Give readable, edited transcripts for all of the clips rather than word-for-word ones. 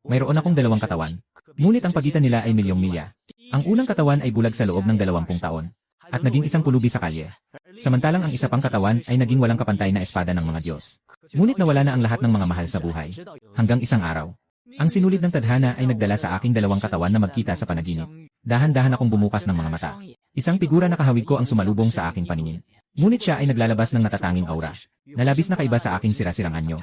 Mayroon akong dalawang katawan. Ngunit ang pagitan nila ay milyong milya. Ang unang katawan ay bulag sa loob ng 20 taon. At naging isang pulubi sa kalye. Samantalang ang isa pang katawan ay naging walang kapantay na espada ng mga Diyos. Ngunit nawala na ang lahat ng mga mahal sa buhay. Hanggang isang araw. Ang sinulid ng tadhana ay nagdala sa aking dalawang katawan na magkita sa panaginip. Dahan-dahan akong bumukas ng mga mata. Isang figura na kahawig ko ang sumalubong sa aking paningin. Ngunit siya ay naglalabas ng natatanging aura. Nalabis na kaiba sa aking sirasirang anyo.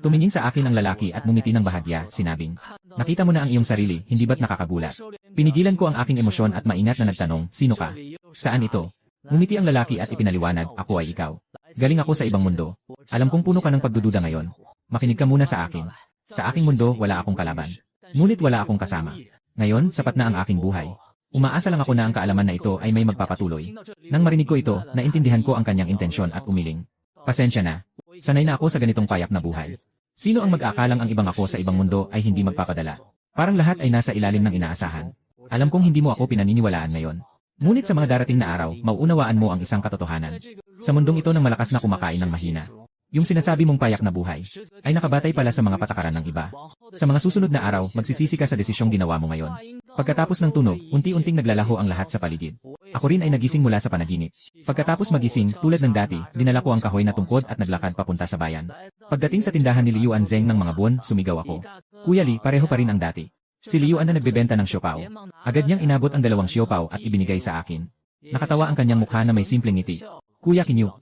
Tumingin sa akin ang lalaki at ngumiti ng bahagya, sinabing, "Nakita mo na ang iyong sarili, hindi ba't nakakagulat?" Pinigilan ko ang aking emosyon at maingat na nagtanong, "Sino ka? Saan ito?" Ngumiti ang lalaki at ipinaliwanag, "Ako ay ikaw. Galing ako sa ibang mundo. Alam kong puno ka ng pagdududa ngayon. Makinig ka muna sa akin. Sa aking mundo, wala akong kalaban. Ngunit wala akong kasama. Ngayon, sapat na ang aking buhay. Umaasa lang ako na ang kaalaman na ito ay may magpapatuloy." Nang marinig ko ito, naintindihan ko ang kanyang intensyon at umiling. "Pasensya na. Sanay na ako sa ganitong payak na buhay. Sino ang mag-aakalang ang ibang ako sa ibang mundo ay hindi magpapadala? Parang lahat ay nasa ilalim ng inaasahan. Alam kong hindi mo ako pinaniniwalaan ngayon. Ngunit sa mga darating na araw, mauunawaan mo ang isang katotohanan. Sa mundong ito ng malakas na kumakain ng mahina, yung sinasabi mong payak na buhay, ay nakabatay pala sa mga patakaran ng iba. Sa mga susunod na araw, magsisisi ka sa desisyong ginawa mo ngayon." Pagkatapos ng tunog, unti-unting naglalaho ang lahat sa paligid. Ako rin ay nagising mula sa panaginip. Pagkatapos magising, tulad ng dati, dinala ko ang kahoy na tungkod at naglakad papunta sa bayan. Pagdating sa tindahan ni Liu Anzeng ng mga buwan, sumigaw ako, "Kuya Li, pareho pa rin ang dati." Si Liu An na nagbebenta ng siopaw. Agad niyang inabot ang 2 siopaw at ibinigay sa akin. Nakatawa ang kanyang mukha na may simpleng ngiti. "Kuya Kinyu,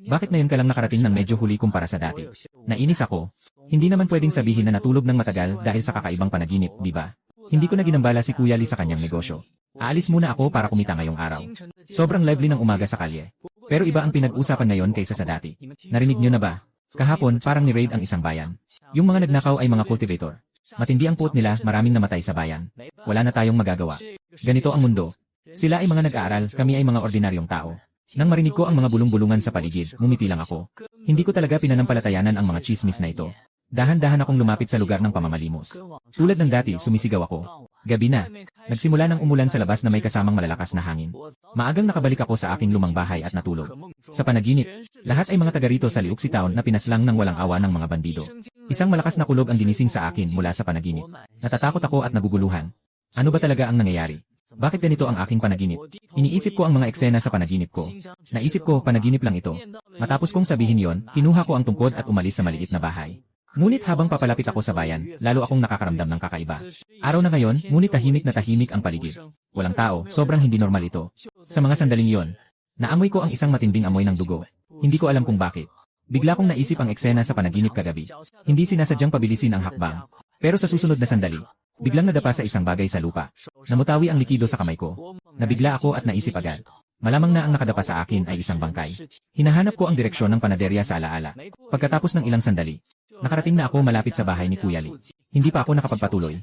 bakit ngayon ka lang nakarating ng medyo huli kumpara sa dati?" Nainis ako. Hindi naman pwedeng sabihin na natulog ng matagal dahil sa kakaibang panaginip, di ba? Hindi ko na ginambala si Kuya Li sa kanyang negosyo. Aalis muna ako para kumita ngayong araw. Sobrang lively ng umaga sa kalye. Pero iba ang pinag-usapan ngayon kaysa sa dati. Narinig niyo na ba? Kahapon parang ni-raid ang isang bayan. Yung mga nagnakaw ay mga cultivator. Matindi ang puot nila, maraming namatay sa bayan. Wala na tayong magagawa. Ganito ang mundo. Sila ay mga nag-aaral, kami ay mga ordinaryong tao. Nang marinig ko ang mga bulong-bulungan sa paligid, ngumiti lang ako. Hindi ko talaga pinanampalatayanan ang mga chismis na ito. Dahan-dahan akong lumapit sa lugar ng pamamalimos. Tulad ng dati, sumisigaw ako. Gabi na. Nagsimula ng umulan sa labas na may kasamang malalakas na hangin. Maagang nakabalik ako sa aking lumang bahay at natulog. Sa panaginip, lahat ay mga taga rito sa Liuxi Town na pinaslang ng walang awa ng mga bandido. Isang malakas na kulog ang ginising sa akin mula sa panaginip. Natatakot ako at naguguluhan. Ano ba talaga ang nangyayari? Bakit ganito ang aking panaginip? Iniisip ko ang mga eksena sa panaginip ko. Naisip ko, panaginip lang ito. Matapos kong sabihin yon, kinuha ko ang tungkod at umalis sa maliit na bahay. Ngunit habang papalapit ako sa bayan, lalo akong nakakaramdam ng kakaiba. Araw na ngayon, ngunit tahimik na tahimik ang paligid. Walang tao, sobrang hindi normal ito. Sa mga sandaling yon, naamoy ko ang isang matinding amoy ng dugo. Hindi ko alam kung bakit. Bigla kong naisip ang eksena sa panaginip kagabi. Hindi sinasadyang pabilisin ang hakbang. Pero sa susunod na sandali, biglang nadapa sa isang bagay sa lupa. Namutawi ang likido sa kamay ko. Nabigla ako at naisip agad. Malamang na ang nakadapa sa akin ay isang bangkay. Hinahanap ko ang direksyon ng panaderya sa alaala. Pagkatapos ng ilang sandali, nakarating na ako malapit sa bahay ni Kuya Li. Hindi pa ako nakapagpatuloy.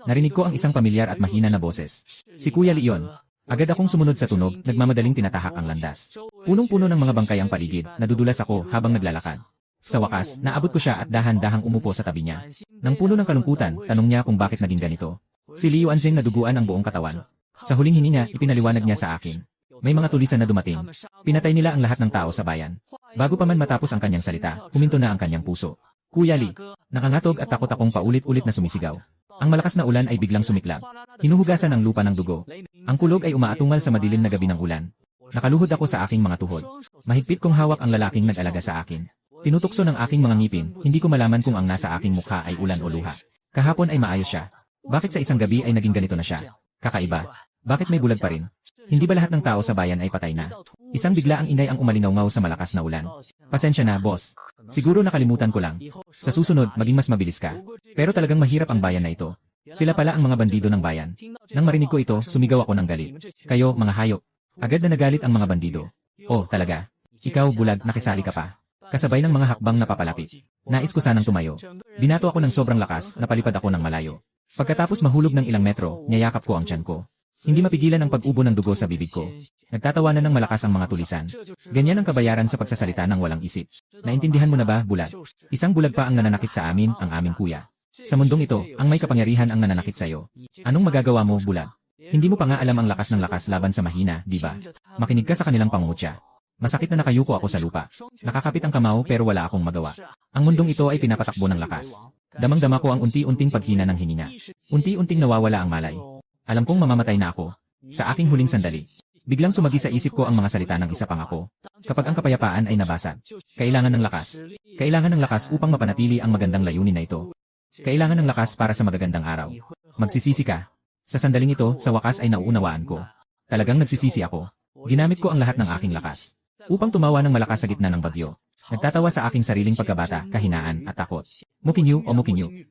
Narinig ko ang isang pamilyar at mahina na boses. Si Kuya Li yon. Agad akong sumunod sa tunog, nagmamadaling tinatahak ang landas. Punong-puno ng mga bangkay ang paligid, nadudulas ako habang naglalakad. Sa wakas, naabot ko siya at dahan-dahang umupo sa tabi niya. Nang puno ng kalungkutan, tanong niya kung bakit naging ganito. Si Liu Anzeng naduguan ang buong katawan. Sa huling hininga, ipinaliwanag niya sa akin. May mga tulisan na dumating. Pinatay nila ang lahat ng tao sa bayan. Bago pa man matapos ang kanyang salita, huminto na ang kanyang puso. Kuya Li, nakangatog at takot akong paulit-ulit na sumisigaw. Ang malakas na ulan ay biglang sumiklab. Hinuhugasan ang lupa ng dugo. Ang kulog ay umaatungal sa madilim na gabi ng ulan. Nakaluhod ako sa aking mga tuhod. Mahigpit kong hawak ang lalaking nag-alaga sa akin. Tinutukso ng aking mga ngipin, hindi ko malaman kung ang nasa aking mukha ay ulan o luha. Kahapon ay maayos siya. Bakit sa isang gabi ay naging ganito na siya? Kakaiba. Bakit may bulag pa rin? Hindi ba lahat ng tao sa bayan ay patay na? Isang biglaang inay ang umalingaw sa malakas na ulan. Pasensya na, boss. Siguro nakalimutan ko lang. Sa susunod, maging mas mabilis ka. Pero talagang mahirap ang bayan na ito. Sila pala ang mga bandido ng bayan. Nang marinig ko ito, sumigaw ako ng galit. Kayo, mga hayop. Agad na nagalit ang mga bandido. Oh, talaga? Ikaw, bulag, nakisali ka pa. Kasabay ng mga hakbang na papalapit. Nais ko sanang tumayo. Binato ako ng sobrang lakas, napalipad ako ng malayo. Pagkatapos mahulog ng ilang metro, niyayakap ko ang tiyan ko. Hindi mapigilan ang pag-ubo ng dugo sa bibig ko. Nagtatawanan ng malakas ang mga tulisan. Ganyan ang kabayaran sa pagsasalita ng walang isip. Naintindihan mo na ba, bulag? Isang bulag pa ang nananakit sa amin, ang aming kuya. Sa mundong ito, ang may kapangyarihan ang nananakit sa iyo. Anong magagawa mo, bulag? Hindi mo pa nga alam ang lakas ng lakas laban sa mahina, di ba? Makinig ka sa kanilang pangungutya. Masakit na nakayuko ako sa lupa. Nakakapit ang kamao pero wala akong magawa. Ang mundong ito ay pinapatakbo ng lakas. Damang-dama ko ang unti-unting paghina ng hininga. Unti-unting nawawala ang malay. Alam kong mamamatay na ako. Sa aking huling sandali. Biglang sumagi sa isip ko ang mga salita ng isa pang ako. Kapag ang kapayapaan ay nabasag, kailangan ng lakas. Kailangan ng lakas upang mapanatili ang magandang layunin na ito. Kailangan ng lakas para sa magagandang araw. Magsisisi ka. Sa sandaling ito, sa wakas ay nauunawaan ko. Talagang nagsisisi ako. Ginamit ko ang lahat ng aking lakas upang tumawa ng malakas sa gitna ng bagyo. Nagtatawa sa aking sariling pagkabata, kahinaan at takot. Mukinyu o mukinyu.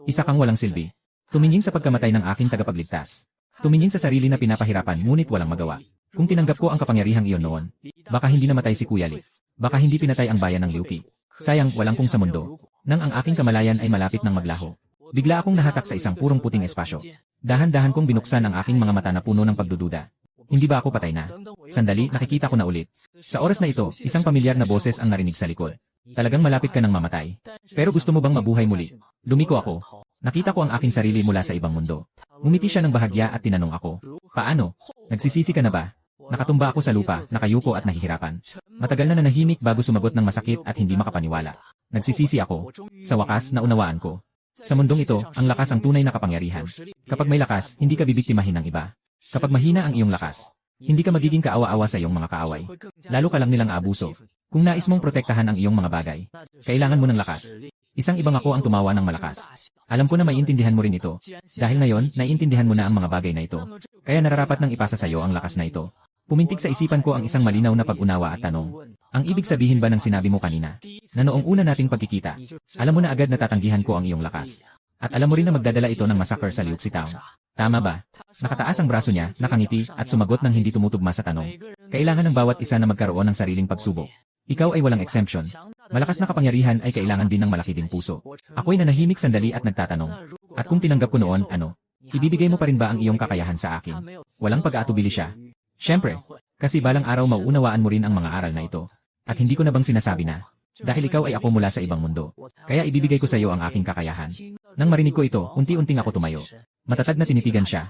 Isa kang walang silbi. Tumingin sa pagkamatay ng aking tagapagligtas. Tumingin sa sarili na pinapahirapan ngunit walang magawa. Kung tinanggap ko ang kapangyarihang iyon noon, baka hindi namatay si Kuya Lee. Baka hindi pinatay ang bayan ng Liu Qi. Sayang, walang kung sa mundo. Nang ang aking kamalayan ay malapit ng maglaho, bigla akong nahatak sa isang purong puting espasyo. Dahan-dahan kong binuksan ang aking mga mata na puno ng pagdududa. Hindi ba ako patay na? Sandali, nakikita ko na ulit. Sa oras na ito, isang pamilyar na boses ang narinig sa likod. Talagang malapit ka ng mamatay. Pero gusto mo bang mabuhay muli? Lumiko ako. Nakita ko ang aking sarili mula sa ibang mundo. Ngumiti siya ng bahagya at tinanong ako, paano? Nagsisisi ka na ba? Nakatumba ako sa lupa, nakayuko at nahihirapan. Matagal na nanahimik bago sumagot ng masakit at hindi makapaniwala. Nagsisisi ako. Sa wakas, naunawaan ko. Sa mundong ito, ang lakas ang tunay na kapangyarihan. Kapag may lakas, hindi ka bibiktimahin ng iba. Kapag mahina ang iyong lakas, hindi ka magiging kaawa-awa sa iyong mga kaaway. Lalo ka lang nilang aabuso. Kung nais mong protektahan ang iyong mga bagay, kailangan mo ng lakas. Isang ibang ako ang tumawa ng malakas. Alam ko na maiintindihan mo rin ito. Dahil ngayon, naiintindihan mo na ang mga bagay na ito. Kaya nararapat nang ipasa sa iyo ang lakas na ito. Pumintig sa isipan ko ang isang malinaw na pag-unawa at tanong. Ang ibig sabihin ba ng sinabi mo kanina, na noong una nating pagkikita, alam mo na agad na tatanggihan ko ang iyong lakas. At alam mo rin na magdadala ito ng massacre sa Liu Qi Town. Tama ba? Nakataas ang braso niya, nakangiti, at sumagot ng hindi tumutugma sa tanong. Kailangan ng bawat isa na magkaroon ng sariling pagsubok. Ikaw ay walang exemption. Malakas na kapangyarihan ay kailangan din ng malaki ding puso. Ako'y nanahimik sandali at nagtatanong. At kung tinanggap ko noon, ano? Ibibigay mo pa rin ba ang iyong kakayahan sa akin? Walang pag-aatubili siya. Siyempre, kasi balang araw mauunawaan mo rin ang mga aral na ito. At hindi ko na bang sinasabi na, dahil ikaw ay ako mula sa ibang mundo, kaya ibibigay ko sa iyo ang aking kakayahan. Nang marinig ko ito, unti-unting ako tumayo. Matatag na tinitigan siya.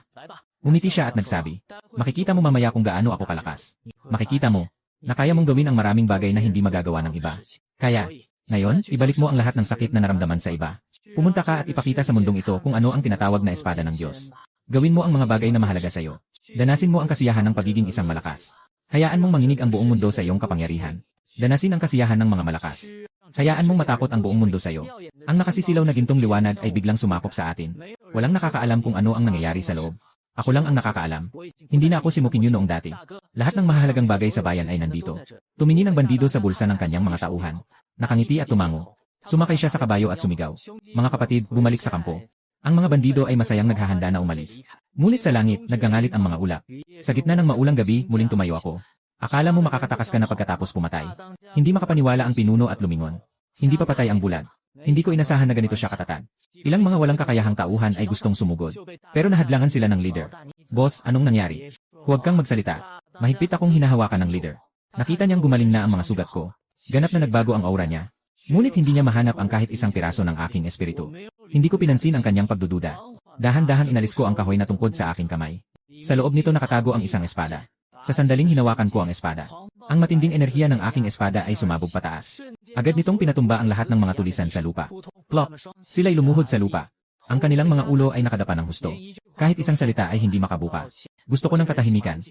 Umiti siya at nagsabi, makikita mo mamaya kung gaano ako kalakas. Makikita mo, na kaya mong gawin ang maraming bagay na hindi magagawa ng iba. Kaya, ngayon, ibalik mo ang lahat ng sakit na naramdaman sa iba. Pumunta ka at ipakita sa mundong ito kung ano ang tinatawag na espada ng Diyos. Gawin mo ang mga bagay na mahalaga sa iyo. Danasin mo ang kasiyahan ng pagiging isang malakas. Hayaan mong manginig ang buong mundo sa iyong kapangyarihan. Danasin ang kasiyahan ng mga malakas. Hayaan mong matakot ang buong mundo sa iyo. Ang nakasisilaw na gintong liwanag ay biglang sumakop sa atin. Walang nakakaalam kung ano ang nangyayari sa loob. Ako lang ang nakakaalam. Hindi na ako si Mukinyu noong dati. Lahat ng mahalagang bagay sa bayan ay nandito. Tumingin ang bandido sa bulsa ng kanyang mga tauhan. Nakangiti at tumango. Sumakay siya sa kabayo at sumigaw. Mga kapatid, bumalik sa kampo. Ang mga bandido ay masayang naghahanda na umalis. Ngunit sa langit, naggangalit ang mga ulap. Sa gitna ng maulang gabi, muling tumayo ako. Akala mo makakatakas ka na pagkatapos pumatay. Hindi makapaniwala ang pinuno at lumingon. Hindi pa patay ang bulan. Hindi ko inasahan na ganito siya katatag. Ilang mga walang kakayahang tauhan ay gustong sumugod. Pero nahadlangan sila ng leader. Boss, anong nangyari? Huwag kang magsalita. Mahigpit akong hinahawakan ng leader. Nakita niyang gumaling na ang mga sugat ko. Ganap na nagbago ang aura niya. Ngunit hindi niya mahanap ang kahit isang piraso ng aking espiritu. Hindi ko pinansin ang kanyang pagdududa. Dahan-dahan inalis ko ang kahoy na tungkod sa aking kamay. Sa loob nito nakatago ang isang espada. Sa sandaling hinawakan ko ang espada. Ang matinding enerhiya ng aking espada ay sumabog pataas. Agad nitong pinatumba ang lahat ng mga tulisan sa lupa. Plop! Sila'y lumuhod sa lupa. Ang kanilang mga ulo ay nakadapa ng husto. Kahit isang salita ay hindi makabuka. Gusto ko ng katahimikan.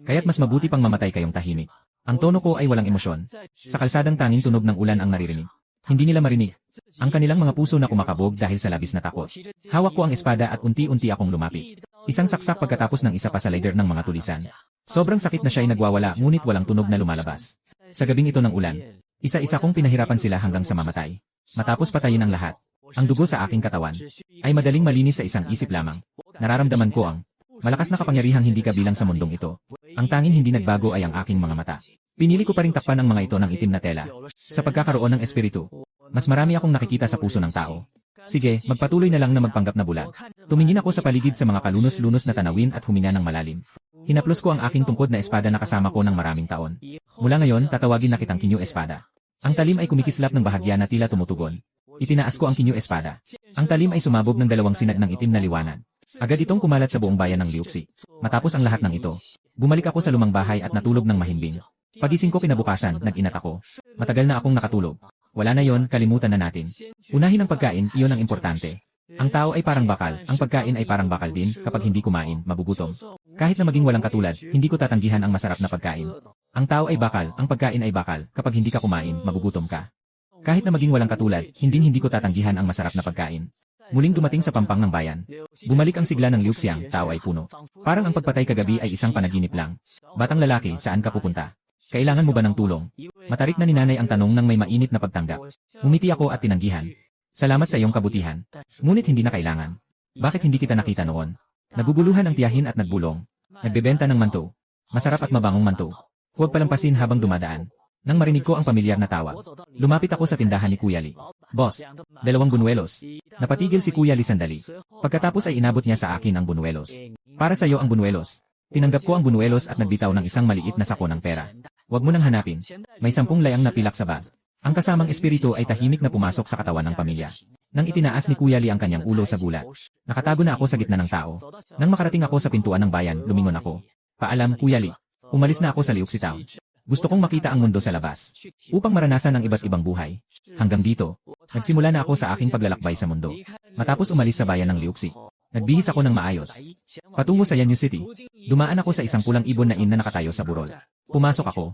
Kaya't mas mabuti pang mamatay kayong tahimik. Ang tono ko ay walang emosyon. Sa kalsadang tanging tunog ng ulan ang naririnig. Hindi nila marinig. Ang kanilang mga puso na kumakabog dahil sa labis na takot. Hawak ko ang espada at unti-unti akong lumapit. Isang saksak pagkatapos ng isa pa sa leader ng mga tulisan. Sobrang sakit na siya ay nagwawala ngunit walang tunog na lumalabas. Sa gabing ito ng ulan, isa-isa kong pinahirapan sila hanggang sa mamatay. Matapos patayin ang lahat, ang dugo sa aking katawan ay madaling malinis sa isang isip lamang. Nararamdaman ko ang malakas na kapangyarihang hindi kabilang sa mundong ito. Ang tanging hindi nagbago ay ang aking mga mata. Pinili ko pa ring takpan ang mga ito ng itim na tela. Sa pagkakaroon ng espiritu, mas marami akong nakikita sa puso ng tao. Sige, magpatuloy na lang na magpanggap na bulag. Tumingin ako sa paligid sa mga kalunos-lunos na tanawin at huminga ng malalim. Hinaplos ko ang aking tungkod na espada na kasama ko ng maraming taon. Mula ngayon, tatawagin na kitang Kinyu Espada. Ang talim ay kumikislap ng bahagya na tila tumutugon. Itinaas ko ang Kinyu Espada. Ang talim ay sumabog ng dalawang sinag ng itim na liwanag. Agad itong kumalat sa buong bayan ng Liu Qi. Matapos ang lahat ng ito, bumalik ako sa lumang bahay at natulog ng mahimbing. Pagising ko kinabukasan, nag-inat ako. Matagal na akong nakatulog. Wala na yon, kalimutan na natin. Unahin ang pagkain, iyon ang importante. Ang tao ay parang bakal, ang pagkain ay parang bakal din, kapag hindi kumain, magugutom. Kahit na maging walang katulad, hindi ko tatanggihan ang masarap na pagkain. Ang tao ay bakal, ang pagkain ay bakal, kapag hindi ka kumain, magugutom ka. Kahit na maging walang katulad, hindi ko tatanggihan ang masarap na pagkain. Muling dumating sa pampang ng bayan. Bumalik ang sigla ng Liuxiang, tao ay puno. Parang ang pagpatay kagabi ay isang panaginip lang. Batang lalaki, saan ka pupunta? Kailangan mo ba ng tulong? Matarik na ni nanay ang tanong ng may mainit na pagtanggap. Umiti ako at tinanggihan. Salamat sa iyong kabutihan. Ngunit hindi na kailangan. Bakit hindi kita nakita noon? Naguguluhan ang tiyahin at nagbulong. Nagbebenta ng manto. Masarap at mabangong manto. Huwag palampasin habang dumadaan. Nang marinig ko ang pamilyar na tawa, lumapit ako sa tindahan ni Kuya Li. Boss, 2 bunuelos. Napatigil si Kuya Li sandali. Pagkatapos ay inabot niya sa akin ang bunuelos. Para sa iyo ang bunuelos. Tinanggap ko ang bunuelos at nagbitaw ng isang maliit na sako ng pera. Huwag mo nang hanapin. May 10 layang na pilak sa bag. Ang kasamang espiritu ay tahimik na pumasok sa katawan ng pamilya. Nang itinaas ni Kuya Li ang kanyang ulo sa gulat, nakatago na ako sa gitna ng tao. Nang makarating ako sa pintuan ng bayan, lumingon ako. Paalam, Kuya Li. Umalis na ako sa Liuxi Town. Gusto kong makita ang mundo sa labas, upang maranasan ang iba't ibang buhay. Hanggang dito, nagsimula na ako sa aking paglalakbay sa mundo. Matapos umalis sa bayan ng Liuxi, nagbihis ako ng maayos. Patungo sa Yanyu City, dumaan ako sa isang pulang ibon na inn na nakatayo sa burol. Pumasok ako.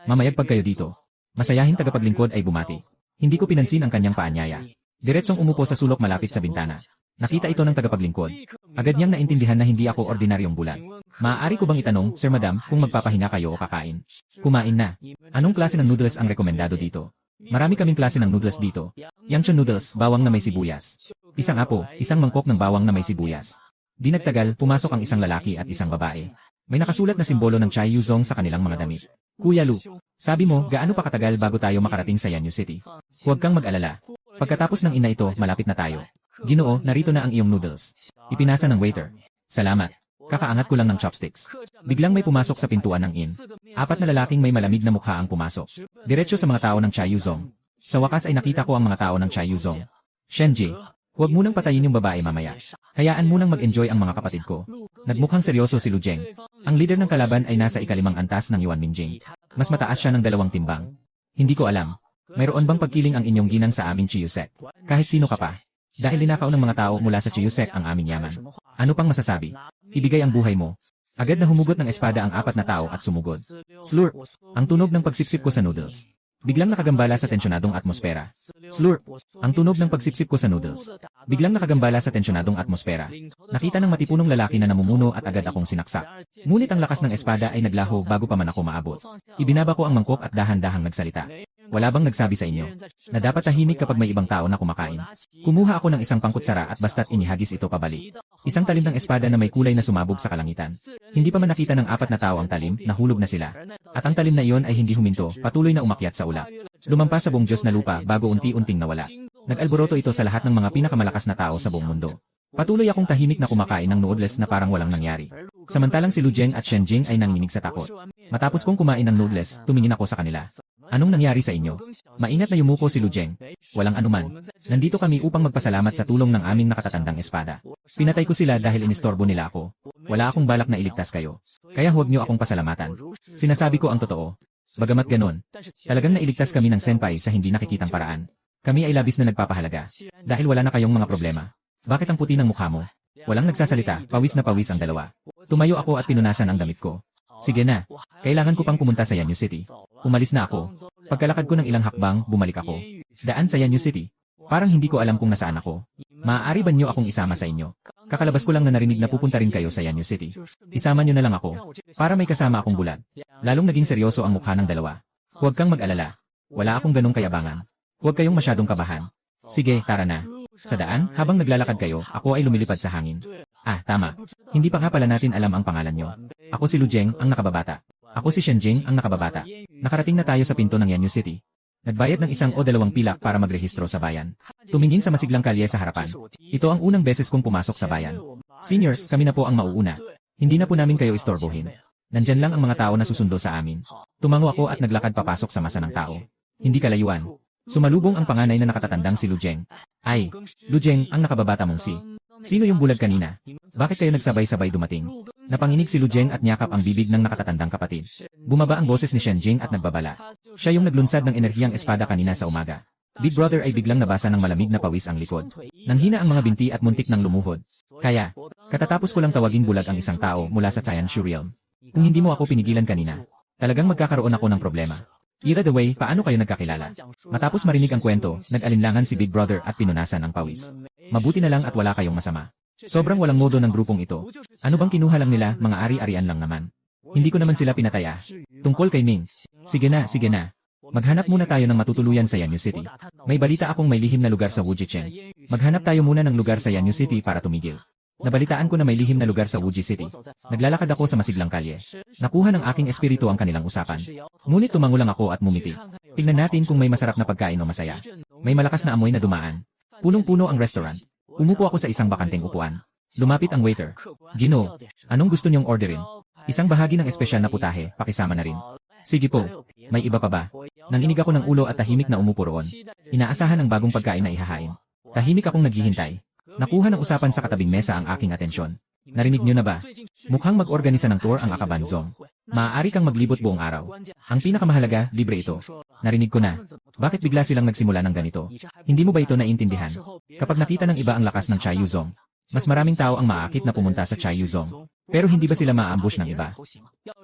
Mamayagpag kayo dito. Masayahin tagapaglingkod ay bumati. Hindi ko pinansin ang kanyang paanyaya. Diretsong umupo sa sulok malapit sa bintana. Nakita ito ng tagapaglingkod. Agad niyang naintindihan na hindi ako ordinaryong bulag. Maaari ko bang itanong, Sir Madam, kung magpapahinga kayo o kakain? Kumain na. Anong klase ng noodles ang rekomendado dito? Marami kaming klase ng noodles dito. Yangchon noodles, bawang na may sibuyas. Isang apo, isang mangkok ng bawang na may sibuyas. Di nagtagal, pumasok ang isang lalaki at isang babae. May nakasulat na simbolo ng Chai Yuzong sa kanilang mga damit. Kuya Lu, sabi mo, gaano pa katagal bago tayo makarating sa Yanyu City? Huwag kang mag-alala. Pagkatapos ng ina ito, malapit na tayo. Ginoo, narito na ang iyong noodles. Ipinasa ng waiter. Salamat. Kakaangat ko lang ng chopsticks. Biglang may pumasok sa pintuan ng inn. 4 na lalaking may malamig na mukha ang pumasok. Diretso sa mga tao ng Chai Yuzong. Sa wakas ay nakita ko ang mga tao ng Chai Yuzong. Shenji, huwag munang patayin yung babae mamaya. Hayaan munang mag-enjoy ang mga kapatid ko. Nagmukhang seryoso si Lu Jeng. Ang leader ng kalaban ay nasa ikalimang antas ng Yuan Minjing. Mas mataas siya ng 2 timbang. Hindi ko alam. Mayroon bang pagkiling ang inyong ginang sa aming Chiyusek? Kahit sino ka pa. Dahil linakaw ng mga tao mula sa Chiyusek ang aming yaman. Ano pang masasabi? Ibigay ang buhay mo. Agad na humugot ng espada ang 4 na tao at sumugod. Slurp! Ang tunog ng pagsipsip ko sa noodles. Biglang nakagambala sa tensyonadong atmosfera. Slurp! Ang tunog ng pagsipsip ko sa noodles. Biglang nakagambala sa tensyonadong atmosfera. Nakita ng matipunong lalaki na namumuno at agad akong sinaksak. Ngunit ang lakas ng espada ay naglaho bago pa man ako maabot. Ibinaba ko ang mangkok at dahan-dahang nagsalita. Wala bang nagsabi sa inyo na dapat tahimik kapag may ibang tao na kumakain? Kumuha ako ng isang pangkutsara at basta't inihagis ito pabalik. Isang talim ng espada na may kulay na sumabog sa kalangitan. Hindi pa man nakita ng 4 na tao ang talim, nahulog na sila. At ang talim na iyon ay hindi huminto, patuloy na umakyat sa ulap. Lumampas sa buong Diyos na lupa bago unti-unting nawala. Nag-alboroto ito sa lahat ng mga pinakamalakas na tao sa buong mundo. Patuloy akong tahimik na kumakain ng noodles na parang walang nangyari. Samantalang si Lu Jeng at Shen Jing ay nanginginig sa takot. Matapos kong kumain ng noodles, tumingin ako sa kanila. Anong nangyari sa inyo? Maingat na yumuko si Lu Jeng. Walang anuman. Nandito kami upang magpasalamat sa tulong ng aming nakatatandang espada. Pinatay ko sila dahil inistorbo nila ako. Wala akong balak na iligtas kayo. Kaya huwag niyo akong pasalamatan. Sinasabi ko ang totoo. Bagamat ganon, talagang nailigtas kami ng senpai sa hindi nakikitang paraan. Kami ay labis na nagpapahalaga. Dahil wala na kayong mga problema. Bakit ang puti ng mukha mo? Walang nagsasalita, pawis na pawis ang dalawa. Tumayo ako at pinunasan ang damit ko. Sige na, kailangan ko pang pumunta sa Yanyu City. Umalis na ako. Pagkalakad ko ng ilang hakbang, bumalik ako. Daan sa Yanyu City. Parang hindi ko alam kung nasaan ako. Maaari ba niyo akong isama sa inyo? Kakalabas ko lang na narinig na pupunta rin kayo sa Yanyu City. Isama niyo na lang ako, para may kasama akong bulag. Lalong naging seryoso ang mukha ng dalawa. Huwag kang mag-alala. Wala akong ganong kayabangan. Huwag kayong masyadong kabahan. Sige, tara na. Sa daan, habang naglalakad kayo, ako ay lumilipad sa hangin. Ah, tama. Hindi pa nga pala natin alam ang pangalan nyo. Ako si Lu Jeng, ang nakababata. Ako si Shen Jing, ang nakababata. Nakarating na tayo sa pinto ng Yanyu City. Nagbayad ng 1 o 2 pilak para magrehistro sa bayan. Tumingin sa masiglang kalye sa harapan. Ito ang unang beses kong pumasok sa bayan. Seniors, kami na po ang mauuna. Hindi na po namin kayo istorbohin. Nandyan lang ang mga tao na susundo sa amin. Tumango ako at naglakad papasok sa masa ng tao. Hindi kalayuan. Sumalubong ang panganay na nakatatandang si Lu Jeng. Ay, Lu Jeng, ang nakababata mong si. Sino yung bulag kanina? Bakit kayo nagsabay-sabay dumating? Napanginig si Lu Jeng at niyakap ang bibig ng nakatatandang kapatid. Bumaba ang boses ni Shen Jing at nagbabala. Siya yung naglunsad ng enerhiyang espada kanina sa umaga. Big Brother ay biglang nabasa ng malamig na pawis ang likod. Nanghina ang mga binti at muntik ng lumuhod. Kaya, katatapos ko lang tawaging bulag ang isang tao mula sa Tianshu Realm. Kung hindi mo ako pinigilan kanina, talagang magkakaroon ako ng problema. Ira the way, paano kayo nagkakilala? Matapos marinig ang kwento, nag-alinlangan si Big Brother at pinunasan ang pawis. Mabuti na lang at wala kayong masama. Sobrang walang modo ng grupong ito. Ano bang kinuha lang nila, mga ari-arian lang naman. Hindi ko naman sila pinataya. Tungkol kay Ming. Sige na, sige na. Maghanap muna tayo ng matutuluyan sa Yanyu City. May balita akong may lihim na lugar sa Wujichen. Maghanap tayo muna ng lugar sa Yanyu City para tumigil. Nabalitaan ko na may lihim na lugar sa Wuji City. Naglalakad ako sa masiglang kalye. Nakuha ng aking espiritu ang kanilang usapan. Ngunit tumango lang ako at mumiti. Tingnan natin kung may masarap na pagkain o masaya. May malakas na amoy na dumaan. Punong-puno ang restaurant. Umupo ako sa isang bakanteng upuan. Lumapit ang waiter. Ginoo, anong gusto niyong orderin? Isang bahagi ng espesyal na putahe, pakisama na rin. Sige po, may iba pa ba? Nanginig ako ng ulo at tahimik na umupo roon. Inaasahan ang bagong pagkain na ihahain. Tahimik akong naghihintay. Nakuha ng usapan sa katabing mesa ang aking atensyon. Narinig niyo na ba? Mukhang mag-organisa ng tour ang Akaban Zone. Maaari kang maglibot buong araw. Ang pinakamahalaga, libre ito. Narinig ko na. Bakit bigla silang nagsimula ng ganito? Hindi mo ba ito naiintindihan? Kapag nakita ng iba ang lakas ng Chaiyuzong, mas maraming tao ang maaakit na pumunta sa Chaiyuzong. Pero hindi ba sila ma-ambush ng iba?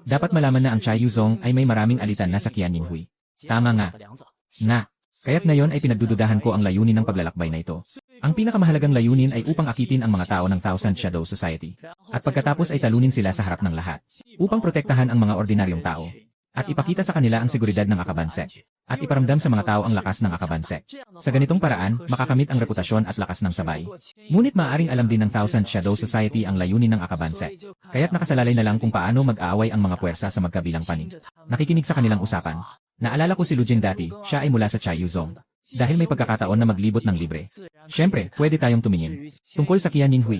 Dapat malaman na ang Chaiyuzong ay may maraming alitan na sa Qianninhui. Tama nga. Nga. Kaya't ngayon ay pinagdududahan ko ang layunin ng paglalakbay na ito. Ang pinakamahalagang layunin ay upang akitin ang mga tao ng Thousand Shadow Society. At pagkatapos ay talunin sila sa harap ng lahat. Upang protektahan ang mga ordinaryong tao. At ipakita sa kanila ang seguridad ng Akaban Sect. At iparamdam sa mga tao ang lakas ng Akaban Sect. Sa ganitong paraan, makakamit ang reputasyon at lakas ng sabay. Ngunit maaaring alam din ng Thousand Shadow Society ang layunin ng Akaban Sect. Kaya't nakasalalay na lang kung paano mag-aaway ang mga puwersa sa magkabilang panig. Nakikinig sa kanilang usapan. Naalala ko si Lujing dati, siya ay mula sa Chaiyuzong. Dahil may pagkakataon na maglibot ng libre. Siyempre, pwede tayong tumingin. Tungkol sa Qianninhui.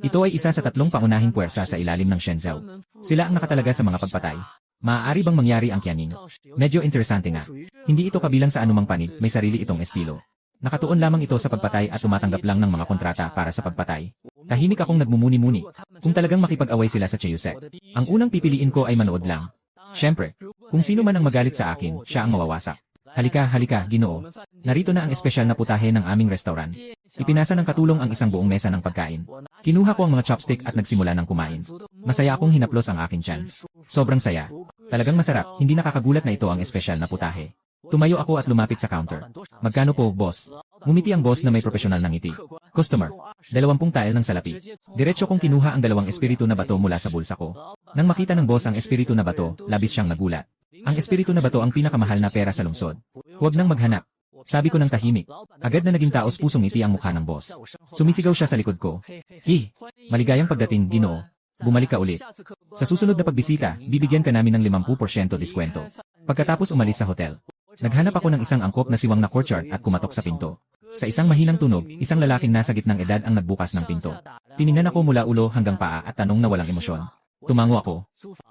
Ito ay isa sa 3 pangunahing puwersa sa ilalim ng Shenzhou. Sila ang nakatalaga sa mga pagpatay. Maaari bang mangyari ang Qianning? Medyo interesante nga. Hindi ito kabilang sa anumang panig, may sarili itong estilo. Nakatuon lamang ito sa pagpatay at tumatanggap lang ng mga kontrata para sa pagpatay. Tahimik akong nagmumuni-muni. Kung talagang makipag-away sila sa Chaiyusek, ang unang pipiliin ko ay manood lang. Siyempre, kung sino man ang magalit sa akin, siya ang mawawasak. Halika, halika, Ginoo. Narito na ang espesyal na putahe ng aming restaurant. Ipinasa ng katulong ang isang buong mesa ng pagkain. Kinuha ko ang mga chopstick at nagsimula ng kumain. Masaya akong hinaplos ang aking tiyan. Sobrang saya. Talagang masarap, hindi nakakagulat na ito ang espesyal na putahe. Tumayo ako at lumapit sa counter. Magkano po, boss? Ngumiti ang boss na may profesional na ngiti. Customer, 20 tael ng salapi. Diretso kong kinuha ang 2 espiritu na bato mula sa bulsa ko. Nang makita ng boss ang espiritu na bato, labis siyang nagulat. Ang espiritu na bato ang pinakamahal na pera sa lungsod. Huwag nang maghanap. Sabi ko ng tahimik. Agad na naging taos pusong ngiti ang mukha ng boss. Sumisigaw siya sa likod ko. Maligayang pagdating, Ginoo. Bumalik ka ulit. Sa susunod na pagbisita, bibigyan ka namin ng 50% diskwento. Pagkatapos umalis sa hotel, naghanap ako ng isang angkop na siwang na courtyard at kumatok sa pinto. Sa isang mahinang tunog, isang lalaking nasa gitnang edad ang nagbukas ng pinto. Tiningnan ako mula ulo hanggang paa at tanong na walang emosyon. Tumango ako.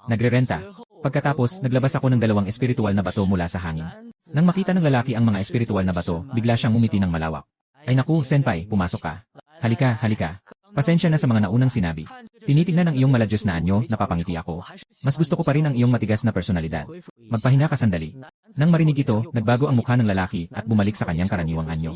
Nagrerenta. Pagkatapos, naglabas ako ng 2 espiritual na bato mula sa hangin. Nang makita ng lalaki ang mga espiritual na bato, bigla siyang umiti ng malawak. Ay naku, senpai, pumasok ka. Halika, halika. Pasensya na sa mga naunang sinabi. Tinitingnan ang iyong maladyos na anyo, napapangiti ako. Mas gusto ko pa rin ang iyong matigas na personalidad. Magpahinga ka sandali. Nang marinig ito, nagbago ang mukha ng lalaki at bumalik sa kanyang karaniwang anyo.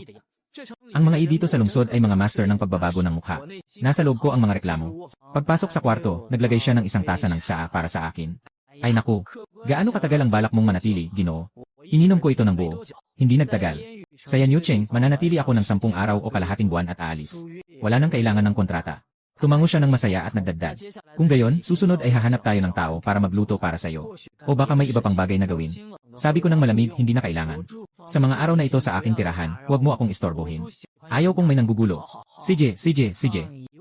Ang mga dito sa lungsod ay mga master ng pagbabago ng mukha. Nasa loob ko ang mga reklamo. Pagpasok sa kwarto, naglagay siya ng isang tasa ng tsaa para sa akin. Ay naku, gaano katagal ang balak mong manatili, Ginoo? Ininom ko ito ng buo. Hindi nagtagal. Sa Yanyucheng, mananatili ako ng 10 araw o kalahating buwan at aalis. Wala nang kailangan ng kontrata. Tumango siya ng masaya at nagdagdag. Kung gayon, susunod ay hahanap tayo ng tao para magluto para sayo. O baka may iba pang bagay na gawin. Sabi ko ng malamig, hindi na kailangan. Sa mga araw na ito sa aking tirahan, huwag mo akong istorbohin. Ayaw kong may nanggugulo. Sige.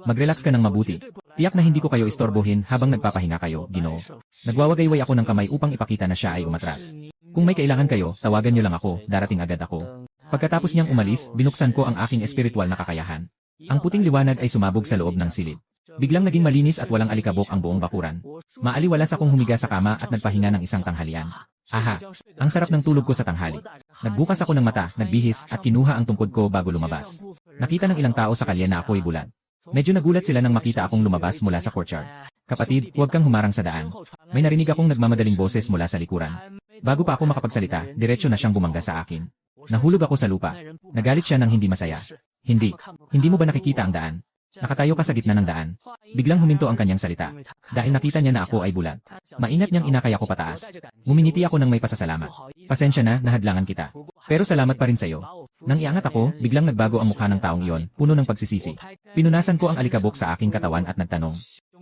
Mag-relax ka ng mabuti. Tiyak na hindi ko kayo istorbohin habang nagpapahinga kayo, Ginoo. Nagwawagayway ako ng kamay upang ipakita na siya ay umatras. Kung may kailangan kayo, tawagan niyo lang ako, darating agad ako. Pagkatapos niyang umalis, binuksan ko ang aking espiritual na kakayahan. Ang puting liwanag ay sumabog sa loob ng silid. Biglang naging malinis at walang alikabok ang buong bakuran. Maaliwalas akong humiga sa kama at nagpahinga ng isang tanghalian. Aha! Ang sarap ng tulog ko sa tanghali. Nagbukas ako ng mata, nagbihis, at kinuha ang tungkod ko bago lumabas. Nakita ng ilang tao sa kalye na ako'y bulag. Medyo nagulat sila nang makita akong lumabas mula sa courtyard. Kapatid, huwag kang humarang sa daan. May narinig akong nagmamadaling boses mula sa likuran. Bago pa ako makapagsalita, diretso na siyang bumangga sa akin. Nahulog ako sa lupa. Nagalit siya ng hindi masaya. Hindi. Hindi mo ba nakikita ang daan? Nakatayo ka sa gitna ng daan. Biglang huminto ang kanyang salita. Dahil nakita niya na ako ay bulag. Maingat niyang inakay ako pataas. Ngumingiti ako ng may pasasalamat. Pasensya na, nahadlangan kita. Pero salamat pa rin sa'yo. Nang iangat ako, biglang nagbago ang mukha ng taong iyon, puno ng pagsisisi. Pinunasan ko ang alikabok sa aking katawan at nagtanong,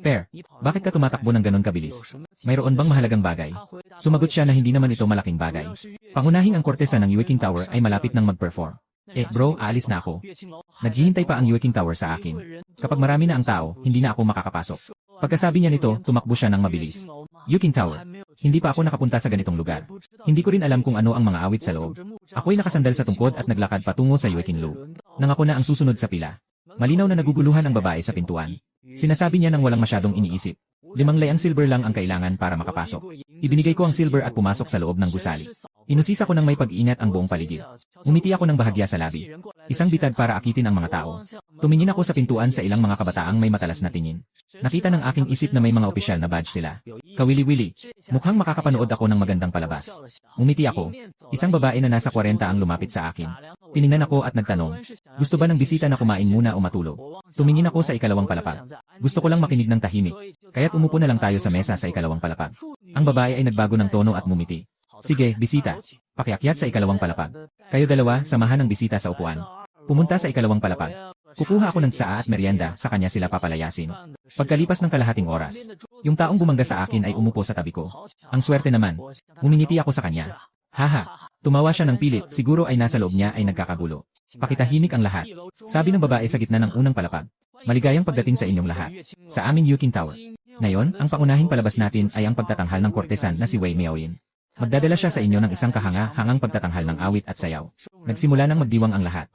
Per, bakit ka tumatakbo ng ganon kabilis? Mayroon bang mahalagang bagay? Sumagot siya na hindi naman ito malaking bagay. Pangunahing ang kortesan ng Yueking Tower ay malapit nang mag-perform. Bro, aalis na ako. Naghihintay pa ang Yueking Tower sa akin. Kapag marami na ang tao, hindi na ako makakapasok. Pagkasabi niya nito, tumakbo siya ng mabilis. Yueking Tower. Hindi pa ako nakapunta sa ganitong lugar. Hindi ko rin alam kung ano ang mga awit sa loob. Ako'y nakasandal sa tungkod at naglakad patungo sa Yueking Loop. Nang ako na ang susunod sa pila. Malinaw na naguguluhan ang babae sa pintuan. Sinasabi niya nang walang masyadong iniisip. 5 layang silver lang ang kailangan para makapasok. Ibinigay ko ang silver at pumasok sa loob ng gusali. Inusisa ko ng may pag-iingat ang buong paligid. Umiti ako ng bahagya sa labi. Isang bitad para akitin ang mga tao. Tumingin ako sa pintuan sa ilang mga kabataang may matalas na tingin. Nakita ng aking isip na may mga opisyal na badge sila. Kawili-wili. Mukhang makakapanood ako ng magandang palabas. Umiti ako. Isang babae na nasa 40 ang lumapit sa akin. Tiningnan ako at nagtanong, gusto ba ng bisita na kumain muna o matulog? Tumingin ako sa ikalawang palapag. Gusto ko lang makinig ng tahimik. Kaya't umupo na lang tayo sa mesa sa ikalawang palapag. Ang babae ay nagbago ng tono at ngumiti. Sige, bisita. Pakiakyat sa ikalawang palapag. Kayo dalawa, samahan ng bisita sa upuan. Pumunta sa ikalawang palapag. Kukuha ako ng tsaa at merienda, sa kanya sila papalayasin. Pagkalipas ng kalahating oras, yung taong bumangga sa akin ay umupo sa tabi ko. Ang swerte naman. Ngumingiti ako sa kanya. Haha. Tumawa siya ng pilit, siguro ay nasa loob niya ay nagkakagulo. Pakitahimik ang lahat. Sabi ng babae sa gitna ng unang palapag. Maligayang pagdating sa inyong lahat. Sa aming Yueking Tower. Ngayon, ang pangunahing palabas natin ay ang pagtatanghal ng kortesan na si Wei Miaoyin. Magdadala siya sa inyo ng isang kahanga-hangang pagtatanghal ng awit at sayaw. Nagsimula nang magdiwang ang lahat.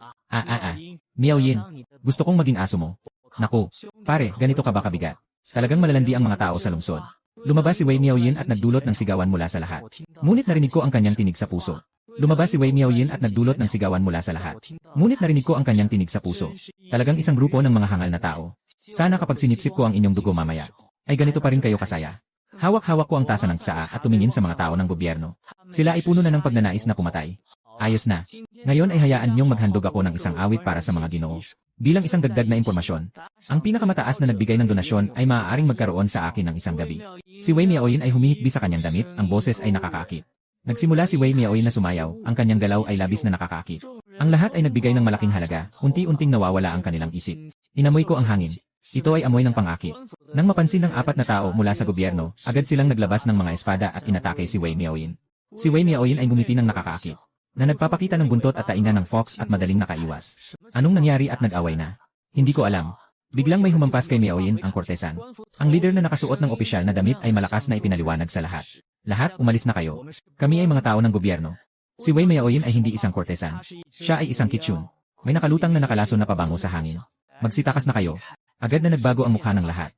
Miaoyin, gusto kong maging aso mo. Naku, pare, ganito ka ba kabigat? Talagang malalandi ang mga tao sa lungsod. Lumabas si Wei Miaoyin at nagdulot ng sigawan mula sa lahat. Ngunit narinig ko ang kanyang tinig sa puso. Lumabas si Wei Miaoyin at nagdulot ng sigawan mula sa lahat. Ngunit narinig ko ang kanyang tinig sa puso. Talagang isang grupo ng mga hangal na tao. Sana kapag sinipsip ko ang inyong dugo mamaya, ay ganito pa rin kayo kasaya. Hawak-hawak ko ang tasa ng tsaa at tumingin sa mga tao ng gobyerno. Sila ay puno na ng pagnanais na pumatay. Ayos na. Ngayon ay hayaan niyong maghandog ako ng isang awit para sa mga ginoo. Bilang isang dagdag na impormasyon, ang pinakamataas na nagbigay ng donasyon ay maaaring magkaroon sa akin ng isang gabi. Si Wei Miaoyin ay humihikbi sa kanyang damit, ang boses ay nakakaakit. Nagsimula si Wei Miaoyin na sumayaw, ang kanyang galaw ay labis na nakakaakit. Ang lahat ay nagbigay ng malaking halaga, unti-unting nawawala ang kanilang isip. Inamoy ko ang hangin. Ito ay amoy ng pangakit. Nang mapansin ng 4 na tao mula sa gobyerno, agad silang naglabas ng mga espada at inatake si Wei Miaoyin. Si Wei Miaoyin ay ngumiti ng nakakaakit, na nagpapakita ng buntot at tainga ng fox at madaling nakaiwas. Anong nangyari at nag-away na? Hindi ko alam. Biglang may humampas kay Miaoyin, ang kortesan. Ang leader na nakasuot ng opisyal na damit ay malakas na ipinaliwanag sa lahat. Lahat, umalis na kayo. Kami ay mga tao ng gobyerno. Si Wei Miaoyin ay hindi isang kortesan. Siya ay isang kitsyon. May nakalutang na nakalaso na pabango sa hangin. Magsitakas na kayo. Agad na nagbago ang mukha ng lahat.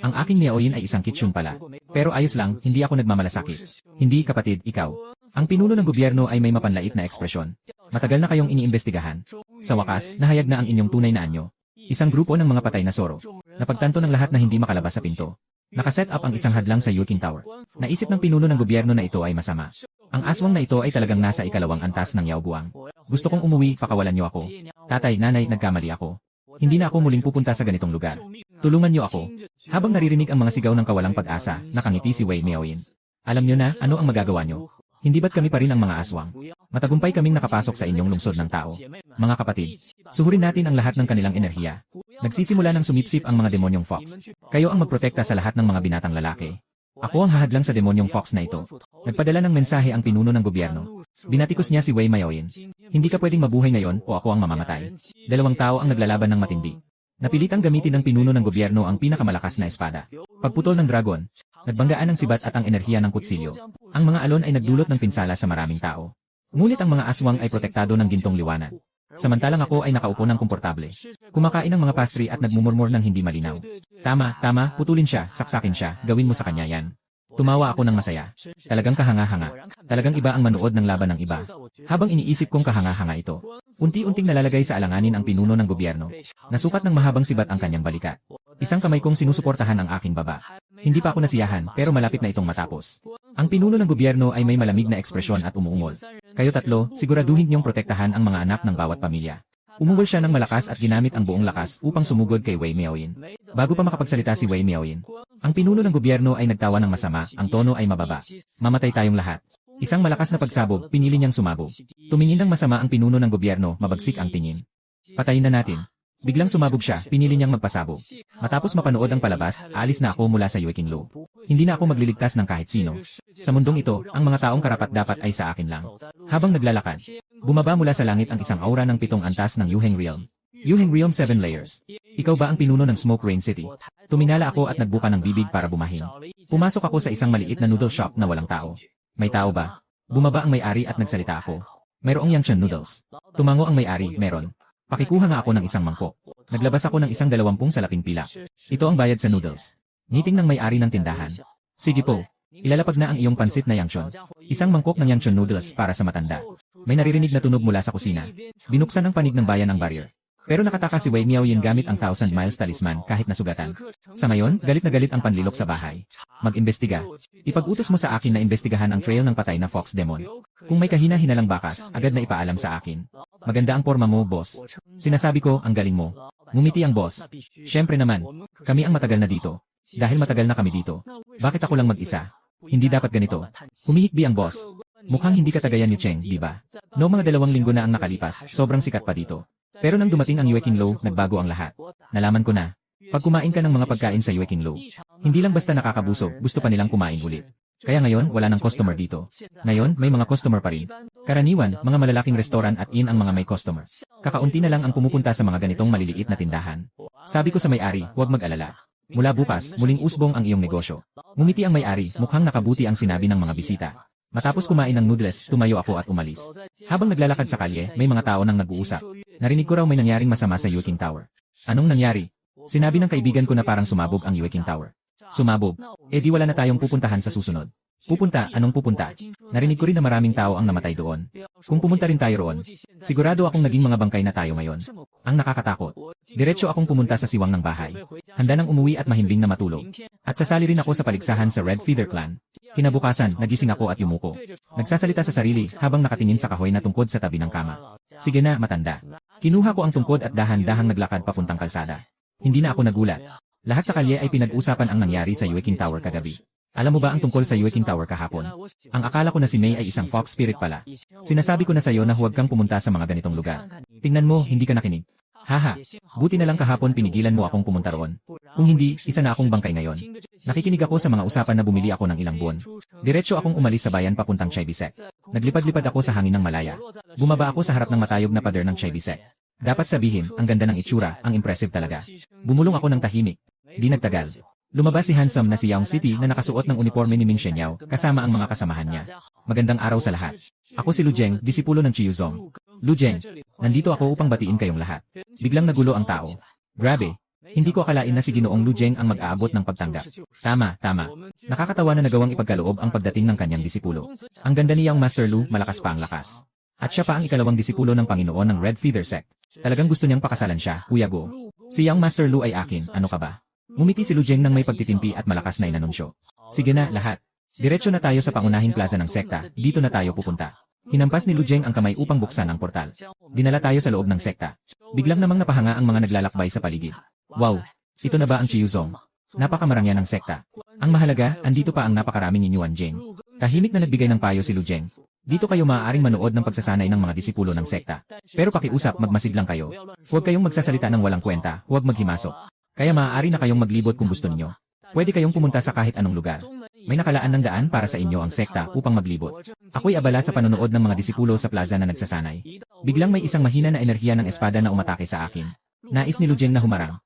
Ang aking Miaoyin ay isang kitsyon pala. Pero ayos lang, hindi ako nagmamalasakit. Hindi, kapatid, ikaw. Ang pinuno ng gobyerno ay may mapanlait na ekspresyon. Matagal na kayong iniimbestigahan. Sa wakas, nahayag na ang inyong tunay na anyo. Isang grupo ng mga patay na soro. Napagtanto ng lahat na hindi makalabas sa pinto. Nakaset up ang isang hadlang sa Yueking Tower. Naisip ng pinuno ng gobyerno na ito ay masama. Ang aswang na ito ay talagang nasa ikalawang antas ng Yaoguang. Gusto kong umuwi, pakawalan niyo ako. Tatay, nanay, nagkamali ako. Hindi na ako muling pupunta sa ganitong lugar. Tulungan niyo ako. Habang naririnig ang mga sigaw ng kawalang pag-asa, nakangiti si Wei Miaoyin. Alam niyo na, ano ang magagawa niyo? Hindi ba't kami pa rin ang mga aswang? Matagumpay kaming nakapasok sa inyong lungsod ng tao. Mga kapatid, suhurin natin ang lahat ng kanilang enerhiya. Nagsisimula ng sumipsip ang mga demonyong fox. Kayo ang magprotekta sa lahat ng mga binatang lalaki. Ako ang hahadlang sa demonyong fox na ito. Nagpadala ng mensahe ang pinuno ng gobyerno. Binatikos niya si Wei Miaoyin. Hindi ka pwedeng mabuhay ngayon o ako ang mamamatay. 2 tao ang naglalaban ng matindi. Napilitang gamitin ng pinuno ng gobyerno ang pinakamalakas na espada. Pagputol ng dragon, nagbanggaan ng sibat at ang enerhiya ng kutsilyo. Ang mga alon ay nagdulot ng pinsala sa maraming tao. Ngunit ang mga aswang ay protektado ng gintong liwanag. Samantalang ako ay nakaupo ng komportable. Kumakain ng mga pastry at nagmumurmur ng hindi malinaw. Tama, putulin siya, saksakin siya, gawin mo sa kanya yan. Tumawa ako ng masaya. Talagang kahanga-hanga. Talagang iba ang manood ng laban ng iba. Habang iniisip kong kahanga-hanga ito, unti-unting nalalagay sa alanganin ang pinuno ng gobyerno. Nasukat ng mahabang sibat ang kanyang balikat. Isang kamay kong sinusuportahan ang aking baba. Hindi pa ako nasiyahan pero malapit na itong matapos. Ang pinuno ng gobyerno ay may malamig na ekspresyon at umuungol. Kayo tatlo, siguraduhin niyong protektahan ang mga anak ng bawat pamilya. Umungol siya ng malakas at ginamit ang buong lakas upang sumugod kay Wei Miaoyin. Bago pa makapagsalita si Wei Miaoyin, ang pinuno ng gobyerno ay nagtawa ng masama, ang tono ay mababa. Mamatay tayong lahat. Isang malakas na pagsabog, pinili niyang sumabog. Tumingin ng masama ang pinuno ng gobyerno, mabagsik ang tingin. Patayin na natin. Biglang sumabog siya, pinili niyang magpasabog. Matapos mapanood ang palabas, aalis na ako mula sa Yueking Lu. Hindi na ako magliligtas ng kahit sino. Sa mundong ito, ang mga taong karapat-dapat ay sa akin lang. Habang naglalakad, bumaba mula sa langit ang isang aura ng 7 antas ng Yuheng Realm. Yuheng Realm 7 layers. Ikaw ba ang pinuno ng Smoke Rain City? Tuminala ako at nagbuka ng bibig para bumahin. Pumasok ako sa isang maliit na noodle shop na walang tao. May tao ba? Bumaba ang may-ari at nagsalita ako. Mayroong Yangshan noodles. Tumango ang may-ari, meron. Pakikuha nga ako ng isang mangkok. Naglabas ako ng isang 20 salaping pila. Ito ang bayad sa noodles. Ngiting ng may-ari ng tindahan. Sige po. Ilalapag na ang iyong pansit na Yangshan. Isang mangkok ng Yangshan noodles para sa matanda. May naririnig na tunog mula sa kusina. Binuksan ang panig ng bayan ang barrier. Pero nakataka si Wei Miaoyin gamit ang 1,000 miles talisman kahit nasugatan. Sa ngayon, galit na galit ang panlilok sa bahay. Mag-imbestiga. Ipag-utos mo sa akin na imbestigahan ang trail ng patay na Fox Demon. Kung may kahina-hinalang bakas, agad na ipaalam sa akin. Maganda ang porma mo, boss. Sinasabi ko, ang galing mo. Ngumiti ang boss. Siyempre naman, kami ang matagal na dito. Dahil matagal na kami dito. Bakit ako lang mag-isa? Hindi dapat ganito. Humihikbi ang boss. Mukhang hindi katagayan ni Cheng, di ba? No, mga 2 linggo na ang nakalipas, sobrang sikat pa dito. Pero nang dumating ang Yueking Lu, nagbago ang lahat. Nalaman ko na. Pag kumain ka ng mga pagkain sa Yueking Lu, hindi lang basta nakakabusog, gusto pa nilang kumain ulit. Kaya ngayon, wala nang customer dito. Ngayon, may mga customer pa rin. Karaniwan, mga malalaking restaurant at inn ang mga may customer. Kakaunti na lang ang pumupunta sa mga ganitong maliliit na tindahan. Sabi ko sa may-ari, huwag mag-alala. Mula bukas, muling usbong ang iyong negosyo. Ngumiti ang may-ari, mukhang nakabuti ang sinabi ng mga bisita. Matapos kumain ng noodles, tumayo ako at umalis. Habang naglalakad sa kalye, may mga tao nang nag-uusap. Narinig ko raw may nangyaring masama sa Yueking Tower. Anong nangyari? Sinabi ng kaibigan ko na parang sumabog ang Yueking Tower. Sumabog? Eh di wala na tayong pupuntahan sa susunod. Pupunta, anong pupunta? Narinig ko rin na maraming tao ang namatay doon. Kung pumunta rin tayo roon, sigurado akong naging mga bangkay na tayo ngayon. Ang nakakatakot. Diretso akong pumunta sa siwang ng bahay. Handa nang umuwi at mahimbing na matulog. At sasali rin ako sa paligsahan sa Red Feather Clan. Kinabukasan, nagising ako at yumuko. Nagsasalita sa sarili habang nakatingin sa kahoy na tungkod sa tabi ng kama. Sige na, matanda. Kinuha ko ang tungkod at dahan-dahang naglakad papuntang kalsada. Hindi na ako nagulat. Lahat sa kalye ay pinag-usapan ang nangyari sa Yueking Tower kagabi. Alam mo ba ang tungkol sa Yueking Tower kahapon? Ang akala ko na si Mei ay isang fox spirit pala. Sinasabi ko na sa iyo na huwag kang pumunta sa mga ganitong lugar. Tingnan mo, hindi ka nakinig. Haha, buti na lang kahapon pinigilan mo akong pumunta roon. Kung hindi, isa na akong bangkay ngayon. Nakikinig ako sa mga usapan na bumili ako ng ilang buwan. Diretso akong umalis sa bayan papuntang Chaibisek. Naglipad-lipad ako sa hangin ng malaya. Bumaba ako sa harap ng matayog na pader ng Chaibisek. Dapat sabihin, ang ganda ng itsura, ang impressive talaga. Bumulong ako ng tahimik. Di nagtagal. Lumabas si handsome na si Yaong City na nakasuot ng uniforme ni Ming Shenyao kasama ang mga kasamahan niya. Magandang araw sa lahat. Ako si Lu Jeng, disipulo ng Chiyuzong. Lu Jeng, nandito ako upang batiin kayong lahat. Biglang nagulo ang tao. Grabe, hindi ko akalain na si Ginoong Lu Jeng ang mag-aabot ng pagtanggap. Tama. Nakakatawa na nagawang ipagkaloob ang pagdating ng kanyang disipulo. Ang ganda ni Yaong Master Lu, malakas pa ang lakas. At siya pa ang ikalawang disipulo ng Panginoon ng Red Feather Sect. Talagang gusto niyang pakasalan siya, Kuya Go. Si Yaong Master Lu ay akin, ano ka ba? Ngumiti si Lu Jeng nang may pagtitimpi at malakas na inanunsyo. Sige na, lahat. Diretso na tayo sa pangunahing plaza ng sekta, dito na tayo pupunta. Hinampas ni Lu Jeng ang kamay upang buksan ang portal. Dinala tayo sa loob ng sekta. Biglang namang napahanga ang mga naglalakbay sa paligid. Wow! Ito na ba ang Chiyuzong? Napakamarangya ng sekta. Ang mahalaga, andito pa ang napakaraming Yuan Jeng. Tahimik na nagbigay ng payo si Lu Jeng. Dito kayo maaaring manood ng pagsasanay ng mga disipulo ng sekta. Pero pakiusap, magmasid lang kayo. Huwag kayong magsasalita ng walang kwenta, huwag maghimasok. Kaya maaari na kayong maglibot kung gusto niyo. Pwede kayong pumunta sa kahit anong lugar. May nakalaan ng daan para sa inyo ang sekta upang maglibot. Ako'y abala sa panonood ng mga disipulo sa plaza na nagsasanay. Biglang may isang mahina na enerhiya ng espada na umatake sa akin. Nais ni Lu Jeng na humarang.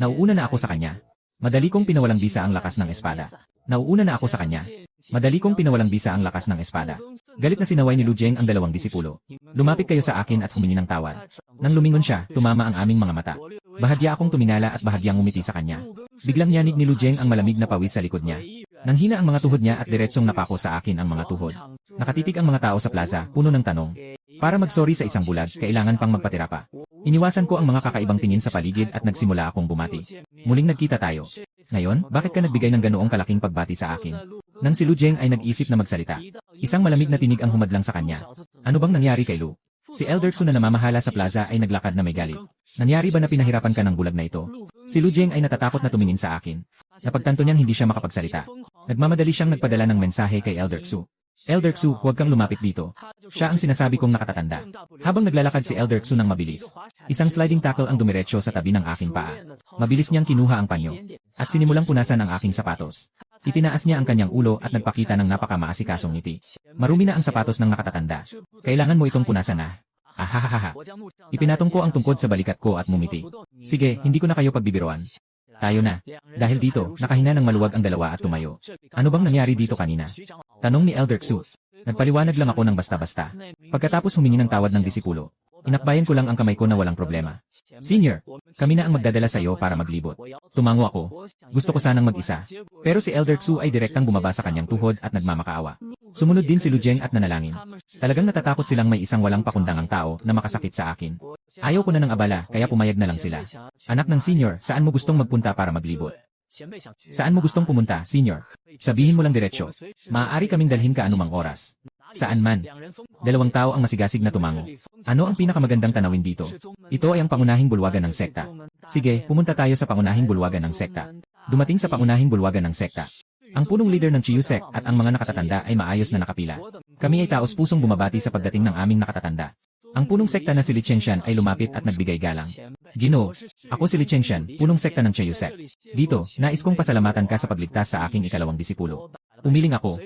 Nauuna na ako sa kanya. Madali kong pinawalang bisa ang lakas ng espada. Nauuna na ako sa kanya. Madali kong pinawalang bisa ang lakas ng espada. Galit na sinaway ni Lu Jeng ang dalawang disipulo. Lumapit kayo sa akin at humingi ng tawad. Nang lumingon siya, tumama ang aming mga mata. Bahagya akong tumingala at bahagyang ngumiti sa kanya. Biglang yanig ni Lu Jeng ang malamig na pawis sa likod niya. Nanghina ang mga tuhod niya at diretsong napako sa akin ang mga tuhod. Nakatitig ang mga tao sa plaza, puno ng tanong. Para mag-sorry sa isang bulag, kailangan pang magpatira pa. Iniwasan ko ang mga kakaibang tingin sa paligid at nagsimula akong bumati. Muling nagkita tayo. Ngayon, bakit ka nagbigay ng ganoong kalaking pagbati sa akin? Nang si Lu Jeng ay nag-isip na magsalita. Isang malamig na tinig ang humadlang sa kanya. Ano bang nangyari kay Lu? Si Elder Su na namamahala sa plaza ay naglakad na may galit. Nangyari ba na pinahirapan ka ng bulag na ito? Si Lu Jing ay natatakot na tumingin sa akin. Napagtanto niyang hindi siya makapagsalita. Nagmamadali siyang nagpadala ng mensahe kay Elder Su. Elder Su, huwag kang lumapit dito. Siya ang sinasabi kong nakatatanda. Habang naglalakad si Elder Su ng mabilis, isang sliding tackle ang dumiretso sa tabi ng aking paa. Mabilis niyang kinuha ang panyo, at sinimulang punasan ang aking sapatos. Itinaas niya ang kanyang ulo at nagpakita ng napakamaasikasong ngiti. Marumi na ang sapatos ng nakatatanda. Kailangan mo itong punasan na. Ahahaha. Ipinatong ko ang tungkod sa balikat ko at mumiti. Sige, hindi ko na kayo pagbibiroan. Tayo na. Dahil dito, nakahinga ng maluwag ang dalawa at tumayo. Ano bang nangyari dito kanina? Tanong ni Elder Su. Nagpaliwanag lang ako ng basta-basta. Pagkatapos humingi ng tawad ng disipulo, inakbayan ko lang ang kamay ko na walang problema. Senior, kami na ang magdadala sa iyo para maglibot. Tumango ako. Gusto ko sanang mag-isa. Pero si Elder Su ay direktang bumaba sa kanyang tuhod at nagmamakaawa. Sumunod din si Lu Jing at nanalangin. Talagang natatakot silang may isang walang pakundangang tao na makasakit sa akin. Ayaw ko na ng abala kaya pumayag na lang sila. Anak ng senior, saan mo gustong magpunta para maglibot? Saan mo gustong pumunta, senior? Sabihin mo lang diretsyo. Maaari kaming dalhin ka anumang oras. Saan man. Dalawang tao ang masigasig na tumango. Ano ang pinakamagandang tanawin dito? Ito ay ang pangunahing bulwagan ng sekta. Sige, pumunta tayo sa pangunahing bulwagan ng sekta. Dumating sa pangunahing bulwagan ng sekta. Ang punong leader ng Chiyu Sect at ang mga nakatatanda ay maayos na nakapila. Kami ay taos-pusong bumabati sa pagdating ng aming nakatatanda. Ang punong sekta na si Li Chengshan ay lumapit at nagbigay galang. Ginoo, ako si Li Chengshan, punong sekta ng Chiyu Sect. Dito, nais kong pasalamatan ka sa pagligtas sa aking ikalawang disipulo. Umiling ako.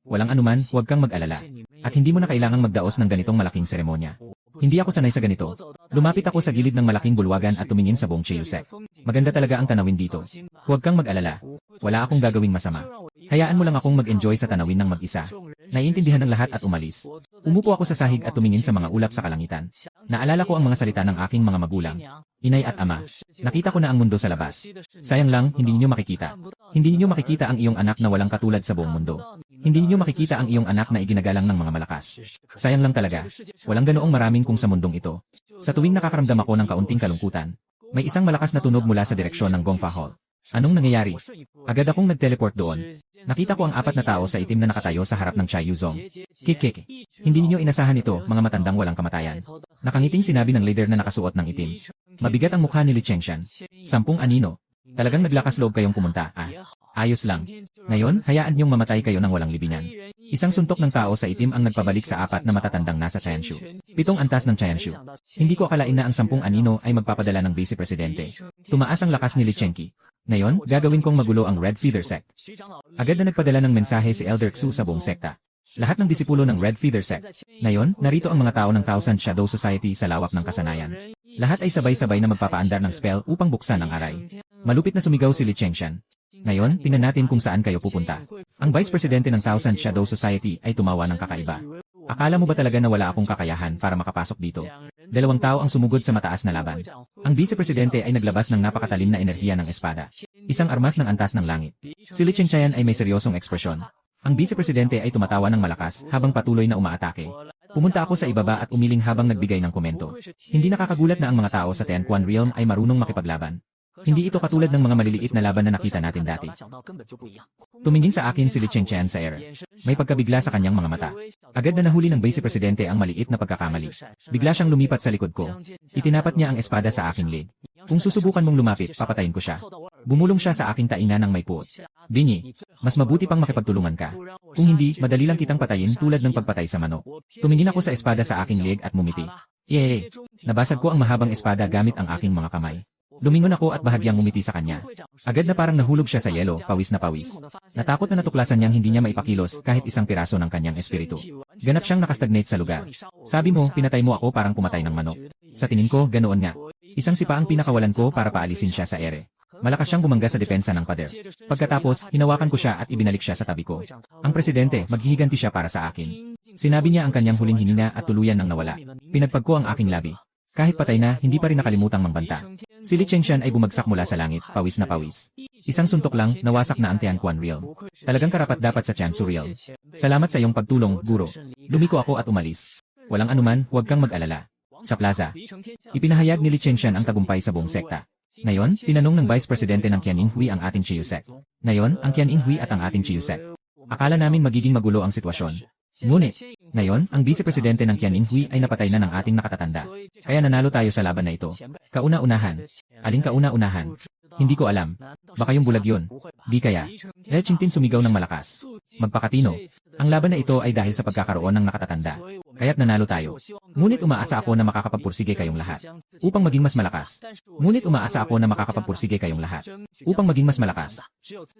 Walang anuman, huwag kang mag-alala. At hindi mo na kailangang magdaos ng ganitong malaking seremonya. Hindi ako sanay sa ganito. Lumapit ako sa gilid ng malaking bulwagan at tumingin sa buong Chiyu Sect. Maganda talaga ang tanawin dito. Huwag kang mag-alala. Wala akong gagawing masama. Hayaan mo lang akong mag-enjoy sa tanawin ng mag-isa. Naiintindihan ng lahat at umalis. Umupo ako sa sahig at tumingin sa mga ulap sa kalangitan. Naalala ko ang mga salita ng aking mga magulang, inay at ama. Nakita ko na ang mundo sa labas. Sayang lang, hindi niyo makikita. Hindi niyo makikita ang iyong anak na walang katulad sa buong mundo. Hindi niyo makikita ang iyong anak na iginagalang ng mga malakas. Sayang lang talaga. Walang ganoong maraming kung sa mundong ito. Sa tuwing nakakaramdam ako ng kaunting kalungkutan, may isang malakas na tunog mula sa direksyon ng Gongfa Hall. Anong nangyayari? Agad akong nag-teleport doon. Nakita ko ang apat na tao sa itim na nakatayo sa harap ng Chai Yuzong. Kik. Hindi ninyo inasahan ito, mga matandang walang kamatayan. Nakangiting sinabi ng leader na nakasuot ng itim. Mabigat ang mukha ni Li Chengshan. 10 anino. Talagang naglakas loob kayong pumunta. Ayos lang. Ngayon, hayaan niyong mamatay kayo ng walang libingan. Isang suntok ng tao sa itim ang nagpabalik sa apat na matatandang nasa Chayanshu. 7 antas ng Chayanshu. Hindi ko akalain na ang 10 anino ay magpapadala ng vice presidente. Tumaas ang lakas ni Li Chenqi. Ngayon, gagawin kong magulo ang Red Feather Sect. Agad na nagpadala ng mensahe si Elder Xu sa buong sekta. Lahat ng disipulo ng Red Feather Sect. Ngayon, narito ang mga tao ng Thousand Shadow Society sa lawak ng kasanayan. Lahat ay sabay-sabay na magpapaandar ng spell upang buksan ang aray. Malupit na sumigaw si Li Chengshan. Ngayon, tingnan natin kung saan kayo pupunta. Ang Vice Presidente ng Thousand Shadow Society ay tumawa ng kakaiba. Akala mo ba talaga na wala akong kakayahan para makapasok dito? 2 tao ang sumugod sa mataas na laban. Ang Vice Presidente ay naglabas ng napakatalim na enerhiya ng espada. Isang armas ng antas ng langit. Si Li Chengshan ay may seryosong ekspresyon. Ang Vice Presidente ay tumatawa ng malakas habang patuloy na umaatake. Pumunta ako sa ibaba at umiling habang nagbigay ng komento. Hindi nakakagulat na ang mga tao sa Tianquan Realm ay marunong makipaglaban. Hindi ito katulad ng mga maliliit na laban na nakita natin dati. Tumingin sa akin si Li Chengshan sa ere. May pagkabigla sa kanyang mga mata. Agad na nahuli ng Vice Presidente ang maliit na pagkakamali. Bigla siyang lumipat sa likod ko. Itinapat niya ang espada sa aking leg. Kung susubukan mong lumapit, papatayin ko siya. Bumulong siya sa aking tainga ng may puot. Bingi, mas mabuti pang makipagtulungan ka. Kung hindi, madali lang kitang patayin tulad ng pagpatay sa manok. Tumingin ako sa espada sa aking leg at mumiti. Yay! Nabasag ko ang mahabang espada gamit ang aking mga kamay. Lumingon ako at bahagyang ngumiti sa kanya. Agad na parang nahulog siya sa yelo, pawis na pawis. Natakot na natuklasan niyang hindi niya maipakilos kahit isang piraso ng kanyang espiritu. Ganap siyang nakastagnate sa lugar. Sabi mo, pinatay mo ako parang pumatay ng manok. Sa tingin ko, ganoon nga. Isang sipa ang pinakawalan ko para paalisin siya sa ere. Malakas siyang bumangga sa depensa ng pader. Pagkatapos, hinawakan ko siya at ibinalik siya sa tabi ko. Ang presidente, maghihiganti siya para sa akin. Sinabi niya ang kanyang huling hininga at tuluyan nang nawala. Pinagpag ko ang aking labi. Kahit patay na, hindi pa rin nakalimutang mangbanta. Si Li Chengshan ay bumagsak mula sa langit, pawis na pawis. Isang suntok lang, nawasak na ang Tianquan Realm. Talagang karapat-dapat sa Tiansu Realm. Salamat sa iyong pagtulong, guro. Lumiko ako at umalis. Walang anuman, huwag kang mag-alala. Sa plaza, ipinahayag ni Li Chengshan ang tagumpay sa buong sekta. Ngayon, tinanong ng Vice Presidente ng Qian Yinghui ang ating Chiyu Sect. Ngayon, ang Qian Yinghui at ang ating Chiyu Sect. Akala namin magiging magulo ang sitwasyon. Ngunit, Ngayon, ang vice-presidente ng Qian Hui ay napatay na ng ating nakatatanda. Kaya nanalo tayo sa laban na ito. Kauna-unahan. Aling kauna-unahan? Hindi ko alam. Baka yung bulag yun. Di kaya. Le Qingtin sumigaw ng malakas. Magpakatino. Ang laban na ito ay dahil sa pagkakaroon ng nakatatanda. Kaya't nanalo tayo. Ngunit umaasa ako na makakapagpursige kayong lahat. Upang maging mas malakas. Ngunit umaasa ako na makakapagpursige kayong lahat. Upang maging mas malakas.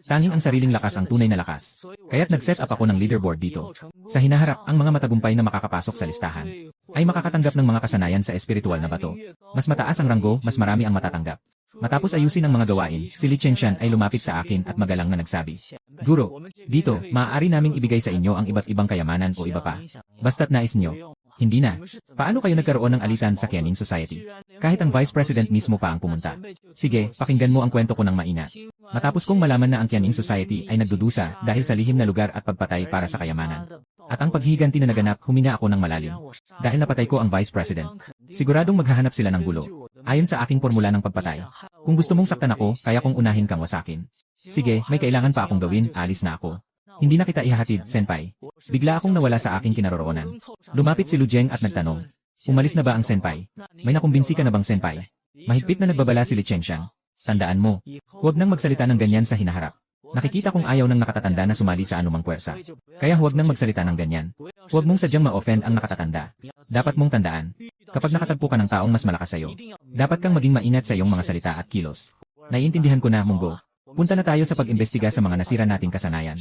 Tanging ang sariling lakas ang tunay na lakas. Kaya't nag-set up ako ng leaderboard dito. Sa hinaharap, ang mga matagumpay na makakapasok sa listahan ay makakatanggap ng mga kasanayan sa espiritual na bato. Mas mataas ang ranggo, mas marami ang matatanggap. Matapos ayusin ang mga gawain, si Li Chengxian ay lumapit sa akin at magalang na nagsabi, Guro, dito, maaari naming ibigay sa inyo ang iba't ibang kayamanan o iba pa. Basta't nais nyo. Hindi na. Paano kayo nagkaroon ng alitan sa Qianing Society? Kahit ang Vice President mismo pa ang pumunta. Sige, pakinggan mo ang kwento ko ng maingat. Matapos kong malaman na ang Qianing Society ay nagdudusa dahil sa lihim na lugar at pagpatay para sa kayamanan. At ang paghihiganti na naganap, humina ako ng malalim. Dahil napatay ko ang Vice President. Siguradong maghahanap sila ng gulo. Ayon sa aking formula ng pagpatay. Kung gusto mong saktan ako, kaya kong unahin kang wasakin. Sige, may kailangan pa akong gawin, alis na ako. Hindi na kita ihahatid, senpai. Bigla akong nawala sa aking kinaroroonan. Lumapit si Lu Jeng at nagtanong. Umalis na ba ang senpai? May nakumbinsi ka na bang senpai? Mahigpit na nagbabala si Li Chengxian. Tandaan mo, huwag nang magsalita ng ganyan sa hinaharap. Nakikita kong ayaw ng nakatatanda na sumali sa anumang puwersa. Kaya huwag nang magsalita ng ganyan. Huwag mong sadyang ma-offend ang nakatatanda. Dapat mong tandaan. Kapag nakatagpo ka ng taong mas malakas sa'yo, dapat kang maging mainat sa iyong mga salita at kilos. Naiintindihan ko na, Munggo. Punta na tayo sa pag-imbestiga sa mga nasira nating kasanayan.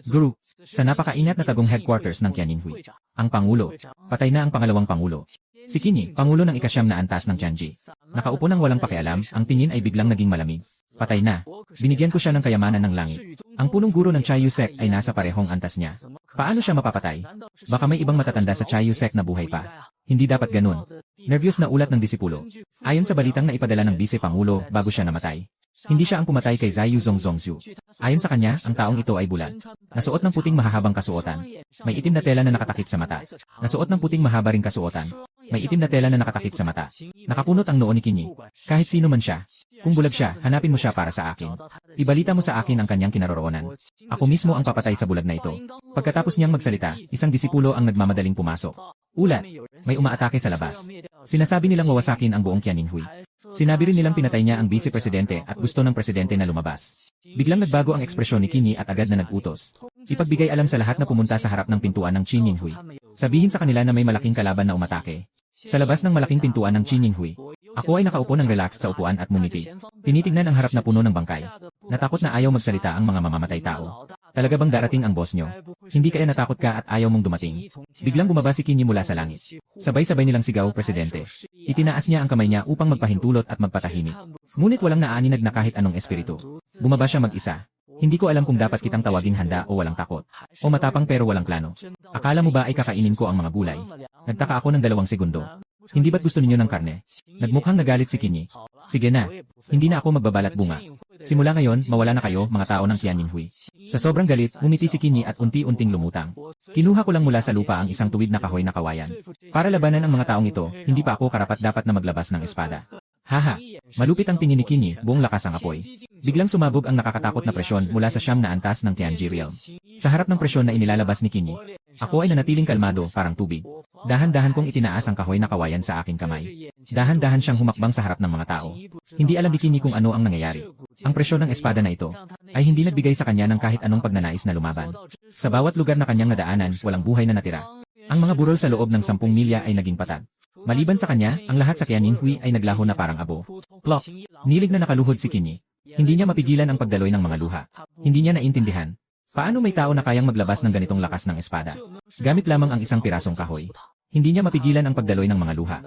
Guru, sa napakainat na tagong headquarters ng Qianing Hui. Ang Pangulo. Patay na ang pangalawang Pangulo. Si Qinyi, Pangulo ng ikasyam na antas ng Tianji. Nakaupo ng walang pakialam, ang tingin ay biglang naging malamig. Patay na. Binigyan ko siya ng kayamanan ng langit. Ang punong guro ng Chai Yusek ay nasa parehong antas niya. Paano siya mapapatay? Baka may ibang matatanda sa Chai Yusek na buhay pa. Hindi dapat ganun. Nervyos na ulat ng disipulo. Ayon sa balitang na ipadala ng Vice Pangulo bago siya namatay. Hindi siya ang pumatay kay Zhao Zongzongzhu. Ayon sa kanya, ang taong ito ay bulag. Nasuot ng puting mahahabang kasuotan. May itim na tela na nakatakip sa mata. Nasuot ng puting mahaba ring kasuotan. May itim na tela na nakatakip sa mata. Nakapunot ang noo ni Qinyi. Kahit sino man siya. Kung bulag siya, hanapin mo siya para sa akin. Ibalita mo sa akin ang kanyang kinaroroonan. Ako mismo ang papatay sa bulag na ito. Pagkatapos niyang magsalita, isang disipulo ang nagmamadaling pumasok. Ulat, may umaatake sa labas. Sinasabi nilang wawasakin ang buong Qianing Hui. Sinabi rin nilang pinatay niya ang vice-presidente at gusto ng presidente na lumabas. Biglang nagbago ang ekspresyon ni Qinyi at agad na nagutos. Ipagbigay alam sa lahat na pumunta sa harap ng pintuan ng Qianing Hui. Sabihin sa kanila na may malaking kalaban na umatake. Sa labas ng malaking pintuan ng Qianing Hui. Ako ay nakaupo ng relaxed sa upuan at mumiti. Tinitignan ang harap na puno ng bangkay. Natakot na ayaw magsalita ang mga mamamatay tao. Talaga bang darating ang boss nyo? Hindi kaya natakot ka at ayaw mong dumating? Biglang bumaba si Qinyi mula sa langit. Sabay-sabay nilang sigaw, Presidente. Itinaas niya ang kamay niya upang magpahintulot at magpatahimik. Ngunit walang naaninag na kahit anong espiritu. Bumaba siya mag-isa. Hindi ko alam kung dapat kitang tawaging handa o walang takot. O matapang pero walang plano. Akala mo ba ay kakainin ko ang mga gulay? Nagtaka ako ng 2 segundo. Hindi ba't gusto ninyo ng karne? Nagmukhang nagalit si Qinyi. Sige na. Hindi na ako magbabalat bunga. Simula ngayon, mawala na kayo, mga tao ng Qianing Hui. Sa sobrang galit, umiti si Qinyi at unti-unting lumutang. Kinuha ko lang mula sa lupa ang isang tuwid na kahoy na kawayan. Para labanan ang mga taong ito, hindi pa ako karapat-dapat na maglabas ng espada. Haha, malupit ang tingin ni Qinyi, buong lakas ang apoy. Biglang sumabog ang nakakatakot na presyon mula sa siyam na antas ng Tianji Realm. Sa harap ng presyon na inilalabas ni Qinyi, ako ay nanatiling kalmado, parang tubig. Dahan-dahan kong itinaas ang kahoy na kawayan sa aking kamay. Dahan-dahan siyang humakbang sa harap ng mga tao. Hindi alam ni Qinyi kung ano ang nangyayari. Ang presyon ng espada na ito ay hindi nagbigay sa kanya ng kahit anong pagnanais na lumaban. Sa bawat lugar na kanyang nadaanan, walang buhay na natira. Ang mga burol sa loob ng 10 milya ay naging patag. Maliban sa kanya, ang lahat sa Qianing Hui ay naglaho na parang abo. Plop! Nilig na nakaluhod si Qinyi. Hindi niya mapigilan ang pagdaloy ng mga luha. Hindi niya naintindihan. Paano may tao na kayang maglabas ng ganitong lakas ng espada? Gamit lamang ang isang pirasong kahoy. Hindi niya mapigilan ang pagdaloy ng mga luha.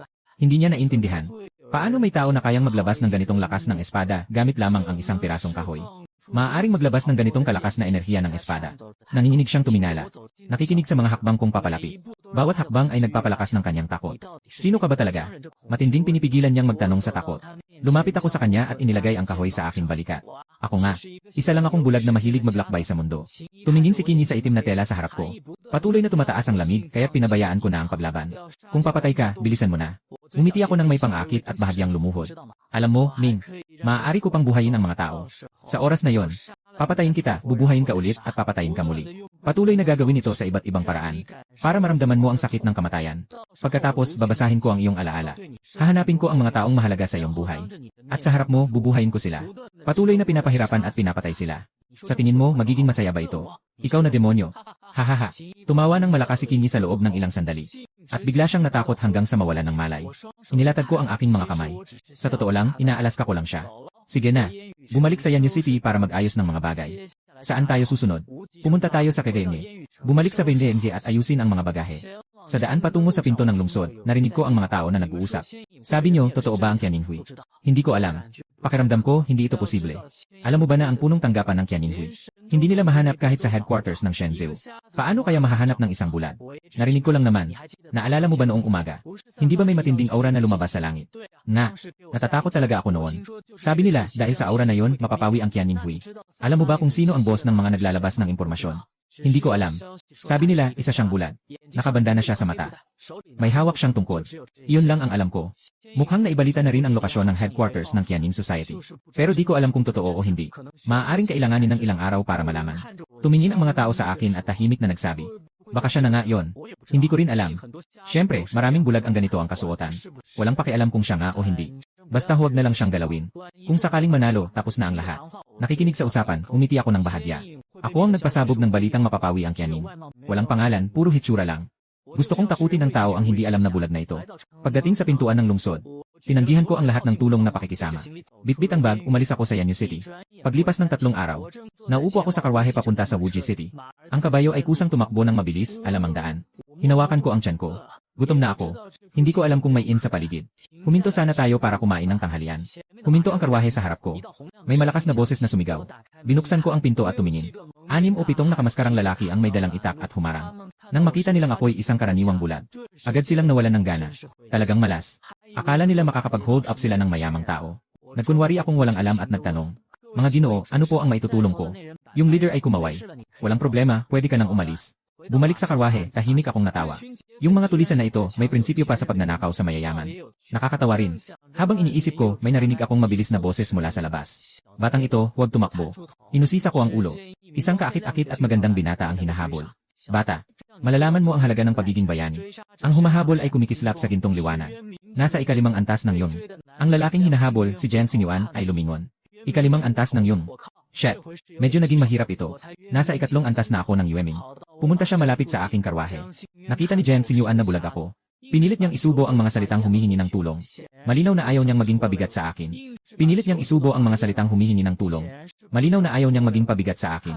Hindi niya naintindihan. Paano may tao na kayang maglabas ng ganitong lakas ng espada gamit lamang ang isang pirasong kahoy? Maaaring maglabas ng ganitong kalakas na enerhiya ng espada. Nanginginig siyang tumingala. Nakikinig sa mga hakbang kong papalapit. Bawat hakbang ay nagpapalakas ng kanyang takot. Sino ka ba talaga? Matinding pinipigilan niyang magtanong sa takot. Lumapit ako sa kanya at inilagay ang kahoy sa aking balikat. Ako nga. Isa lang akong bulag na mahilig maglakbay sa mundo. Tumingin si Qinyi sa itim na tela sa harap ko. Patuloy na tumataas ang lamig kaya pinabayaan ko na ang paglaban. Kung papatay ka, bilisan mo na. Umiti ako ng may pangakit at bahagyang lumuhod. Alam mo, Ming, maaari ko pang buhayin ang mga tao. Sa oras na yon, papatayin kita, bubuhayin ka ulit at papatayin ka muli. Patuloy na gagawin ito sa iba't ibang paraan para maramdaman mo ang sakit ng kamatayan. Pagkatapos, babasahin ko ang iyong alaala. Hahanapin ko ang mga taong mahalaga sa iyong buhay. At sa harap mo, bubuhayin ko sila. Patuloy na pinapahirapan at pinapatay sila. Sa tingin mo, magiging masaya ba ito? Ikaw na demonyo. Hahaha. Tumawa ng malakas si Kinyi sa loob ng ilang sandali. At bigla siyang natakot hanggang sa mawalan ng malay. Inilatag ko ang aking mga kamay. Sa totoo lang, inaalaska ko lang siya. Sige na. Bumalik sa Yanyu City para mag-ayos ng mga bagay. Saan tayo susunod? Pumunta tayo sa Kedenge. Bumalik sa Vendenge at ayusin ang mga bagahe. Sa daan patungo sa pinto ng lungsod, narinig ko ang mga tao na nag-uusap. Sabi niyo, totoo ba ang Qianinhui? Hindi ko alam. Pakiramdam ko, hindi ito posible. Alam mo ba na ang punong tanggapan ng Qianinhui? Hindi nila mahanap kahit sa headquarters ng Shenzhou. Paano kaya mahahanap ng isang bulan? Narinig ko lang naman. Naalala mo ba noong umaga? Hindi ba may matinding aura na lumabas sa langit? Natatakot talaga ako noon. Sabi nila, dahil sa aura na yon, mapapawi ang Qianinhui. Alam mo ba kung sino ang boss ng mga naglalabas ng impormasyon? Hindi ko alam. Sabi nila, isa siyang bulan. Nakabanda na siya sa mata. May hawak siyang tungkod. Iyon lang ang alam ko. Mukhang naibalita na rin ang lokasyon ng headquarters ng Qianin Society. Pero di ko alam kung totoo o hindi. Maaaring kailanganin ng ilang araw para malaman. Tumingin ang mga tao sa akin at tahimik na nagsabi. Baka siya na nga yon. Hindi ko rin alam. Siyempre, maraming bulag ang ganito ang kasuotan. Walang pakialam kung siya nga o hindi. Basta huwag na lang siyang galawin. Kung sakaling manalo, tapos na ang lahat. Nakikinig sa usapan, umiti ako ng bahagya. Ako ang nagpasabog ng balitang mapapawi ang Qianin. Walang pangalan, puro hitsura lang. Gusto kong takutin ng tao ang hindi alam na bulag na ito. Pagdating sa pintuan ng lungsod, tinanggihan ko ang lahat ng tulong na pakikisama. Bitbit ang bag, umalis ako sa Yanyu City. Paglipas ng 3 araw, nauupo ako sa karwahe papunta sa Wuji City. Ang kabayo ay kusang tumakbo ng mabilis, alam ang daan. Hinawakan ko ang tiyan ko. Gutom na ako. Hindi ko alam kung may inn sa paligid. Huminto sana tayo para kumain ng tanghalian. Huminto ang karwahe sa harap ko. May malakas na boses na sumigaw. Binuksan ko ang pinto at tumingin. 6 o 7 nakamaskarang lalaki ang may dalang itak at humarang. Nang makita nilang ako'y isang karaniwang bulag, agad silang nawalan ng gana. Talagang malas. Akala nila makakapag-hold up sila ng mayamang tao. Nagkunwari akong walang alam at nagtanong. Mga Ginoo, ano po ang maitutulong ko? Yung leader ay kumaway. Walang problema, pwede ka nang umalis. Bumalik sa karwahe, tahimik akong natawa. Yung mga tulisan na ito, may prinsipyo pa sa pagnanakaw sa mayayaman. Nakakatawa rin. Habang iniisip ko, may narinig akong mabilis na boses mula sa labas. Batang ito, huwag tumakbo. Inusisa ko ang ulo. Isang kaakit-akit at magandang binata ang hinahabol. Bata, malalaman mo ang halaga ng pagiging bayani. Ang humahabol ay kumikislap sa gintong liwanag. Nasa 5 antas ng Yung. Ang lalaking hinahabol, si Jen Sinyuan, ay lumingon. 5 antas ng Yung. Shit, medyo naging mahirap ito. Nasa 3 antas na ako ng Yuemin. Pumunta siya malapit sa aking karwahe. Nakita ni Jen Sinyuan na bulag ako. Pinilit niyang isubo ang mga salitang humihingi ng tulong. Malinaw na ayaw niyang maging pabigat sa akin. Pinilit niyang isubo ang mga salitang humihingi ng tulong. Malinaw na ayaw niyang maging pabigat sa akin.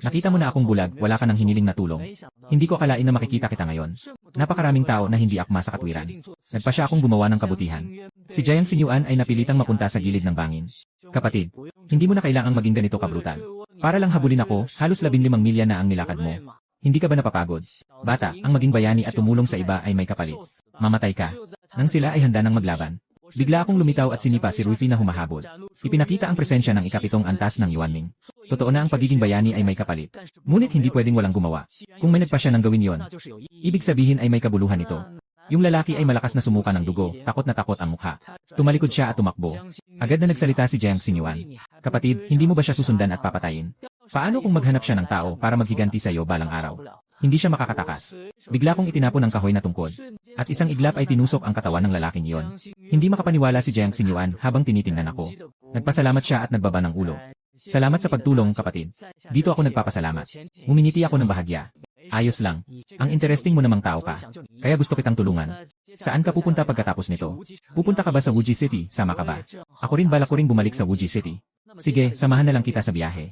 Nakita mo na akong bulag, wala ka ng hiniling na tulong. Hindi ko akalain na makikita kita ngayon. Napakaraming tao na hindi akma sa katwiran. Nagpa siya akong gumawa ng kabutihan. Si Jiang Sinyuan ay napilitang mapunta sa gilid ng bangin. Kapatid, hindi mo na kailangang maging ganito kabrutal. Para lang habulin ako, halos 15 milya na ang nilakad mo. Hindi ka ba napapagod? Bata, ang maging bayani at tumulong sa iba ay may kapalit. Mamatay ka. Nang sila ay handa ng maglaban. Bigla akong lumitaw at sinipa si Ruify na humahabol. Ipinakita ang presensya ng 7 antas ng Yuanming. Totoo na ang pagiging bayani ay may kapalit. Ngunit hindi pwedeng walang gumawa. Kung may nagpa siya ng gawin yon, ibig sabihin ay may kabuluhan ito. Yung lalaki ay malakas na sumuka ng dugo, takot na takot ang mukha. Tumalikod siya at tumakbo. Agad na nagsalita si Jiang Sinyuan. Kapatid, hindi mo ba siya susundan at papatayin? Paano kung maghanap siya ng tao para maghiganti sa iyo balang araw? Hindi siya makakatakas. Bigla kong itinapon ang kahoy na tungkod. At isang iglap ay tinusok ang katawan ng lalaking iyon. Hindi makapaniwala si Jiang Sinyuan habang tinitingnan ako. Nagpasalamat siya at nagbaba ng ulo. Salamat sa pagtulong, kapatid. Dito ako nagpapasalamat. Umingiti ako ng bahagya. Ayos lang. Ang interesting mo namang tao ka. Kaya gusto kitang tulungan. Saan ka pupunta pagkatapos nito? Pupunta ka ba sa Wuji City? Sama ka ba? Ako rin balak ko ring bumalik sa Wuji City. Sige, samahan na lang kita sa biyahe.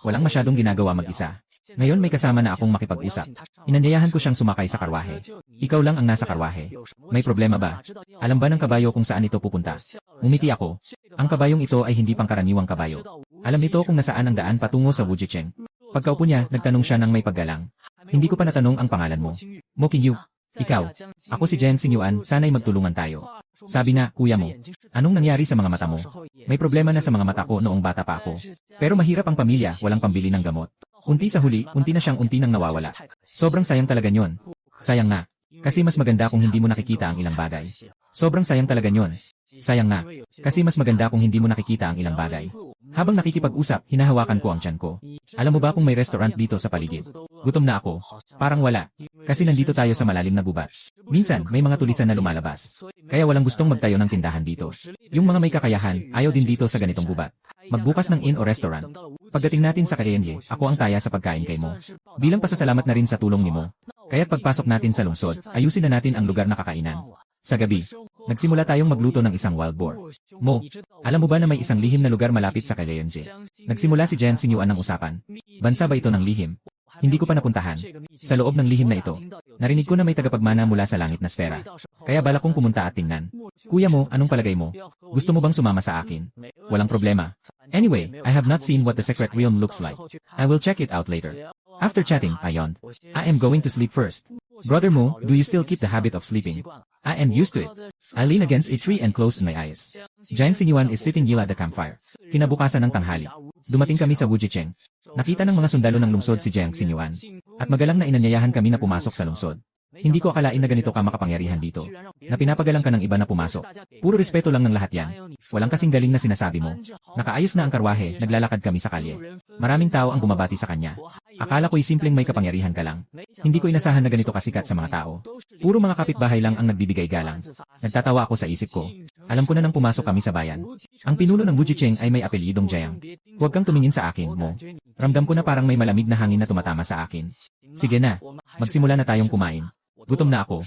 Walang masyadong ginagawa mag-isa. Ngayon may kasama na akong makipag-usap. Inanyayahan ko siyang sumakay sa karwahe. Ikaw lang ang nasa karwahe. May problema ba? Alam ba ng kabayo kung saan ito pupunta? Umiti ako. Ang kabayong ito ay hindi pangkaraniwang kabayo. Alam nito kung nasaan ang daan patungo sa Wujicheng. Pagkaupo niya, nagtanong siya ng may paggalang. Hindi ko pa natanong ang pangalan mo. Mo Qingyu. Ikaw. Ako si Jiang Sinyuan, sana'y magtulungan tayo. Sabi na, kuya mo. Anong nangyari sa mga mata mo? May problema na sa mga mata ko noong bata pa ako. Pero mahirap ang pamilya, walang pambili ng gamot. Unti sa huli, unti na siyang unti nang nawawala. Sobrang sayang talaga nyon. Sayang nga. Kasi mas maganda kung hindi mo nakikita ang ilang bagay. Sobrang sayang talaga nyon. Sayang nga. Kasi mas maganda kung hindi mo nakikita ang ilang bagay. Habang nakikipag-usap, hinahawakan ko ang tiyan ko. Alam mo ba kung may restaurant dito sa paligid? Gutom na ako. Parang wala. Kasi nandito tayo sa malalim na gubat. Minsan, may mga tulisan na lumalabas. Kaya walang gustong magtayo ng tindahan dito. Yung mga may kakayahan, ayaw din dito sa ganitong gubat. Magbukas ng inn o restaurant. Pagdating natin sa Kayenye, ako ang taya sa pagkain kay mo. Bilang pasasalamat na rin sa tulong ni mo. Kaya't pagpasok natin sa lungsod, ayusin na natin ang lugar na kakainan. Sa gabi, nagsimula tayong magluto ng isang wild boar. Mo, alam mo ba na may isang lihim na lugar malapit sa Kayenye? Nagsimula si Jen Sinyuan ng usapan. Bansa ba ito ng lihim? Hindi ko pa napuntahan. Sa loob ng lihim na ito, narinig ko na may tagapagmana mula sa langit na sfera. Kaya balak kong pumunta at tingnan. Kuya mo, anong palagay mo? Gusto mo bang sumama sa akin? Walang problema. Anyway, I have not seen what the secret realm looks like. I will check it out later. After chatting, I yawned. I am going to sleep first. Brother Mo, do you still keep the habit of sleeping? I am used to it. I lean against a tree and close my eyes. Giant Sinyuan is sitting near the campfire. Kinabukasan ng tanghali. Dumating kami sa Wujicheng. Nakita ng mga sundalo ng lungsod si Jiang Sinyuan. At magalang na inanyayahan kami na pumasok sa lungsod. Hindi ko akalain na ganito ka makapangyarihan dito. Na pinapagalang ka ng iba na pumasok. Puro respeto lang ng lahat yan. Walang kasing galing na sinasabi mo. Nakaayos na ang karwahe, naglalakad kami sa kalye. Maraming tao ang bumabati sa kanya. Akala ko'y simpleng may kapangyarihan ka lang. Hindi ko inasahan na ganito kasikat sa mga tao. Puro mga kapitbahay lang ang nagbibigay galang. Nagtatawa ako sa isip ko. Alam ko na nang pumasok kami sa bayan. Ang pinuno ng Wujicheng ay may apelyidong Jiang. Huwag kang tumingin sa akin, Mo. Ramdam ko na parang may malamig na hangin na tumatama sa akin. Sige na, magsimula na tayong kumain. Gutom na ako.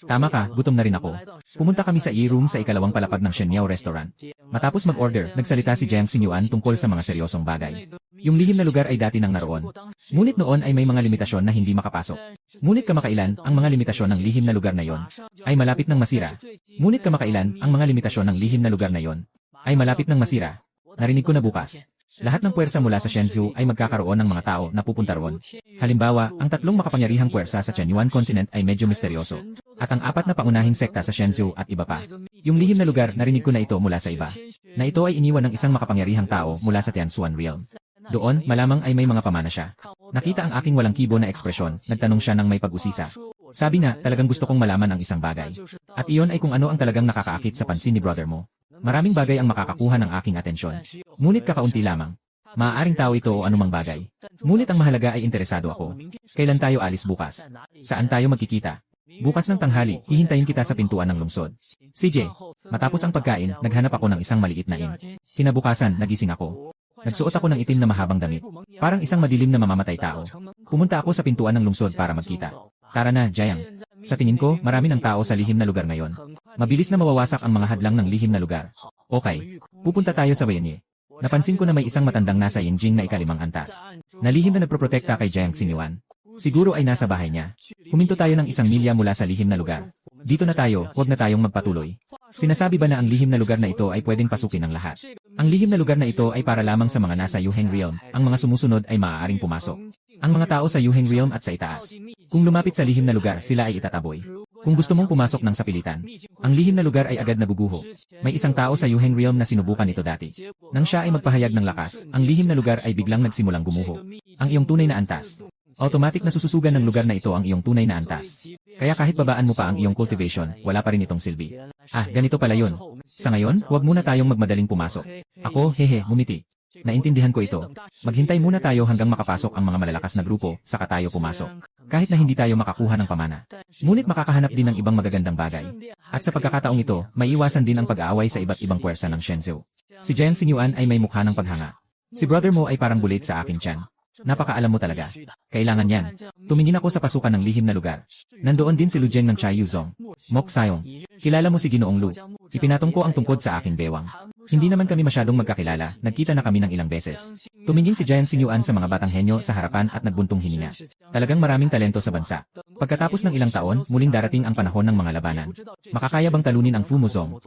Tama ka, gutom na rin ako. Pumunta kami sa e-room sa ikalawang palapag ng Shenyao Restaurant. Matapos mag-order, nagsalita si Jiang Sinyuan tungkol sa mga seryosong bagay. Yung lihim na lugar ay dati nang naroon. Ngunit noon ay may mga limitasyon na hindi makapasok. Ngunit kamakailan, ang mga limitasyon ng lihim na lugar na yon ay malapit ng masira. Ngunit kamakailan, ang mga limitasyon ng lihim na lugar na yon ay malapit ng masira. Narinig ko na bukas. Lahat ng puwersa mula sa Shenzhou ay magkakaroon ng mga tao na pupunta roon. Halimbawa, ang tatlong makapangyarihang puwersa sa Chenyuan Continent ay medyo misteryoso. At ang apat na pangunahing sekta sa Shenzhou at iba pa. Yung lihim na lugar, narinig ko na ito mula sa iba. Na ito ay iniwan ng isang makapangyarihang tao mula sa Tianzuan Realm. Doon, malamang ay may mga pamana siya. Nakita ang aking walang kibo na ekspresyon, nagtanong siya ng may pag-usisa. Sabi na, talagang gusto kong malaman ang isang bagay. At iyon ay kung ano ang talagang nakakaakit sa pansin ni brother mo. Maraming bagay ang makakakuha ng aking atensyon. Ngunit kakaunti lamang. Maaaring tao ito o anumang bagay. Ngunit ang mahalaga ay interesado ako. Kailan tayo alis bukas? Saan tayo magkikita? Bukas ng tanghali, hihintayin kita sa pintuan ng lungsod. CJ, matapos ang pagkain, naghanap ako ng isang maliit na inn. Kinabukasan, nagising ako. Nagsuot ako ng itim na mahabang damit. Parang isang madilim na mamamatay tao. Pumunta ako sa pintuan ng lungsod para magkita. Tara na, Jiang. Sa tingin ko, marami ng tao sa lihim na lugar ngayon. Mabilis na mawawasak ang mga hadlang ng lihim na lugar. Okay, pupunta tayo sa Bayenye. Napansin ko na may isang matandang nasa Yinjing na ikalimang antas. Nalihim na nagproprotekta kay Jiang Sinyuan. Siguro ay nasa bahay niya. Huminto tayo ng 1 milya mula sa lihim na lugar. Dito na tayo, huwag na tayong magpatuloy. Sinasabi ba na ang lihim na lugar na ito ay pwedeng pasukin ng lahat? Ang lihim na lugar na ito ay para lamang sa mga nasa Yuheng Realm. Ang mga sumusunod ay maaaring pumasok. Ang mga tao sa Yuheng Realm at sa itaas. Kung lumapit sa lihim na lugar, sila ay itataboy. Kung gusto mong pumasok ng sapilitan, ang lihim na lugar ay agad naguguho. May isang tao sa Yuheng Realm na sinubukan ito dati. Nang siya ay magpahayag ng lakas, ang lihim na lugar ay biglang nagsimulang gumuho. Ang iyong tunay na antas. Automatic na sususugan ng lugar na ito ang iyong tunay na antas. Kaya kahit babaan mo pa ang iyong cultivation, wala pa rin itong silbi. Ah, ganito pala yun. Sa ngayon, huwag muna tayong magmadaling pumasok. Ako, hehe, ngumiti. Naintindihan ko ito. Maghintay muna tayo hanggang makapasok ang mga malalakas na grupo, saka tayo pumasok. Kahit na hindi tayo makakuha ng pamana. Ngunit makakahanap din ng ibang magagandang bagay. At sa pagkakataong ito, may iwasan din ang pag-aaway sa iba't ibang puwersa ng Shenzhou. Si Jiang Sinyuan ay may mukha ng paghanga. Si brother mo ay parang bulit sa aking tiyan. Napakaalam mo talaga. Kailangan yan. Tumingin ako sa pasukan ng lihim na lugar. Nandoon din si Lu Jeng ng Chai Yuzong. Mok Sayong. Kilala mo si Ginoong Lu. Ipinatong ko ang tungkod sa aking bewang. Hindi naman kami masyadong magkakilala, nagkita na kami ng ilang beses. Tumingin si Jiang Sinyuan sa mga batang henyo sa harapan at nagbuntong hininga. Talagang maraming talento sa bansa. Pagkatapos ng ilang taon, muling darating ang panahon ng mga labanan. Makakaya bang talunin ang Fumuzong?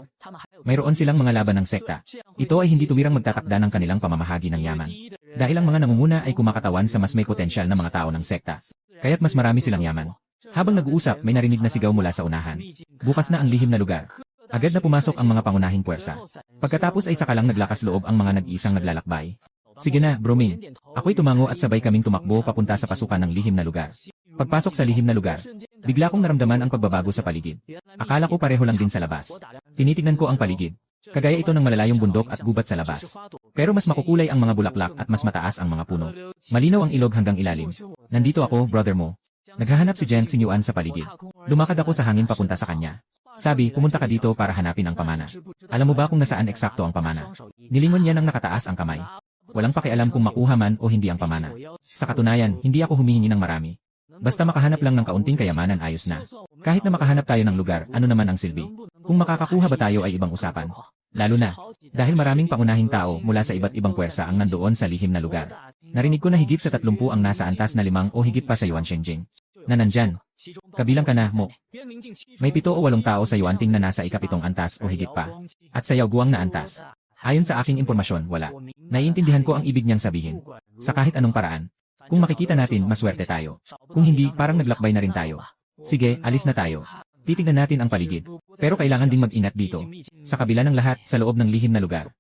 Mayroon silang mga laban ng sekta. Ito ay hindi tuwirang magtatakda ng kanilang pamamahagi ng yaman. Dahil ang mga nangunguna ay kumakatawan sa mas may potensyal na mga tao ng sekta. Kaya't mas marami silang yaman. Habang nag-uusap, may narinig na sigaw mula sa unahan. Bukas na ang lihim na lugar. Agad na pumasok ang mga pangunahing puwersa. Pagkatapos ay sakalang naglakas loob ang mga nag-iisang naglalakbay. Sige na, Broming. Ako'y tumango at sabay kaming tumakbo papunta sa pasukan ng lihim na lugar. Pagpasok sa lihim na lugar, bigla kong naramdaman ang pagbabago sa paligid. Akala ko pareho lang din sa labas. Tinitignan ko ang paligid. Kagaya ito ng malalayong bundok at gubat sa labas. Pero mas makukulay ang mga bulaklak at mas mataas ang mga puno. Malinaw ang ilog hanggang ilalim. Nandito ako, brother mo. Naghahanap si Jiang Xingyuan sa paligid. Lumakad ako sa hangin papunta sa kanya. Sabi, pumunta ka dito para hanapin ang pamana. Alam mo ba kung nasaan eksakto ang pamana? Nilingon niya nang nakataas ang kamay. Walang pakialam kung makuha man o hindi ang pamana. Sa katunayan, hindi ako humihingi ng marami. Basta makahanap lang ng kaunting kayamanan ayos na. Kahit na makahanap tayo ng lugar, ano naman ang silbi? Kung makakakuha ba tayo ay ibang usapan. Lalo na, dahil maraming pangunahing tao mula sa iba't ibang puwersa ang nandoon sa lihim na lugar. Narinig ko na higit sa 30 ang nasa antas na 5 o higit pa sa Yuan Shenjing. Na nandyan. Kabilang ka na, mo. May 7 o 8 tao sa Yuanting na nasa ika-7 antas o higit pa. At sa Yaoguang na antas. Ayon sa aking impormasyon, wala. Naiintindihan ko ang ibig niyang sabihin. Sa kahit anong paraan. Kung makikita natin, maswerte tayo. Kung hindi, parang naglakbay na rin tayo. Sige, alis na tayo. Titignan natin ang paligid. Pero kailangan ding mag-ingat dito. Sa kabila ng lahat, sa loob ng lihim na lugar.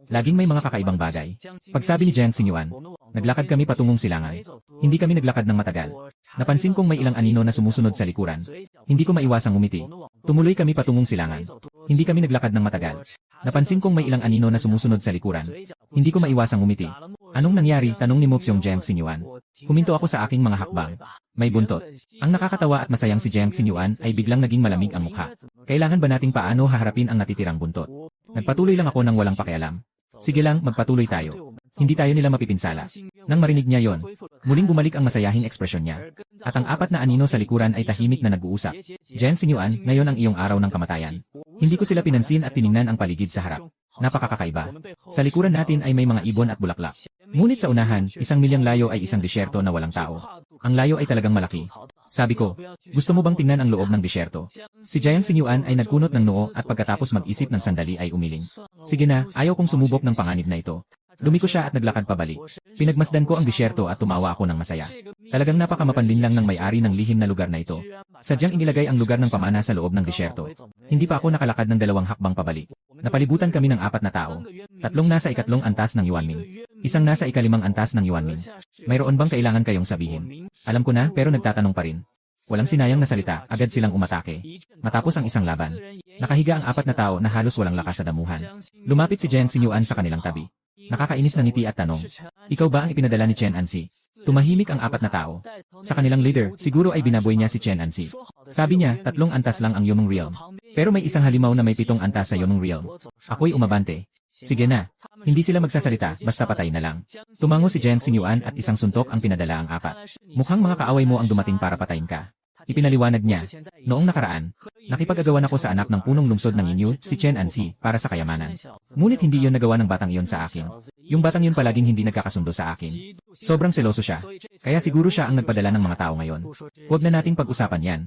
Laging may mga kakaibang bagay. Pagsabi ni Jiang Xingyuan, naglakad kami patungong silangan. Hindi kami naglakad ng matagal. Napansin kong may ilang anino na sumusunod sa likuran. Hindi ko maiwasang ngumiti. Tumuloy kami patungong silangan. Hindi kami naglakad ng matagal. Napansin kong may ilang anino na sumusunod sa likuran. Hindi ko maiwasang ngumiti. Anong nangyari? Tanong ni Mopsyong Jiang Xingyuan. Huminto ako sa aking mga hakbang. May buntot. Ang nakakatawa at masayang si Jiang Xingyuan ay biglang naging malamig ang mukha. Kailangan ba nating paano haharapin ang natitirang buntot? Nagpatuloy lang ako ng walang pakialam. Sige lang, magpatuloy tayo. Hindi tayo nila mapipinsala. Nang marinig niya yon, muling bumalik ang masayahing ekspresyon niya. At ang 4 na anino sa likuran ay tahimik na nag-uusap. Jiang Xingyuan, ngayon ang iyong araw ng kamatayan. Hindi ko sila pinansin at tiningnan ang paligid sa harap. Napakakakaiba. Sa likuran natin ay may mga ibon at bulaklak. Ngunit sa unahan, 1 milyang layo ay isang disyerto na walang tao. Ang layo ay talagang malaki. Sabi ko, gusto mo bang tingnan ang loob ng disyerto? Si Jiang Xingyuan ay nagkunot ng noo at pagkatapos mag-isip ng sandali ay umiling. Sige na, ayaw kong sumubok ng panganib na ito. Lumiko siya at naglakad pabalik. Pinagmasdan ko ang disyerto at tumawa ako ng masaya. Talagang napakamapanlin lang ng may-ari ng lihim na lugar na ito. Sadyang inilagay ang lugar ng pamana sa loob ng disyerto. Hindi pa ako nakalakad ng 2 hakbang pabalik. Napalibutan kami ng 4 na tao. 3 nasa ika-3 antas ng Yuanming. 1 nasa ika-5 antas ng Yuanming. Mayroon bang kailangan kayong sabihin? Alam ko na pero nagtatanong pa rin. Walang sinayang na salita, agad silang umatake. Matapos ang isang laban. Nakahiga ang 4 na tao na halos walang lakas sa damuhan. Lumapit si Jiang Xingyuan sa kanilang tabi. Nakakainis na ngiti at tanong. Ikaw ba ang ipinadala ni Chen Anzi? Tumahimik ang 4 na tao. Sa kanilang leader, siguro ay binaboy niya si Chen Anzi. Sabi niya, 3 antas lang ang Yunong Realm. Pero may isang halimaw na may 7 antas sa Yunong Realm. Ako'y umabante. Sige na. Hindi sila magsasalita, basta patay na lang. Tumango si Jiang Xingyuan at isang suntok ang pinadala ang 4. Mukhang mga kaaway mo ang dumating para patayin ka. Ipinaliwanag niya. Noong nakaraan, nakipag-agawan ako sa anak ng punong lungsod ng Inyu, si Chen Anzi, para sa kayamanan. Ngunit hindi yon nagawa ng batang iyon sa akin. Yung batang yun palaging hindi nagkakasundo sa akin. Sobrang seloso siya. Kaya siguro siya ang nagpadala ng mga tao ngayon. Huwag na nating pag-usapan yan.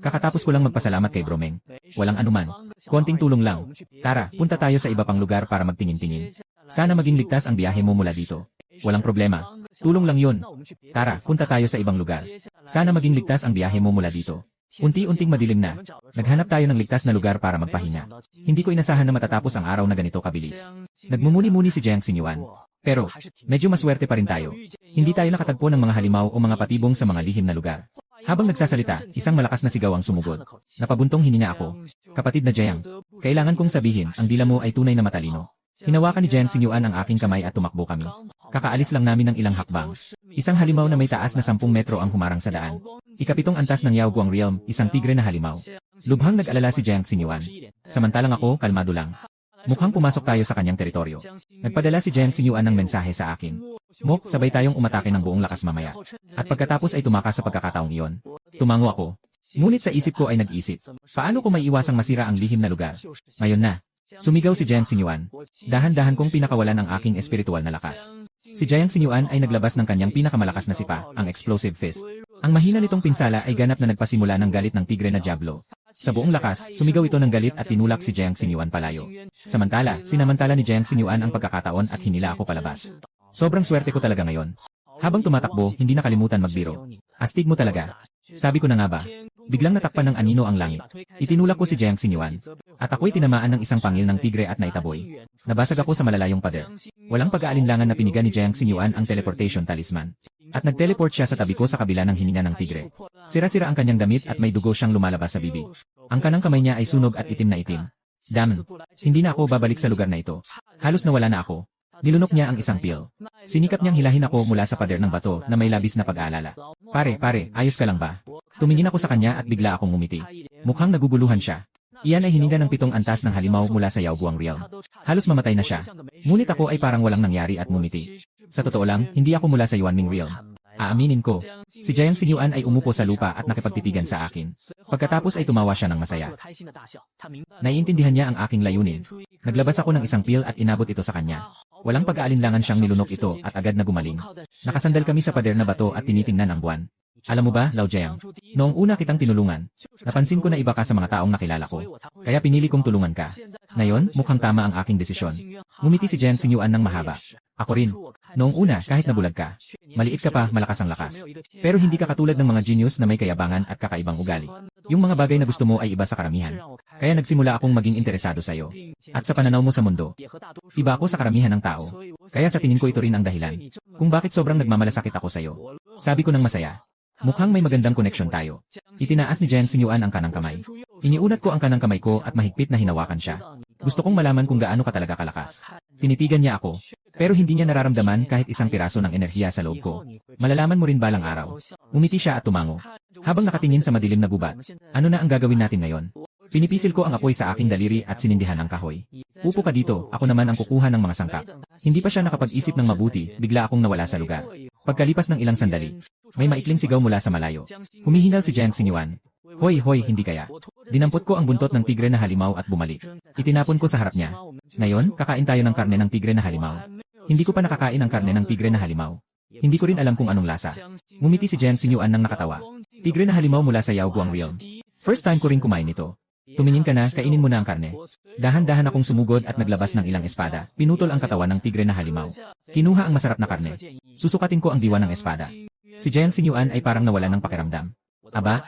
Kakatapos ko lang magpasalamat kay Bromeng. Walang anuman. Konting tulong lang. Tara, punta tayo sa iba pang lugar para magtingin-tingin. Sana maging ligtas ang biyahe mo mula dito. Walang problema. Tulong lang yun. Tara, punta tayo sa ibang lugar. Sana maging ligtas ang biyahe mo mula dito. Unti-unting madilim na. Naghanap tayo ng ligtas na lugar para magpahinga. Hindi ko inasahan na matatapos ang araw na ganito kabilis. Nagmumuni-muni si Jiang Xingyuan. Pero, medyo maswerte pa rin tayo. Hindi tayo nakatagpo ng mga halimaw o mga patibong sa mga lihim na lugar. Habang nagsasalita, isang malakas na sigaw ang sumugod. Napabuntong hininga ako. Kapatid na Jiang, kailangan kong sabihin, ang dila mo ay tunay na matalino. Hinawakan ni Jiang Xingyuan ang aking kamay at tumakbo kami. Kakaalis lang namin ng ilang hakbang. Isang halimaw na may taas na 10 metro ang humarang sa daan. Ika-7 antas ng Yaoguang Realm, isang tigre na halimaw. Lubhang nag-alala si Jiang Xingyuan. Samantalang ako, kalmado lang. Mukhang pumasok tayo sa kanyang teritoryo. Nagpadala si Jiang Xingyuan ng mensahe sa akin. Mok, sabay tayong umatake ng buong lakas mamaya. At pagkatapos ay tumakas sa pagkakataong iyon. Tumango ako. Ngunit sa isip ko ay nag-isip. Paano ko may iwasang masira ang lihim na lugar? Ngayon na. Sumigaw si Jiang Xingyuan. Dahan-dahan kong pinakawalan ang aking espiritual na lakas. Si Jiang Xingyuan ay naglabas ng kanyang pinakamalakas na sipa, ang Explosive Fist. Ang mahina nitong pinsala ay ganap na nagpasimula ng galit ng tigre na Diablo. Sa buong lakas, sumigaw ito ng galit at tinulak si Jiang Xingyuan palayo. Sinamantala ni Jiang Xingyuan ang pagkakataon at hinila ako palabas. Sobrang swerte ko talaga ngayon. Habang tumatakbo, hindi nakalimutan magbiro. Astig mo talaga. Sabi ko na nga ba? Biglang natakpan ng anino ang langit. Itinulak ko si Jiang Xingyuan. At ako'y tinamaan ng isang pangil ng tigre at naitaboy. Nabasag ako sa malalayong pader. Walang pag-aalinlangan na piniga ni Jiang Xingyuan ang teleportation talisman. At nag-teleport siya sa tabi ko sa kabila ng hininga ng tigre. Sira-sira ang kanyang damit at may dugo siyang lumalabas sa bibig. Ang kanang kamay niya ay sunog at itim na itim. Damn! Hindi na ako babalik sa lugar na ito. Halos nawala na ako. Nilunok niya ang isang pil. Sinikap niyang hilahin ako mula sa pader ng bato na may labis na pag-aalala. Pare, ayos ka lang ba? Tumingin ako sa kanya at bigla akong ngumiti. Mukhang naguguluhan siya. Iyan ay hininga ng 7 antas ng halimaw mula sa Yaoguang realm. Halos mamatay na siya. Ngunit ako ay parang walang nangyari at ngumiti. Sa totoo lang, hindi ako mula sa Yuanming realm. Aaminin ko, si Jiang Xingyuan ay umupo sa lupa at nakipagtitigan sa akin. Pagkatapos ay tumawa siya ng masaya. Naiintindihan niya ang aking layunin. Naglabas ako ng isang pil at inabot ito sa kanya. Walang pag-aalinlangan siyang nilunok ito at agad na gumaling. Nakasandal kami sa pader na bato at tinitingnan ang buwan. Alam mo ba, Lao Jiang, noong una kitang tinulungan, napansin ko na iba ka sa mga taong nakilala ko. Kaya pinili kong tulungan ka. Ngayon, mukhang tama ang aking desisyon. Ngumiti si Jiang Xingyuan ng mahaba. Ako rin. Noong una, kahit nabulag ka, maliit ka pa, malakas ang lakas. Pero hindi ka katulad ng mga genius na may kayabangan at kakaibang ugali. Yung mga bagay na gusto mo ay iba sa karamihan. Kaya nagsimula akong maging interesado sa iyo. At sa pananaw mo sa mundo, iba ako sa karamihan ng tao. Kaya sa tingin ko ito rin ang dahilan kung bakit sobrang nagmamalasakit ako sa iyo. Sabi ko ng masaya. Mukhang may magandang koneksyon tayo. Itinaas ni Jiang Xingyuan ang kanang kamay. Iniunat ko ang kanang kamay ko at mahigpit na hinawakan siya. Gusto kong malaman kung gaano ka talaga kalakas. Tinitigan niya ako. Pero hindi niya nararamdaman kahit isang piraso ng enerhiya sa loob ko. Malalaman mo rin balang araw. Umiti siya at tumango. Habang nakatingin sa madilim na gubat, ano na ang gagawin natin ngayon? Pinipisil ko ang apoy sa aking daliri at sinindihan ang kahoy. Upo ka dito, ako naman ang kukuha ng mga sangkap. Hindi pa siya nakapag-isip ng mabuti, bigla akong nawala sa lugar. Pagkalipas ng ilang sandali, may maikling sigaw mula sa malayo. Humihingal si Jiang Xingyuan. Hoy, hindi kaya. Dinampot ko ang buntot ng tigre na halimaw at bumalik. Itinapon ko sa harap niya. Ngayon, kakain tayo ng karne ng tigre na halimaw. Hindi ko pa nakakain ang karne ng tigre na halimaw. Hindi ko rin alam kung anong lasa. Ngumiti si Jiang Xingyuan ng nakatawa. Tigre na halimaw mula sa Yaoguang realm. First time ko rin kumain nito. Tumingin ka na, kainin mo na ang karne. Dahan-dahan akong sumugod at naglabas ng ilang espada. Pinutol ang katawan ng tigre na halimaw. Kinuha ang masarap na karne. Susukatin ko ang diwa ng espada. Si Jiang Xingyuan ay parang nawala ng pakiramdam. Aba.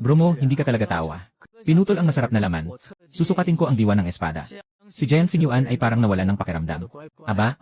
Bro mo, hindi ka talaga tao ah. Pinutol ang masarap na laman. Susukatin ko ang diwa ng espada. Si Jiang Xingyuan ay parang nawala ng pakiramdam. Aba.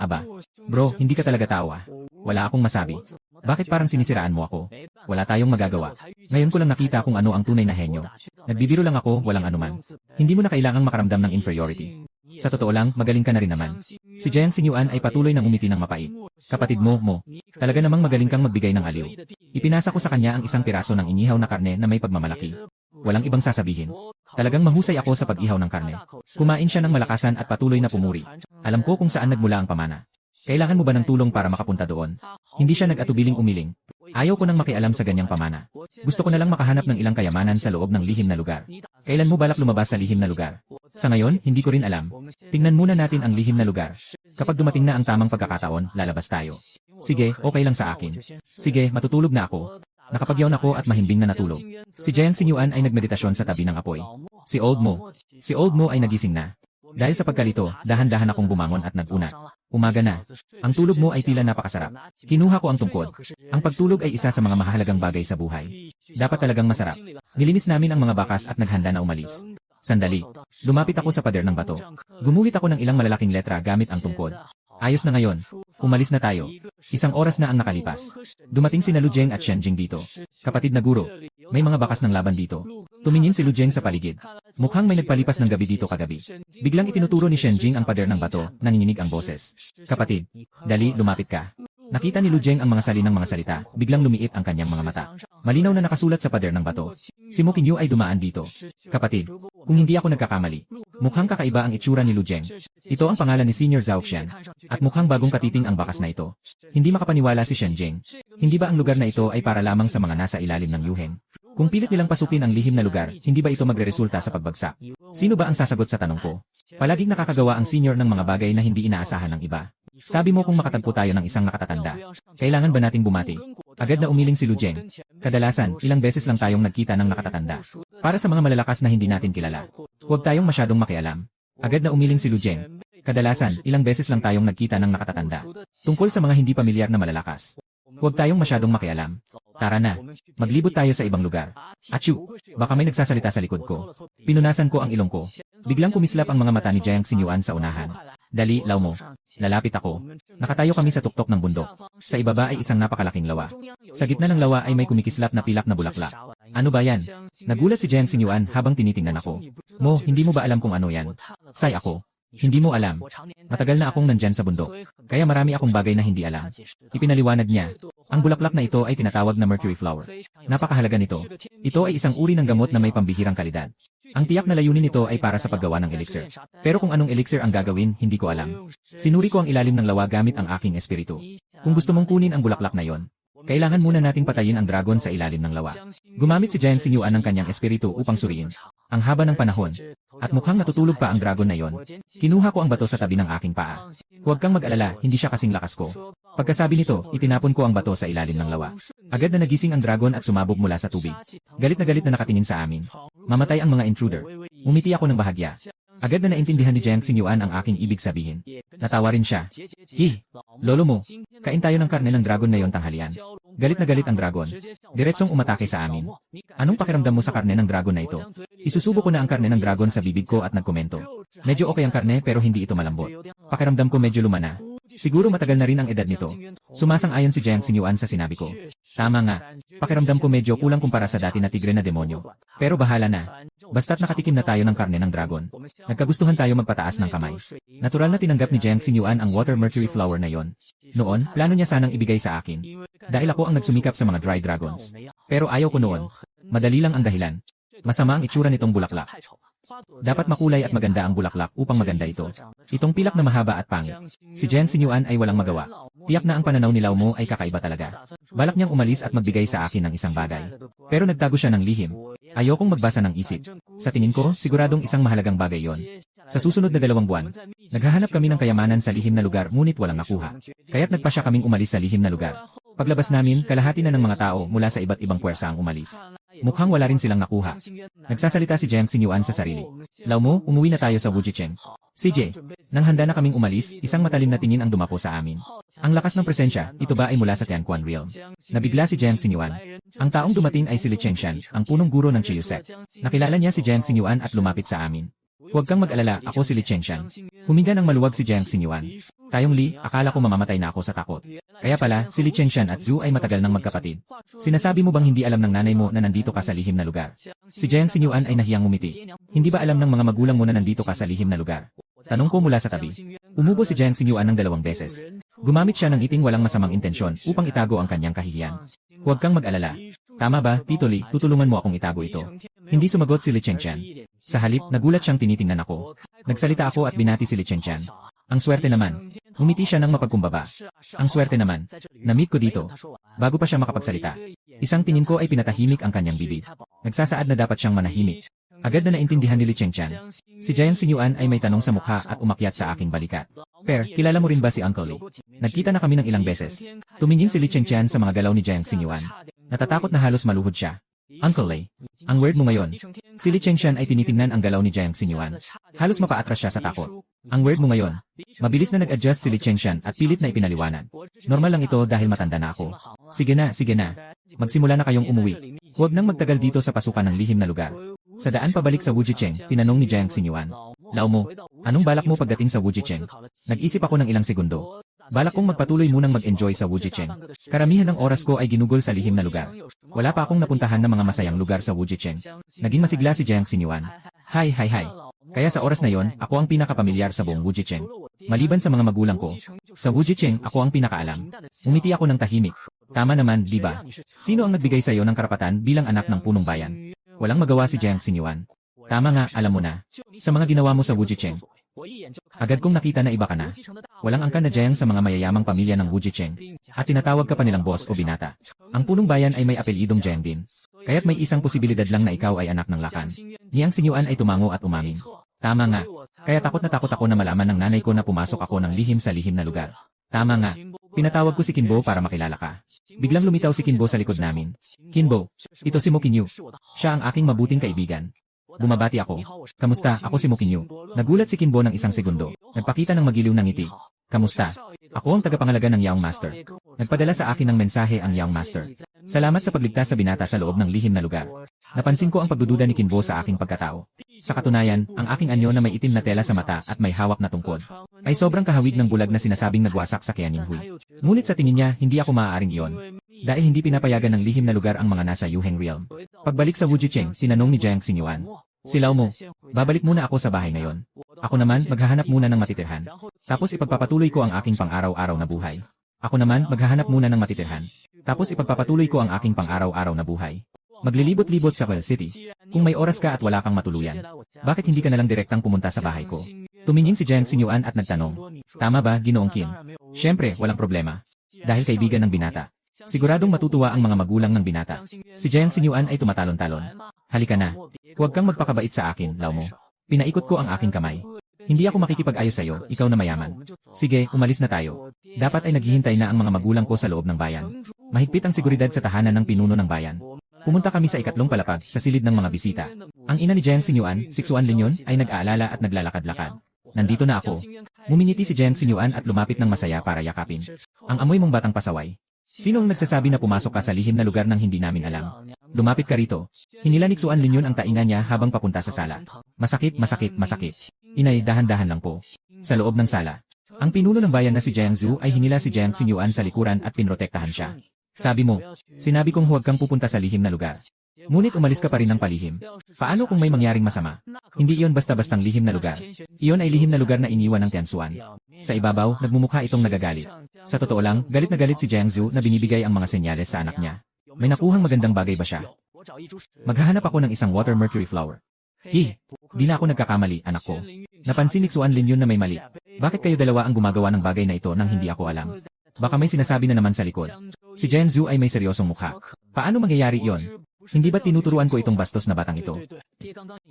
Bro, hindi ka talaga tao ah. Wala akong masabi. Bakit parang sinisiraan mo ako? Wala tayong magagawa. Ngayon ko lang nakita kung ano ang tunay na henyo. Nagbibiro lang ako, walang anuman. Hindi mo na kailangang makaramdam ng inferiority. Sa totoo lang, magaling ka na rin naman. Si Jiang Xingyuan ay patuloy ng umiti ng mapait. Kapatid mo, talaga namang magaling kang magbigay ng aliw. Ipinasa ko sa kanya ang isang piraso ng inihaw na karne na may pagmamalaki. Walang ibang sasabihin. Talagang mahusay ako sa pag-ihaw ng karne. Kumain siya ng malakasan at patuloy na pumuri. Alam ko kung saan nagmula ang pamana. Kailangan mo ba ng tulong para makapunta doon? Hindi siya nag-atubiling umiling. Ayaw ko nang makialam sa ganyang pamana. Gusto ko na lang makahanap ng ilang kayamanan sa loob ng lihim na lugar. Kailan mo balak lumabas sa lihim na lugar? Sa ngayon, hindi ko rin alam. Tingnan muna natin ang lihim na lugar. Kapag dumating na ang tamang pagkakataon, lalabas tayo. Sige, okay lang sa akin. Sige, matutulog na ako. Nakapagyawn ako at mahimbing na natulog. Si Jiang Xingyuan ay nagmeditasyon sa tabi ng apoy. Si Old Mo ay nagising na. Dahil sa pagkalito, dahan-dahan akong bumangon at nag-unat. Umaga na. Ang tulog mo ay tila napakasarap. Kinuha ko ang tungkod. Ang pagtulog ay isa sa mga mahalagang bagay sa buhay. Dapat talagang masarap. Nilinis namin ang mga bakas at naghanda na umalis. Sandali. Lumapit ako sa pader ng bato. Gumuhit ako ng ilang malalaking letra gamit ang tungkod. Ayos na ngayon. Umalis na tayo. Isang oras na ang nakalipas. Dumating si Lu Jeng at Shen Jing dito. Kapatid na guro. May mga bakas ng laban dito. Tumingin si Lu Jeng sa paligid. Mukhang may nagpalipas ng gabi dito kagabi. Biglang itinuturo ni Shen Jing ang pader ng bato, nanginginig ang boses. Kapatid, dali, lumapit ka. Nakita ni Lu Jeng ang mga sali ng mga salita, biglang lumiit ang kanyang mga mata. Malinaw na nakasulat sa pader ng bato. Si Mo Qingyu ay dumaan dito. Kapatid, kung hindi ako nagkakamali, mukhang kakaiba ang itsura ni Lu Jeng. Ito ang pangalan ni Senior Zhao Xian. At mukhang bagong katiting ang bakas na ito. Hindi makapaniwala si Shen Jing. Hindi ba ang lugar na ito ay para lamang sa mga nasa ilalim ng yuheng? Kung pilit nilang pasukin ang lihim na lugar, hindi ba ito magreresulta sa pagbagsak? Sino ba ang sasagot sa tanong ko? Palaging nakakagawa ang senior ng mga bagay na hindi inaasahan ng iba. Sabi mo kung makatagpo tayo ng isang nakatatanda. Kailangan ba nating bumati? Agad na umiling si Lu Jeng. Kadalasan, ilang beses lang tayong nagkita ng nakatatanda. Para sa mga malalakas na hindi natin kilala, huwag tayong masyadong makialam. Agad na umiling si Lu Jeng. Kadalasan, ilang beses lang tayong nagkita ng nakatatanda. Tungkol sa mga hindi pamilyar na malalakas, huwag tayong masyadong makialam. Tara na, maglibot tayo sa ibang lugar. Achoo! Baka may nagsasalita sa likod ko. Pinunasan ko ang ilong ko. Biglang kumislap ang mga mata ni Jiang Xingyuan sa unahan. Dali, law mo. Lalapit ako. Nakatayo kami sa tuktok ng bundok. Sa ibaba ay isang napakalaking lawa. Sa gitna ng lawa ay may kumikislap na pilak na bulaklak. Ano ba yan? Nagulat si Jiang Xingyuan habang tinitingnan ako. Mo, hindi mo ba alam kung ano yan? Say ako. Hindi mo alam. Matagal na akong nandyan sa bundok. Kaya marami akong bagay na hindi alam. Ipinaliwanag niya. Ang bulaklak na ito ay tinatawag na mercury flower. Napakahalaga nito. Ito ay isang uri ng gamot na may pambihirang kalidad. Ang tiyak na layunin nito ay para sa paggawa ng elixir. Pero kung anong elixir ang gagawin, hindi ko alam. Sinuri ko ang ilalim ng lawa gamit ang aking espiritu. Kung gusto mong kunin ang bulaklak na yon, kailangan muna nating patayin ang dragon sa ilalim ng lawa. Gumamit si Giant Sinyuan ng kanyang espiritu upang suriin. Ang haba ng panahon, at mukhang natutulog pa ang dragon na yon, kinuha ko ang bato sa tabi ng aking paa. Huwag kang mag-alala, hindi siya kasing lakas ko. Pagkasabi nito, itinapon ko ang bato sa ilalim ng lawa. Agad na nagising ang dragon at sumabog mula sa tubig. Galit na nakatingin sa amin. Mamatay ang mga intruder. Umiti ako ng bahagya. Agad na naintindihan ni Jiang Xingyuan ang aking ibig sabihin. Natawa rin siya. Lolo mo, kain tayo ng karne ng dragon na yon tanghalian. Galit na galit ang dragon. Diretsong umatake sa amin. Anong pakiramdam mo sa karne ng dragon na ito? Isusubo ko na ang karne ng dragon sa bibig ko at nagkomento. Medyo okay ang karne pero hindi ito malambot. Pakiramdam ko medyo lumana. Siguro matagal na rin ang edad nito. Sumasang-ayon si Jiang Xingyuan sa sinabi ko. Tama nga. Pakiramdam ko medyo kulang kumpara sa dati na tigre na demonyo. Pero bahala na. Basta't nakatikim na tayo ng karne ng dragon. Nagkagustuhan tayo magpataas ng kamay. Natural na tinanggap ni Jiang Xingyuan ang water mercury flower na yon. Noon, plano niya sanang ibigay sa akin. Dahil ako ang nagsumikap sa mga dry dragons. Pero ayaw ko noon. Madali lang ang dahilan. Masama ang itsura nitong bulaklak. Dapat makulay at maganda ang bulaklak upang maganda ito. Itong pilak na mahaba at pangit. Si Jiang Xingyuan ay walang magawa. Tiyak na ang pananaw ni Lao Mo ay kakaiba talaga. Balak niyang umalis at magbigay sa akin ng isang bagay. Pero nagtago siya ng lihim. Ayokong magbasa ng isip. Sa tingin ko, siguradong isang mahalagang bagay yon. Sa susunod na 2 buwan, naghahanap kami ng kayamanan sa lihim na lugar ngunit walang nakuha. Kaya't nagpa siya kaming umalis sa lihim na lugar. Paglabas namin, kalahati na ng mga tao mula sa iba't ibang puwersa ang umalis. Mukhang wala rin silang nakuha. Nagsasalita si Jiang Xingyuan sa sarili. Lao Mo, umuwi na tayo sa Wujicheng. CJ, nang handa na kaming umalis, isang matalim na tingin ang dumapo sa amin. Ang lakas ng presensya, ito ba ay mula sa Tianquan Realm? Nabigla si Jiang Xingyuan. Ang taong dumating ay si Li Chengshan, ang punong guro ng Chiyu Sect. Nakilala niya si Jiang Xingyuan at lumapit sa amin. Huwag kang mag-alala, ako si Li Chengshan. Huminga ng maluwag si Jiang Xingyuan. Tayong Li, akala ko mamamatay na ako sa takot. Kaya pala, si Li Chengshan at Zhu ay matagal nang magkapatid. Sinasabi mo bang hindi alam ng nanay mo na nandito ka sa lihim na lugar? Si Jiang Xingyuan ay nahiyang ngumiti. Hindi ba alam ng mga magulang mo na nandito ka sa lihim na lugar? Tanong ko mula sa tabi. Umubo si Jiang Xingyuan ng 2 beses. Gumamit siya ng iting walang masamang intensyon upang itago ang kanyang kahihiyan. Huwag kang mag-alala. Tama ba, Tito Li, tutulungan mo akong itago ito? Hindi sumagot si Li Chengshan. Sa halip, nagulat siyang tinitingnan ako. Nagsalita ako at binati si Li Chengshan. Ang swerte naman. Umiti siya ng mapagkumbaba. Ang swerte naman. Na-meet ko dito. Bago pa siya makapagsalita. Isang tingin ko ay pinatahimik ang kanyang bibig. Nagsasaad na dapat siyang manahimik. Agad na naintindihan ni Li Chengshan. Si Jiang Xingyuan ay may tanong sa mukha at umakyat sa aking balikat. Per, kilala mo rin ba si Uncle Li? Nagkita na kami ng ilang beses. Tumingin si Li Chengshan sa mga galaw ni Jiang Xingyuan. Natatakot na halos maluhod siya. Uncle Li, ang word mo ngayon. Si Li Chengshan ay tinitingnan ang galaw ni Jiang Xingyuan. Halos mapaatras siya sa takot. Ang word mo ngayon. Mabilis na nag-adjust si Li Chengshan at pilit na ipinaliwanag. Normal lang ito dahil matanda na ako. Sige na. Magsimula na kayong umuwi. Huwag nang magtagal dito sa pasukan ng lihim na lugar. Sa daan pabalik sa Wujicheng, tinanong ni Jiang Xingyuan. Lao Mo, anong balak mo pagdating sa Wujicheng? Nag-isip ako ng ilang segundo. Balak kong magpatuloy munang mag-enjoy sa Wujicheng. Karamihan ng oras ko ay ginugol sa lihim na lugar. Wala pa akong napuntahan ng mga masayang lugar sa Wujicheng. Naging masigla si Jiang Xingyuan. Hi. Kaya sa oras na yon, ako ang pinakapamilyar sa buong Wujicheng. Maliban sa mga magulang ko. Sa Wujicheng, ako ang pinakaalam. Umiti ako ng tahimik. Tama naman, di ba? Sino ang nagbigay sa iyo ng karapatan bilang anak ng punong bayan? Walang magawa si Jiang Xingyuan. Tama nga, alam mo na. Sa mga ginawa mo sa Wujicheng. Agad kong nakita na iba ka na. Walang angkan na Jiang sa mga mayayamang pamilya ng Wujicheng. At tinatawag ka pa nilang boss o binata. Ang punong bayan ay may apelyidong Jiang din. Kaya't may isang posibilidad lang na ikaw ay anak ng Lakan. Jiang Xingyuan ay tumango at umamin. Tama nga. Kaya takot na takot ako na malaman ng nanay ko na pumasok ako ng lihim sa lihim na lugar. Tama nga. Pinatawag ko si Kinbo para makilala ka. Biglang lumitaw si Kinbo sa likod namin. Kinbo, ito si Mo Kinyu. Siya ang aking mabuting kaibigan. Bumabati ako. Kamusta? Ako si Mo Kinyu. Nagulat si Kinbo ng isang segundo. Nagpakita ng magiliw na ngiti. Kamusta? Ako ang tagapangalaga ng Young Master. Nagpadala sa akin ng mensahe ang Young Master. Salamat sa pagligtas sa binata sa loob ng lihim na lugar. Napansin ko ang pagdududa ni Kinbo sa aking pagkatao. Sa katunayan, ang aking anyo na may itim na tela sa mata at may hawak na tungkod ay sobrang kahawig ng bulag na sinasabing nagwasak sa Qianinhui. Ngunit sa tingin niya, hindi ako maaaring iyon. Dahil hindi pinapayagan ng lihim na lugar ang mga nasa Yuheng Realm. Pagbalik sa Wujicheng, tinanong ni Jiang Xingyuan. Si Lao Mo, babalik muna ako sa bahay ngayon. Ako naman, maghahanap muna ng matitirhan. Tapos ipagpapatuloy ko ang aking pang-araw-araw na buhay. Ako naman, maghahanap muna ng matitirhan. Tapos ipagpapatuloy ko ang aking pang-araw-araw na buhay. Maglilibot-libot sa Quezon City. Kung may oras ka at wala kang matuluyan, bakit hindi ka nalang direktang pumunta sa bahay ko? Tumingin si Jiang Xinyuan at nagtanong, tama ba, Ginoong Qin? Siyempre, walang problema. Dahil kaibigan ng binata. Siguradong matutuwa ang mga magulang ng binata. Si Jiang Xinyuan ay tumatalon-talon. Halika na. Huwag kang magpakabait sa akin, law mo. Pinaikot ko ang aking kamay. Hindi ako makikipag-ayos sa'yo, ikaw na mayaman. Sige, umalis na tayo. Dapat ay naghihintay na ang mga magulang ko sa loob ng bayan. Mahigpit ang seguridad sa tahanan ng pinuno ng bayan. Pumunta kami sa ikatlong palapag sa silid ng mga bisita. Ang ina ni Jiang Xinyuan, si Xuan Linyon, ay nag-aalala at naglalakad-lakad. Nandito na ako. Ngumingiti si Jiang Xinyuan at lumapit ng masaya para yakapin. Ang amoy mong batang pasaway. Sino ang nagsasabi na pumasok ka sa lihim na lugar nang hindi namin alam? Lumapit ka rito. Hinila ni Xuan Linyon ang tainga niya habang papunta sa sala. Masakit, masakit, masakit. Inay, dahan-dahan lang po. Sa loob ng sala. Ang pinuno ng bayan na si Jiang Zhu ay hinila si Jiang Xinyuan sa likuran at pinrotektahan siya. Sabi mo, sinabi kong huwag kang pupunta sa lihim na lugar. Ngunit umalis ka pa rin ng palihim. Paano kung may mangyaring masama? Hindi iyon basta-bastang lihim na lugar. Iyon ay lihim na lugar na iniwan ng Tianxuan. Sa ibabaw, nagmumukha itong nagagalit. Sa totoo lang, galit na galit si Jiang Zhu na binibigay ang mga senyales sa anak niya. May nakuhang magandang bagay ba siya? Maghahanap ako ng isang water mercury flower. Di na ako nagkakamali, anak ko. Napansin ni Xuan Linyon na may mali. Bakit kayo dalawa ang gumagawa ng bagay na ito nang hindi ako alam? Baka may sinasabi na naman sa likod. Si Jiang Zhu ay may seryosong mukha. Paano mangyayari iyon? Hindi ba tinuturuan ko itong bastos na batang ito?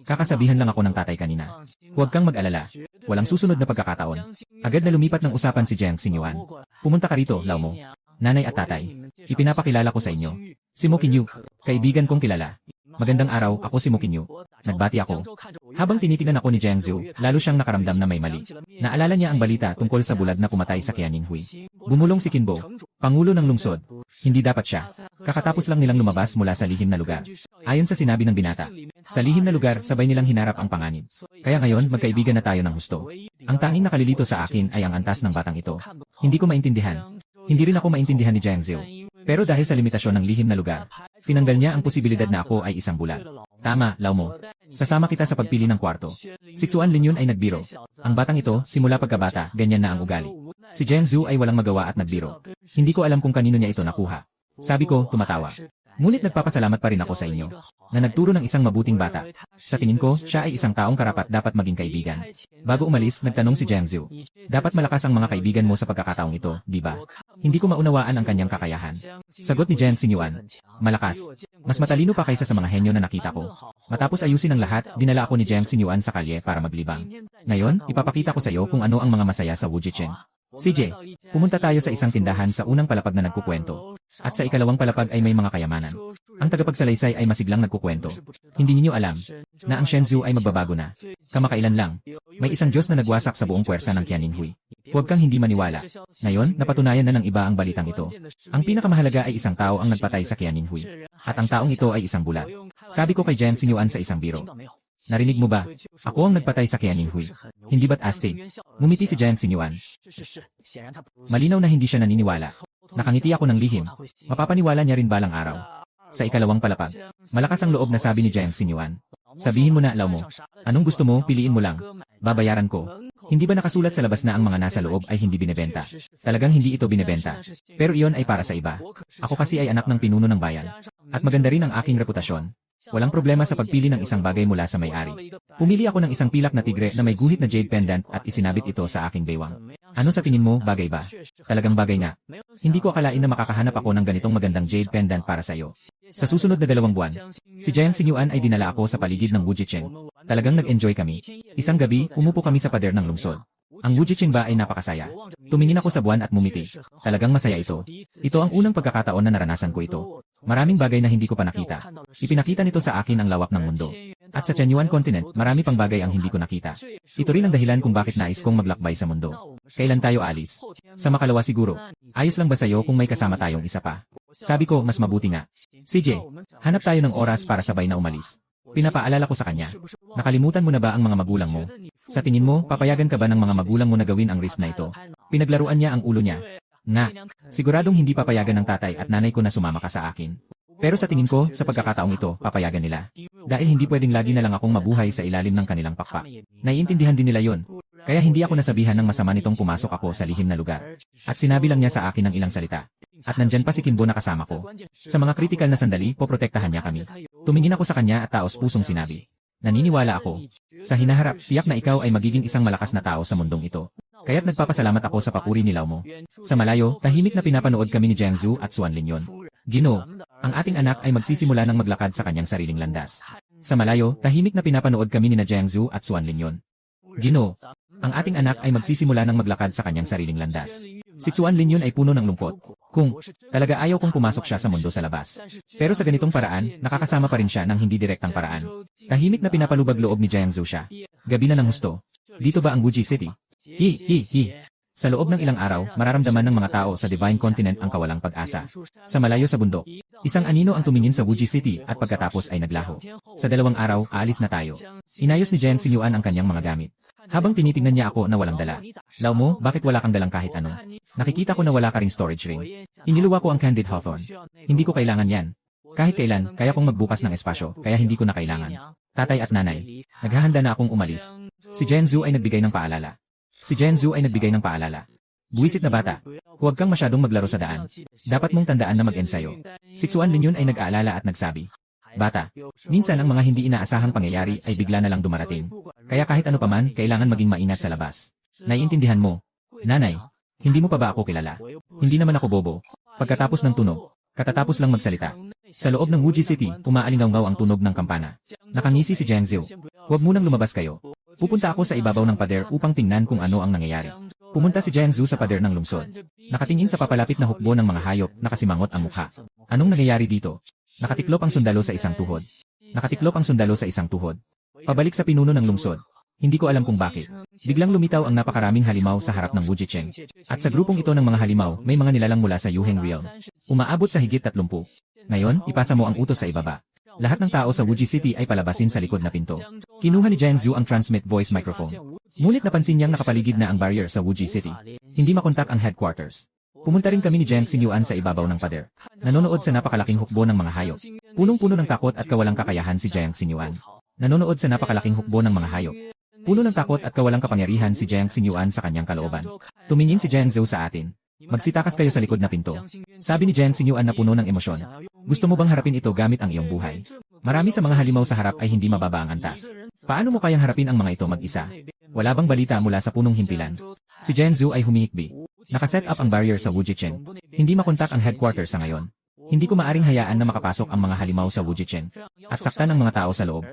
Kakasabihan lang ako ng tatay kanina. Huwag kang mag-alala. Walang susunod na pagkakataon. Agad na lumipat ng usapan si Jiang Xinyuan. Pumunta ka rito, law mo. Nanay at tatay. Ipinapakilala ko sa inyo. Si Mo Qinyu, kaibigan kong kilala. Magandang araw, ako si Mo Qinyu. Nagbati ako. Habang tinitingnan ako ni Jiang Zhu, lalo siyang nakaramdam na may mali. Naalala niya ang balita tungkol sa bulag na pumatay sa Qianin Hui. Bumulong si Qinbo, pangulo ng lungsod. Hindi dapat siya. Kakatapos lang nilang lumabas mula sa lihim na lugar. Ayon sa sinabi ng binata, sa lihim na lugar sabay nilang hinarap ang panganib. Kaya ngayon magkaibigan na tayo ng husto. Ang tanging nakalilito sa akin ay ang antas ng batang ito. Hindi ko maintindihan. Hindi rin ako maintindihan ni Jiang Zhu. Pero dahil sa limitasyon ng lihim na lugar, tinanggal niya ang posibilidad na ako ay isang bulag. Tama, law mo. Sasama kita sa pagpili ng kwarto. Si Xuan Linyon ay nagbiro. Ang batang ito, simula pagkabata, ganyan na ang ugali. Si Jiang Zhu ay walang magawa at nagbiro. Hindi ko alam kung kanino niya ito nakuha. Sabi ko, tumatawa. Ngunit nagpapasalamat pa rin ako sa inyo, na nagturo ng isang mabuting bata. Sa tingin ko, siya ay isang taong karapat dapat maging kaibigan. Bago umalis, nagtanong si Jiang Zhu. Dapat malakas ang mga kaibigan mo sa pagkakataong ito, di ba? Hindi ko maunawaan ang kanyang kakayahan. Sagot ni Jiang Xinyuan. Malakas. Mas matalino pa kaysa sa mga henyo na nakita ko. Matapos ayusin ang lahat, dinala ako ni Jiang Xinyuan sa kalye para maglibang. Ngayon, ipapakita ko sa iyo kung ano ang mga masaya sa Wujichen. CJ, pumunta tayo sa isang tindahan sa unang palapag na nagkukwento. At sa ikalawang palapag ay may mga kayamanan. Ang tagapagsalaysay ay masiglang nagkukwento. Hindi ninyo alam na ang Shenzhou ay magbabago na. Kamakailan lang, may isang Diyos na nagwasak sa buong puwersa ng Qianin Hui. Huwag kang hindi maniwala. Ngayon, napatunayan na ng iba ang balitang ito. Ang pinakamahalaga ay isang tao ang nagpatay sa Qianin Hui. At ang taong ito ay isang bulag. Sabi ko kay Jiang Xinyuan sa isang biro. Narinig mo ba? Ako ang nagpatay sa Qianin Hui. Hindi ba't astig? Ngumiti si Jiang Xinyuan. Malinaw na hindi siya naniniwala. Nakangiti ako ng lihim. Mapapaniwala niya rin balang araw. Sa ikalawang palapag, malakas ang loob na sabi ni Jiang Xinyuan. Sabihin mo na, law mo. Anong gusto mo, piliin mo lang. Babayaran ko. Hindi ba nakasulat sa labas na ang mga nasa loob ay hindi binebenta? Talagang hindi ito binebenta. Pero iyon ay para sa iba. Ako kasi ay anak ng pinuno ng bayan. At maganda rin ang aking reputasyon. Walang problema sa pagpili ng isang bagay mula sa may-ari. Pumili ako ng isang pilak na tigre na may guhit na jade pendant at isinabit ito sa aking baywang. Ano sa tingin mo, bagay ba? Talagang bagay nga. Hindi ko akalain na makakahanap ako ng ganitong magandang jade pendant para sa iyo. Sa susunod na 2 buwan, si Jiang Xinyuan ay dinala ako sa paligid ng Wujichen. Talagang nag-enjoy kami. Isang gabi, umupo kami sa pader ng lungsod. Ang Wujichen ba ay napakasaya. Tumingin ako sa buwan at mumiti. Talagang masaya ito. Ito ang unang pagkakataon na naranasan ko ito. Maraming bagay na hindi ko pa nakita. Ipinakita nito sa akin ang lawak ng mundo. At sa Tianyuan Continent, marami pang bagay ang hindi ko nakita. Ito rin ang dahilan kung bakit nais kong maglakbay sa mundo. Kailan tayo alis? Sa makalawa siguro. Ayos lang ba sa'yo kung may kasama tayong isa pa? Sabi ko, mas mabuti nga. CJ, hanap tayo ng oras para sabay na umalis. Pinapaalala ko sa kanya. Nakalimutan mo na ba ang mga magulang mo? Sa tingin mo, papayagan ka ba ng mga magulang mo na gawin ang risk na ito? Pinaglaruan niya ang ulo niya. Nga, siguradong hindi papayagan ng tatay at nanay ko na sumama ka sa akin. Pero sa tingin ko, sa pagkakataong ito, papayagan nila. Dahil hindi pwedeng lagi na lang akong mabuhay sa ilalim ng kanilang pakpak. Naiintindihan din nila yon. Kaya hindi ako nasabihan ng masama nitong pumasok ako sa lihim na lugar. At sinabi lang niya sa akin ng ilang salita. At nandyan pa si Kimbo na kasama ko. Sa mga kritikal na sandali, poprotektahan niya kami. Tumingin ako sa kanya at taos pusong sinabi. Naniniwala ako. Sa hinaharap, tiyak na ikaw ay magiging isang malakas na tao sa mundong ito. Kaya't nagpapasalamat ako sa papuri nilaw mo. Sa malayo, tahimik na pinapanood kami ni Jiangsu at Xuan Linyon. Ginoo, ang ating anak ay magsisimula ng maglakad sa kanyang sariling landas. Sa malayo, tahimik na pinapanood kami ni Jiangsu at Xuan Linyon. Ginoo, ang ating anak ay magsisimula ng maglakad sa kanyang sariling landas. Si Xuan Linyon ay puno ng lungkot. Kung talaga ayaw kong pumasok siya sa mundo sa labas. Pero sa ganitong paraan, nakakasama pa rin siya ng hindi direktang paraan. Tahimik na pinapalubag loob ni Jiangsu siya. Gabi na ng husto. Dito ba ang Wuji City? Hi. Sa loob ng ilang araw, mararamdaman ng mga tao sa Divine Continent ang kawalang pag-asa. Sa malayo sa bundok, isang anino ang tumingin sa Wuji City at pagkatapos ay naglaho. Sa 2 araw, aalis na tayo. Inayos ni Jiang Xinyuan ang kanyang mga gamit. Habang tinitingnan niya ako na walang dala. Law mo, bakit wala kang dalang kahit ano? Nakikita ko na wala ka ring storage ring. Iniluwa ko ang Candid Hawthorne. Hindi ko kailangan yan. Kahit kailan, kaya kong magbukas ng espasyo, kaya hindi ko na kailangan. Tatay at nanay, naghahanda na akong umalis. Si Jiangsu ay nagbigay ng paalala. Buwisit na bata, huwag kang masyadong maglaro sa daan. Dapat mong tandaan na mag-ensayo. Si Xuan Linyon ay nag-aalala at nagsabi. Bata, minsan ang mga hindi inaasahang pangyayari ay bigla na lang dumarating. Kaya kahit ano paman, kailangan maging maingat sa labas. Naiintindihan mo? Nanay, hindi mo pa ba ako kilala? Hindi naman ako bobo. Pagkatapos ng tunog, katatapos lang magsalita. Sa loob ng Wuji City, umaalingaw-ngaw ang tunog ng kampana. Nakangisi si Jiangsu. Huwag munang lumabas kayo. Pupunta ako sa ibabaw ng pader upang tingnan kung ano ang nangyayari. Pumunta si Jiangsu sa pader ng lungsod. Nakatingin sa papalapit na hukbo ng mga hayop, nakasimangot ang mukha. Anong nangyayari dito? Nakatiklop ang sundalo sa isang tuhod. Pabalik sa pinuno ng lungsod. Hindi ko alam kung bakit. Biglang lumitaw ang napakaraming halimaw sa harap ng Wujicheng. At sa grupong ito ng mga halimaw, may mga nilalang mula sa Yuheng Realm. Umaabot sa higit 30. Ngayon, ipasa mo ang utos sa ibaba. Lahat ng tao sa Wuji City ay palabasin sa likod na pinto. Kinuha ni Jiangsu ang transmit voice microphone. Ngunit napansin niyang nakapaligid na ang barrier sa Wuji City. Hindi makontak ang headquarters. Pumunta rin kami ni Jiang Xinyuan sa ibabaw ng pader. Nanonood sa napakalaking hukbo ng mga hayop. Punong-puno ng takot at kawalang kakayahan si Jiang Xinyuan. Puno ng takot at kawalang kapangyarihan si Jiang Xinyuan sa kanyang kalooban. Tumingin si Jiangsu sa atin. Magsitakas kayo sa likod na pinto. Sabi ni Jiang Xinyuan na puno ng emosyon. Gusto mo bang harapin ito gamit ang iyong buhay? Marami sa mga halimaw sa harap ay hindi mababa ang antas. Paano mo kayang harapin ang mga ito mag-isa? Wala bang balita mula sa punong himpilan? Si Jiangsu ay humihikbi. Nakaset up ang barrier sa Wujicheng. Hindi makontak ang headquarters sa ngayon. Hindi ko maaring hayaan na makapasok ang mga halimaw sa Wujicheng at saktan ang mga tao sa loob.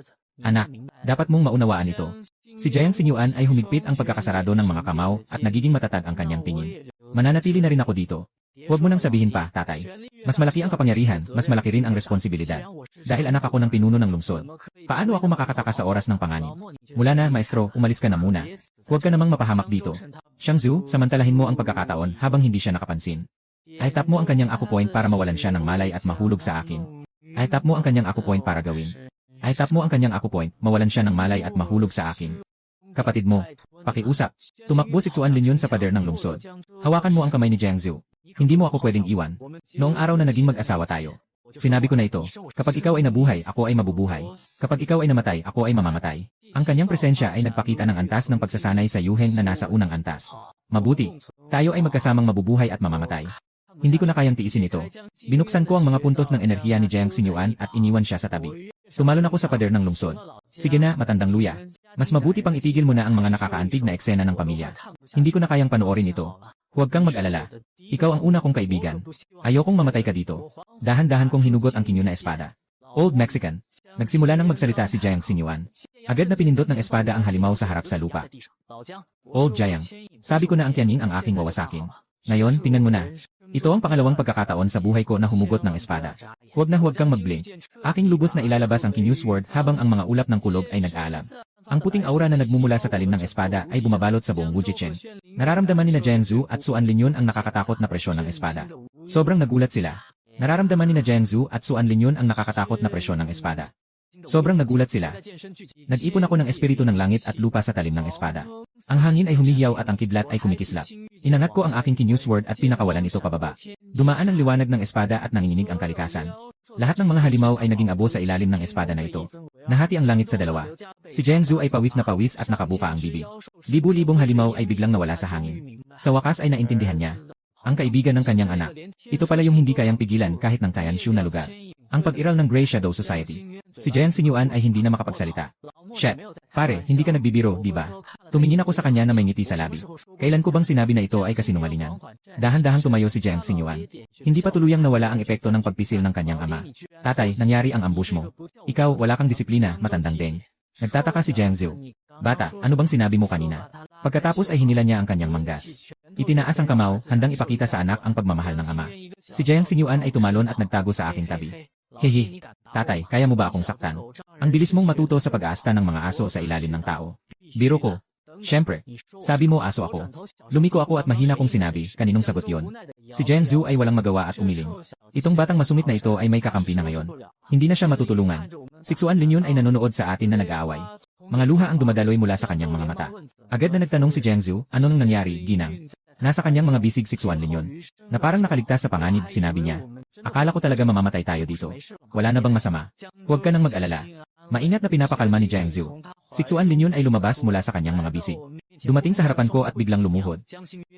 Anak, dapat mong maunawaan ito. Si Jiang Xinyuan ay humigpit ang pagkakasarado ng mga kamao at nagiging matatag ang kanyang tingin. Mananatili na rin ako dito. Huwag mo nang sabihin pa, tatay. Mas malaki ang kapangyarihan, mas malaki rin ang responsibilidad. Dahil anak ako ng pinuno ng lungsod. Paano ako makakatakas sa oras ng panganib? Mula na, maestro, umalis ka na muna. Huwag ka namang mapahamak dito. Xiangzu, samantalahin mo ang pagkakataon habang hindi siya nakapansin. I-tap mo ang kanyang aku point para mawalan siya ng malay at mahulog sa akin. I-tap mo ang kanyang aku point para gawin. I-tap mo ang kanyang aku point, mawalan siya ng malay at mahulog sa akin. Kapatid mo, pakiusap. Tumakbo si Xuan Linyon sa pader ng lungsod. Hawakan mo ang kamay ni Jiangsu. Hindi mo ako pwedeng iwan. Noong araw na naging mag-asawa tayo. Sinabi ko na ito, kapag ikaw ay nabuhay, ako ay mabubuhay. Kapag ikaw ay namatay, ako ay mamamatay. Ang kanyang presensya ay nagpakita ng antas ng pagsasanay sa Yuheng na nasa unang antas. Mabuti, tayo ay magkasamang mabubuhay at mamamatay. Hindi ko na kayang tiisin ito. Binuksan ko ang mga puntos ng enerhiya ni Jiang Xinyuan at iniwan siya sa tabi. Tumalon ako sa pader ng lungsod. Sige na, matandang luya. Mas mabuti pang itigil mo na ang mga nakakaantig na eksena ng pamilya. Hindi ko na kayang panoorin ito. Huwag kang mag-alala. Ikaw ang una kong kaibigan. Ayokong mamatay ka dito. Dahan-dahan kong hinugot ang kinyo na espada. Old Mexican. Nagsimula nang magsalita si Jiang Xinyuan. Agad na pinindot ng espada ang halimaw sa harap sa lupa. Old Jiang. Sabi ko na ang tiyaning ang aking wawasakin. Ngayon, tingnan mo na. Ito ang pangalawang pagkakataon sa buhay ko na humugot ng espada. Huwag kang mag-blink. Aking lubos na ilalabas ang Kinyu Sword habang ang mga ulap ng kulog ay nag-aalam. Ang puting aura na nagmumula sa talim ng espada ay bumabalot sa buong Wujicheng. Nararamdaman ni Jiangsu at Xuan Linyon ang nakakatakot na presyon ng espada. Sobrang nagulat sila. Nararamdaman ni Jiangsu at Xuan Linyon ang nakakatakot na presyon ng espada. Sobrang nagulat sila. Nag-ipon ako ng espiritu ng langit at lupa sa talim ng espada. Ang hangin ay humihiyaw at ang kidlat ay kumikislap. Inangat ko ang aking Kinyu Sword at pinakawalan ito pababa. Dumaan ang liwanag ng espada at nanginginig ang kalikasan. Lahat ng mga halimaw ay naging abo sa ilalim ng espada na ito. Nahati ang langit sa dalawa. Si Jiangsu ay pawis na pawis at nakabuka ang bibig. Libu-libong halimaw ay biglang nawala sa hangin. Sa wakas ay naintindihan niya. Ang kaibigan ng kanyang anak. Ito pala yung hindi kayang pigilan kahit ng Tianshu na lugar. Ang pag-iral ng Grey Shadow Society. Si Jiang Xinyuan ay hindi na makapagsalita. Shit, pare, hindi ka nagbibiro, di ba? Tumingin ako sa kanya na may ngiti sa labi. Kailan ko bang sinabi na ito ay kasinungalingan? Dahan-dahang tumayo si Jiang Xinyuan. Hindi pa tuluyang nawala ang epekto ng pagpisil ng kanyang ama. Tatay, nangyari ang ambush mo. Ikaw, wala kang disiplina, matandang deng. Nagtataka si Jiang Zhu. Bata, ano bang sinabi mo kanina? Pagkatapos ay hinila niya ang kanyang manggas. Itinaas ang kamao, handang ipakita sa anak ang pagmamahal ng ama. Si Jiang Xinyuan ay tumalon at nagtago sa aking tabi. Hehe, tatay, kaya mo ba akong saktan? Ang bilis mong matuto sa pag-aasta ng mga aso sa ilalim ng tao. Biro ko. Siyempre, sabi mo aso ako. Lumiko ako at mahina kong sinabi, kaninong sagot yon? Si Jiang Zhu ay walang magawa at umiling. Itong batang masungit na ito ay may kakampi na ngayon. Hindi na siya matutulungan. Siksuan Linyon ay nanonood sa atin na nag-aaway. Mga luha ang dumadaloy mula sa kanyang mga mata. Agad na nagtanong si Jiang Zhu, anong nangyari, ginang? Nasa kanyang mga bisig Siksuan Linyon. Na parang nakaligtas sa panganib, sinabi niya. Akala ko talaga mamamatay tayo dito. Wala na bang masama? Huwag ka nang mag-alala. Maingat na pinapakalma ni Jiang Zhu. Siksuan Linyon ay lumabas mula sa kanyang mga bisig. Dumating sa harapan ko at biglang lumuhod.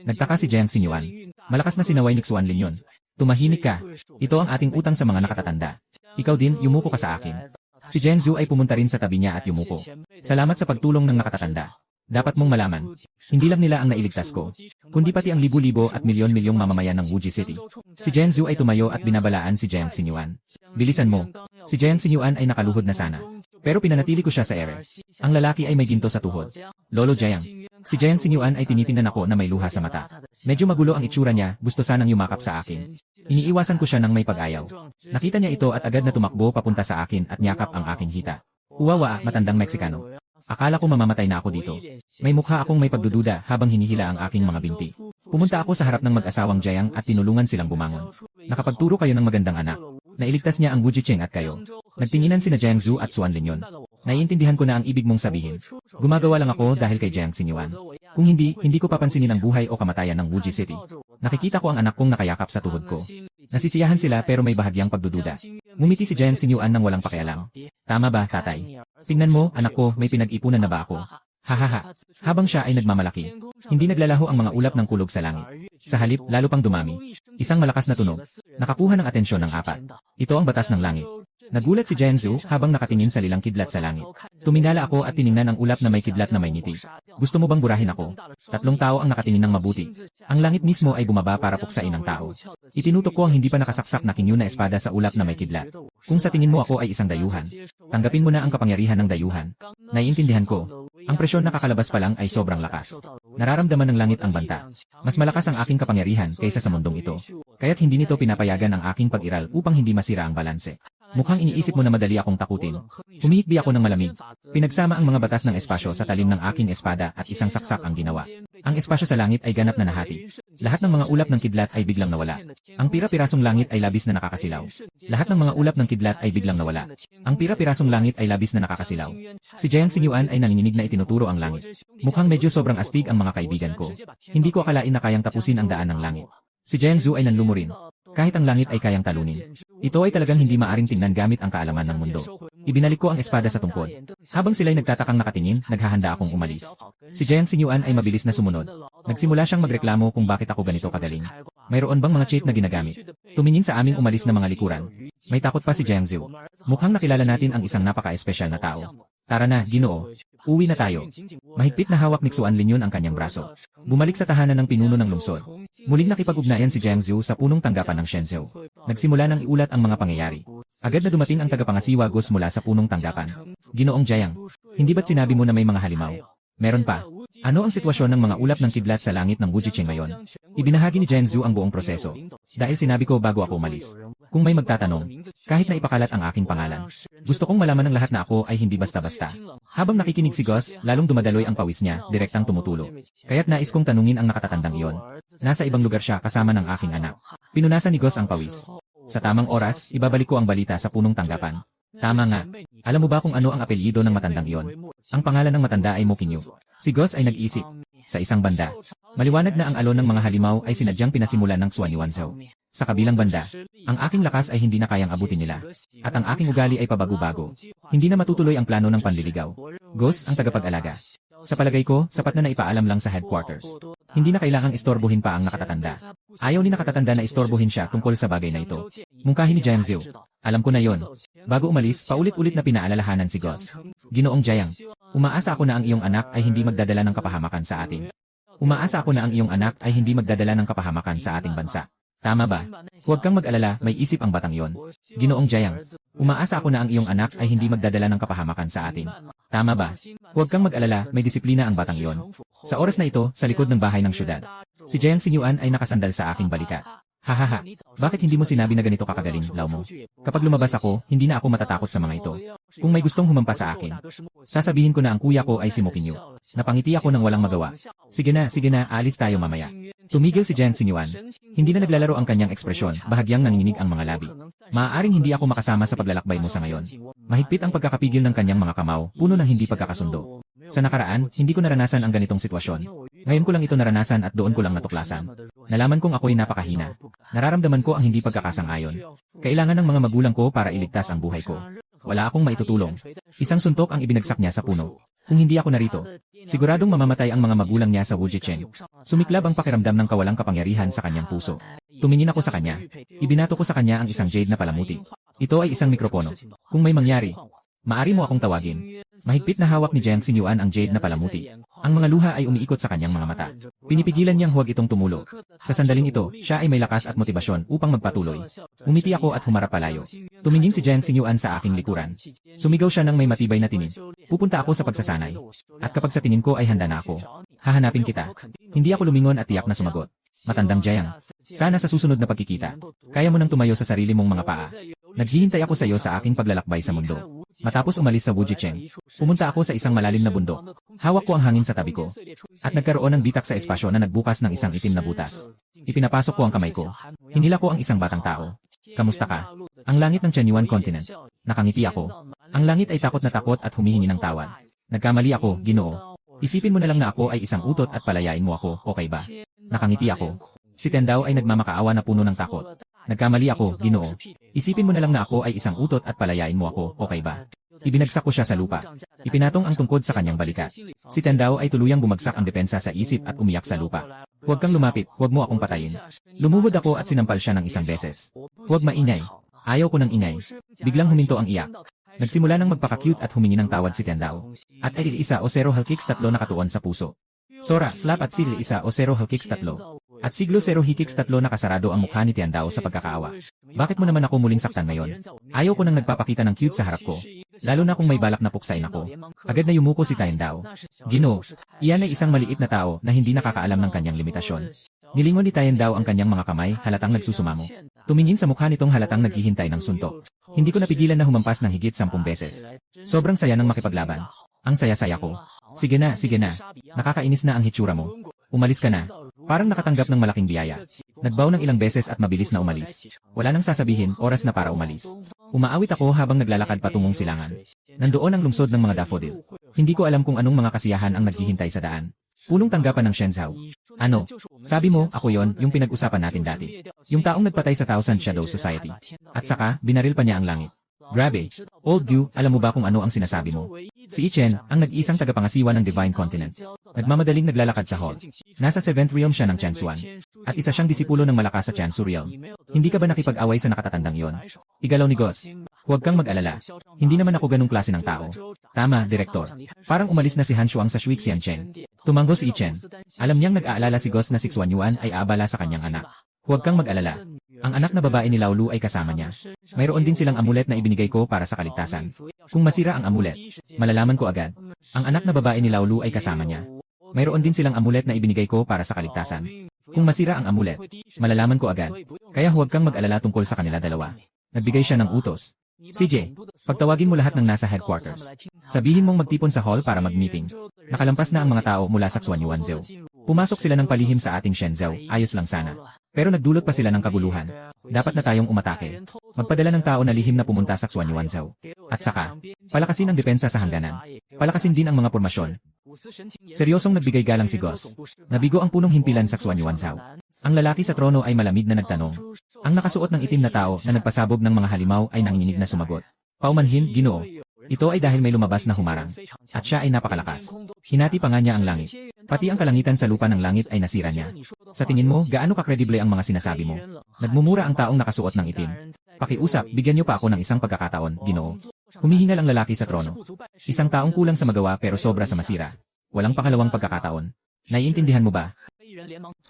Nagtaka si Jiang Xinyuan. Malakas na sinaway ni Siksuan Linyon. Tumahimik ka. Ito ang ating utang sa mga nakatatanda. Ikaw din, yumuko ka sa akin. Si Jiang Zhu ay pumunta rin sa tabi niya at yumuko. Salamat sa pagtulong ng nakatatanda. Dapat mong malaman, hindi lang nila ang nailigtas ko, kundi pati ang libu-libo at milyon-milyong mamamayan ng Wuji City. Si Jiang Zhu ay tumayo at binabalaan si Jiang Xinyuan. Bilisan mo. Si Jiang Xinyuan ay nakaluhod na sana. Pero pinanatili ko siya sa ere. Ang lalaki ay may ginto sa tuhod. Lolo Jiang. Si Jiang Xinyuan ay tinitingnan ako na may luha sa mata. Medyo magulo ang itsura niya, gusto sanang yumakap sa akin. Iniiwasan ko siya ng may pag-ayaw. Nakita niya ito at agad na tumakbo papunta sa akin at niyakap ang aking hita. Uwawa, matandang Meksikano. Akala ko mamamatay na ako dito. May mukha akong may pagdududa habang hinihila ang aking mga binti. Pumunta ako sa harap ng mag-asawang Jiang at tinulungan silang bumangon. Nakapagturo kayo ng magandang anak. Nailigtas niya ang Wuji Cheng at kayo. Nagtinginan sina Jiang Zhu at Suan Linyon. Naiintindihan ko na ang ibig mong sabihin. Gumagawa lang ako dahil kay Jiang Xinyuan. Kung hindi ko papansinin ang buhay o kamatayan ng Wuji City. Nakikita ko ang anak kong nakayakap sa tuhod ko. Nasisiyahan sila pero may bahagyang pagdududa. Ngumiti si Jiang Xinyuan nang walang pakialam. Tama ba, tatay? Tingnan mo, anak ko, may pinag-ipunan na ba ako? Hahaha. Habang siya ay nagmamalaki, hindi naglalaho ang mga ulap ng kulog sa langit. Sa halip, lalo pang dumami. Isang malakas na tunog. Nakakuha ng atensyon ng apat. Ito ang batas ng langit. Nagulat si Jiang Zhu habang nakatingin sa lilang kidlat sa langit. Tumingala ako at tiningnan ang ulap na may kidlat na may ngiti. Gusto mo bang burahin ako? 3 tao ang nakatingin ng mabuti. Ang langit mismo ay bumaba para puksain ang tao. Itinutok ko ang hindi pa nakasaksak na kinyo na espada sa ulap na may kidlat. Kung sa tingin mo ako ay isang dayuhan, tanggapin mo na ang kapangyarihan ng dayuhan. Naiintindihan ko. Ang presyon na kakalabas pa lang ay sobrang lakas. Nararamdaman ng langit ang banta. Mas malakas ang aking kapangyarihan kaysa sa mundong ito. Kaya't hindi nito pinapayagan ang aking pag-iral upang hindi masira ang balanse. Mukhang iniisip mo na madali akong takutin. Humihikbi ako ng malamig. Pinagsama ang mga batas ng espasyo sa talim ng aking espada at isang saksak ang ginawa. Ang espasyo sa langit ay ganap na nahati. Lahat ng mga ulap ng kidlat ay biglang nawala. Ang pira-pirasong langit ay labis na nakakasilaw. Lahat ng mga ulap ng kidlat ay biglang nawala. Ang pira-pirasong langit ay labis na nakakasilaw. Si Jiang Xinyuan ay nanginginig na itinuturo ang langit. Mukhang medyo sobrang astig ang mga kaibigan ko. Hindi ko akalain na kayang tapusin ang daan ng langit. Si Jiang Zhu ay nanlumurin. Kahit ang langit ay kayang talunin. Ito ay talagang hindi maaring tingnan gamit ang kaalaman ng mundo. Ibinalik ko ang espada sa tungkod. Habang sila'y nagtatakang nakatingin, naghahanda akong umalis. Si Jiang Xinyuan ay mabilis na sumunod. Nagsimula siyang magreklamo kung bakit ako ganito kagaling. Mayroon bang mga cheat na ginagamit? Tumingin sa aming umalis na mga likuran. May takot pa si Jiang Zhu. Mukhang nakilala natin ang isang napaka-espesyal na tao. Tara na, Ginoo. Uwi na tayo. Mahigpit na hawak ni Suan Linyon ang kanyang braso. Bumalik sa tahanan ng pinuno ng lungsod. Muling nakipag-ugnayan si Jiang Zhu sa punong tanggapan ng Shenzhou. Nagsimula ng iulat ang mga pangyayari. Agad na dumating ang tagapangasiwa Gus mula sa punong tanggapan. Ginoong Jiang, hindi ba't sinabi mo na may mga halimaw? Meron pa. Ano ang sitwasyon ng mga ulap ng kidlat sa langit ng Wuji Cheng ngayon? Ibinahagi ni Jiang Zhu ang buong proseso. Dahil sinabi ko bago ako umalis. Kung may magtatanong, kahit na ipakalat ang aking pangalan, gusto kong malaman ng lahat na ako ay hindi basta-basta. Habang nakikinig si Gus, lalong dumadaloy ang pawis niya, direktang tumutulo. Kaya't nais kong tanungin ang nakatatandang iyon. Nasa ibang lugar siya kasama ng aking anak. Pinunasan ni Gus ang pawis. Sa tamang oras, ibabalik ko ang balita sa punong tanggapan. Tama nga. Alam mo ba kung ano ang apelyido ng matandang iyon? Ang pangalan ng matanda ay Mokinyo. Si Gus ay nag-isip. Sa isang banda, maliwanag na ang alon ng mga halimaw ay sinadyang pinasimulan ng Xuan Yuanzhou. Sa kabilang banda, ang aking lakas ay hindi na kayang abutin nila. At ang aking ugali ay pabago-bago. Hindi na matutuloy ang plano ng panliligaw. Ghost ang tagapag-alaga. Sa palagay ko, sapat na naipaalam lang sa headquarters. Hindi na kailangang istorbohin pa ang nakatatanda. Ayaw ni nakatatanda na istorbohin siya tungkol sa bagay na ito. Mungkahi ni Jiang Ziu. Alam ko na yon. Bago umalis, paulit-ulit na pinaalalahanan si Ghost. Ginoong Jiang, umaasa ako na ang iyong anak ay hindi magdadala ng kapahamakan sa atin. Umaasa ako na ang iyong anak ay hindi magdadala ng kapahamakan sa ating bansa. Tama ba? Huwag kang mag-alala, may isip ang batang yon. Ginoong Jiang, umaasa ako na ang iyong anak ay hindi magdadala ng kapahamakan sa atin. Tama ba? Huwag kang mag-alala, may disiplina ang batang yon. Sa oras na ito, sa likod ng bahay ng syudad, si Jiang Xingyuan ay nakasandal sa aking balikat. Hahaha, bakit hindi mo sinabi na ganito kakagaling, Lao mo? Kapag lumabas ako, hindi na ako matatakot sa mga ito. Kung may gustong humampas sa akin, sasabihin ko na ang kuya ko ay si Mo Qingyu. Napangiti ako ng walang magawa. Sige na, aalis tayo mamaya. Tumigil si Jiang Xingyuan. Hindi na naglalaro ang kanyang ekspresyon, bahagyang nanginginig ang mga labi. Maaaring hindi ako makasama sa paglalakbay mo sa ngayon. Mahigpit ang pagkakapigil ng kanyang mga kamao, puno ng hindi pagkakasundo. Sa nakaraan, hindi ko naranasan ang ganitong sitwasyon. Ngayon ko lang ito naranasan at doon ko lang natuklasan. Nalaman kong ako'y napakahina. Nararamdaman ko ang hindi pagkakasang-ayon. Kailangan ng mga magulang ko para iligtas ang buhay ko. Wala akong maitutulong. Isang suntok ang ibinagsak niya sa puno. Kung hindi ako narito, siguradong mamamatay ang mga magulang niya sa Wujicheng. Sumiklab ang pakiramdam ng kawalang kapangyarihan sa kanyang puso. Tumingin ako sa kanya. Ibinato ko sa kanya ang isang jade na palamuti. Ito ay isang mikropono. Kung may mangyari, maari mo akong tawagin. Mahigpit na hawak ni Jiang Xingyuan ang jade na palamuti. Ang mga luha ay umiikot sa kanyang mga mata. Pinipigilan niyang huwag itong tumulo. Sa sandaling ito, siya ay may lakas at motibasyon upang magpatuloy. Umiti ako at humarap palayo. Tumingin si Jiang Xingyuan sa aking likuran. Sumigaw siya ng may matibay na tinig. Pupunta ako sa pagsasanay. At kapag sa tingin ko ay handa na ako, hahanapin kita. Hindi ako lumingon at tiyak na sumagot. Matandang Jiang, sana sa susunod na pagkikita, kaya mo nang tumayo sa sarili mong mga paa. Naghihintay ako sa iyo sa aking paglalakbay sa mundo. Matapos umalis sa Wujicheng, pumunta ako sa isang malalim na bundok. Hawak ko ang hangin sa tabi ko. At nagkaroon ng bitak sa espasyo na nagbukas ng isang itim na butas. Ipinapasok ko ang kamay ko. Hinila ko ang isang batang tao. Kamusta ka? Ang langit ng Chenyuan Continent. Nakangiti ako. Ang langit ay takot na takot at humihingi ng tawad. Nagkamali ako, Ginoo. Isipin mo na lang na ako ay isang utot at palayain mo ako, okay ba? Nakangiti ako. Si Tendao ay nagmamakaawa na puno ng takot. Nagkamali ako, Ginoo. Isipin mo na lang na ako ay isang utot at palayain mo ako, okay ba? Ibinagsak ko siya sa lupa. Ipinatong ang tungkod sa kanyang balikat. Si Tendao ay tuluyang bumagsak ang depensa sa isip at umiyak sa lupa. Huwag kang lumapit, huwag mo akong patayin. Lumuhod ako at sinampal siya ng isang beses. Huwag maingay. Ayaw ko ng ingay. Biglang huminto ang iyak. Nagsimula ng magpaka-cute at humingi ng tawad si Tendao. At ay isa o 0 halkicks 3 nakatuon sa puso. Sora, slap at sil isa o 0 halkicks 3. At siglo 0 hikicks 3 nakasarado ang mukha ni Tiandao sa pagkakaawa. Bakit mo naman ako muling saktan ngayon? Ayaw ko nang nagpapakita ng cute sa harap ko. Lalo na kung may balak na puksain ako. Agad na yumuko si Tiandao. Ginoo, iyan ay isang maliit na tao na hindi nakakaalam ng kanyang limitasyon. Nilingon ni Tiandao ang kanyang mga kamay, halatang nagsusumamo. Tumingin sa mukha nitong halatang naghihintay ng suntok. Hindi ko napigilan na humampas ng higit 10 beses. Sobrang saya ng makipaglaban. Ang saya-saya ko. Sige na. Nakakainis na ang hitsura mo. Umalis ka na. Parang nakatanggap ng malaking biyaya. Nagbaw ng ilang beses at mabilis na umalis. Wala nang sasabihin, oras na para umalis. Umaawit ako habang naglalakad patungong silangan. Nandoon ang lungsod ng mga daffodil. Hindi ko alam kung anong mga kasiyahan ang naghihintay sa daan. Punong tanggapan ng Shenzhou. Ano? Sabi mo, ako yon, yung pinag-usapan natin dati. Yung taong nagpatay sa Thousand Shadow Society. At saka, binaril pa niya ang langit. Grabe. Old Gu, alam mo ba kung ano ang sinasabi mo? Si Ichen, ang nag-iisang tagapangasiwa ng Divine Continent. Nagmamadaling naglalakad sa hall. Nasa 7th realm siya ng Chansuan. At isa siyang disipulo ng malakas sa Chansu realm. Hindi ka ba nakipag-away sa nakatatandang yon? Igalaw ni Gos. Huwag kang mag-alala. Hindi naman ako ganung klase ng tao. Tama, Direktor. Parang umalis na si Han Shuang sa Shuixian Cheng. Tumango si Ichen. Alam niyang nag-aalala si Gos na si Xuan Yuan ay aabala sa kanyang anak. Huwag kang mag-alala. Ang anak na babae ni Lao Lu ay kasama niya. Mayroon din silang amulet na ibinigay ko para sa kaligtasan. Kung masira ang amulet, malalaman ko agad. Ang anak na babae ni Lao Lu ay kasama niya. Mayroon din silang amulet na ibinigay ko para sa kaligtasan. Kung masira ang amulet, malalaman ko agad. Kaya huwag kang mag-alala tungkol sa kanila dalawa. Nagbigay siya ng utos. CJ, pagtawagin mo lahat ng nasa headquarters. Sabihin mong magtipon sa hall para mag-meeting. Nakalampas na ang mga tao mula sa Xuan Yuanzhou. Pumasok sila ng palihim sa ating Shenzhou, ayos lang sana. Pero nagdulot pa sila ng kaguluhan. Dapat na tayong umatake. Magpadala ng tao na lihim na pumunta sa Xuan Yuanzhou. At saka, palakasin ang depensa sa hangganan. Palakasin din ang mga pormasyon. Seryosong nagbigay galang si Gos. Nabigo ang punong himpilan sa Xuan Yuanzhao. Ang lalaki sa trono ay malamig na nagtanong. Ang nakasuot ng itim na tao na nagpasabog ng mga halimaw ay nanginginig na sumagot. Paumanhin, Ginoo. Ito ay dahil may lumabas na humarang. At siya ay napakalakas. Hinati pa nga niya ang langit. Pati ang kalangitan sa lupa ng langit ay nasira niya. Sa tingin mo, gaano kakredible ang mga sinasabi mo? Nagmumura ang taong nakasuot ng itim. Pakiusap, bigyan niyo pa ako ng isang pagkakataon, Ginoo. Humihingal ang lalaki sa trono. Isang taong kulang sa magawa pero sobra sa masira. Walang pangalawang pagkakataon. Naiintindihan mo ba?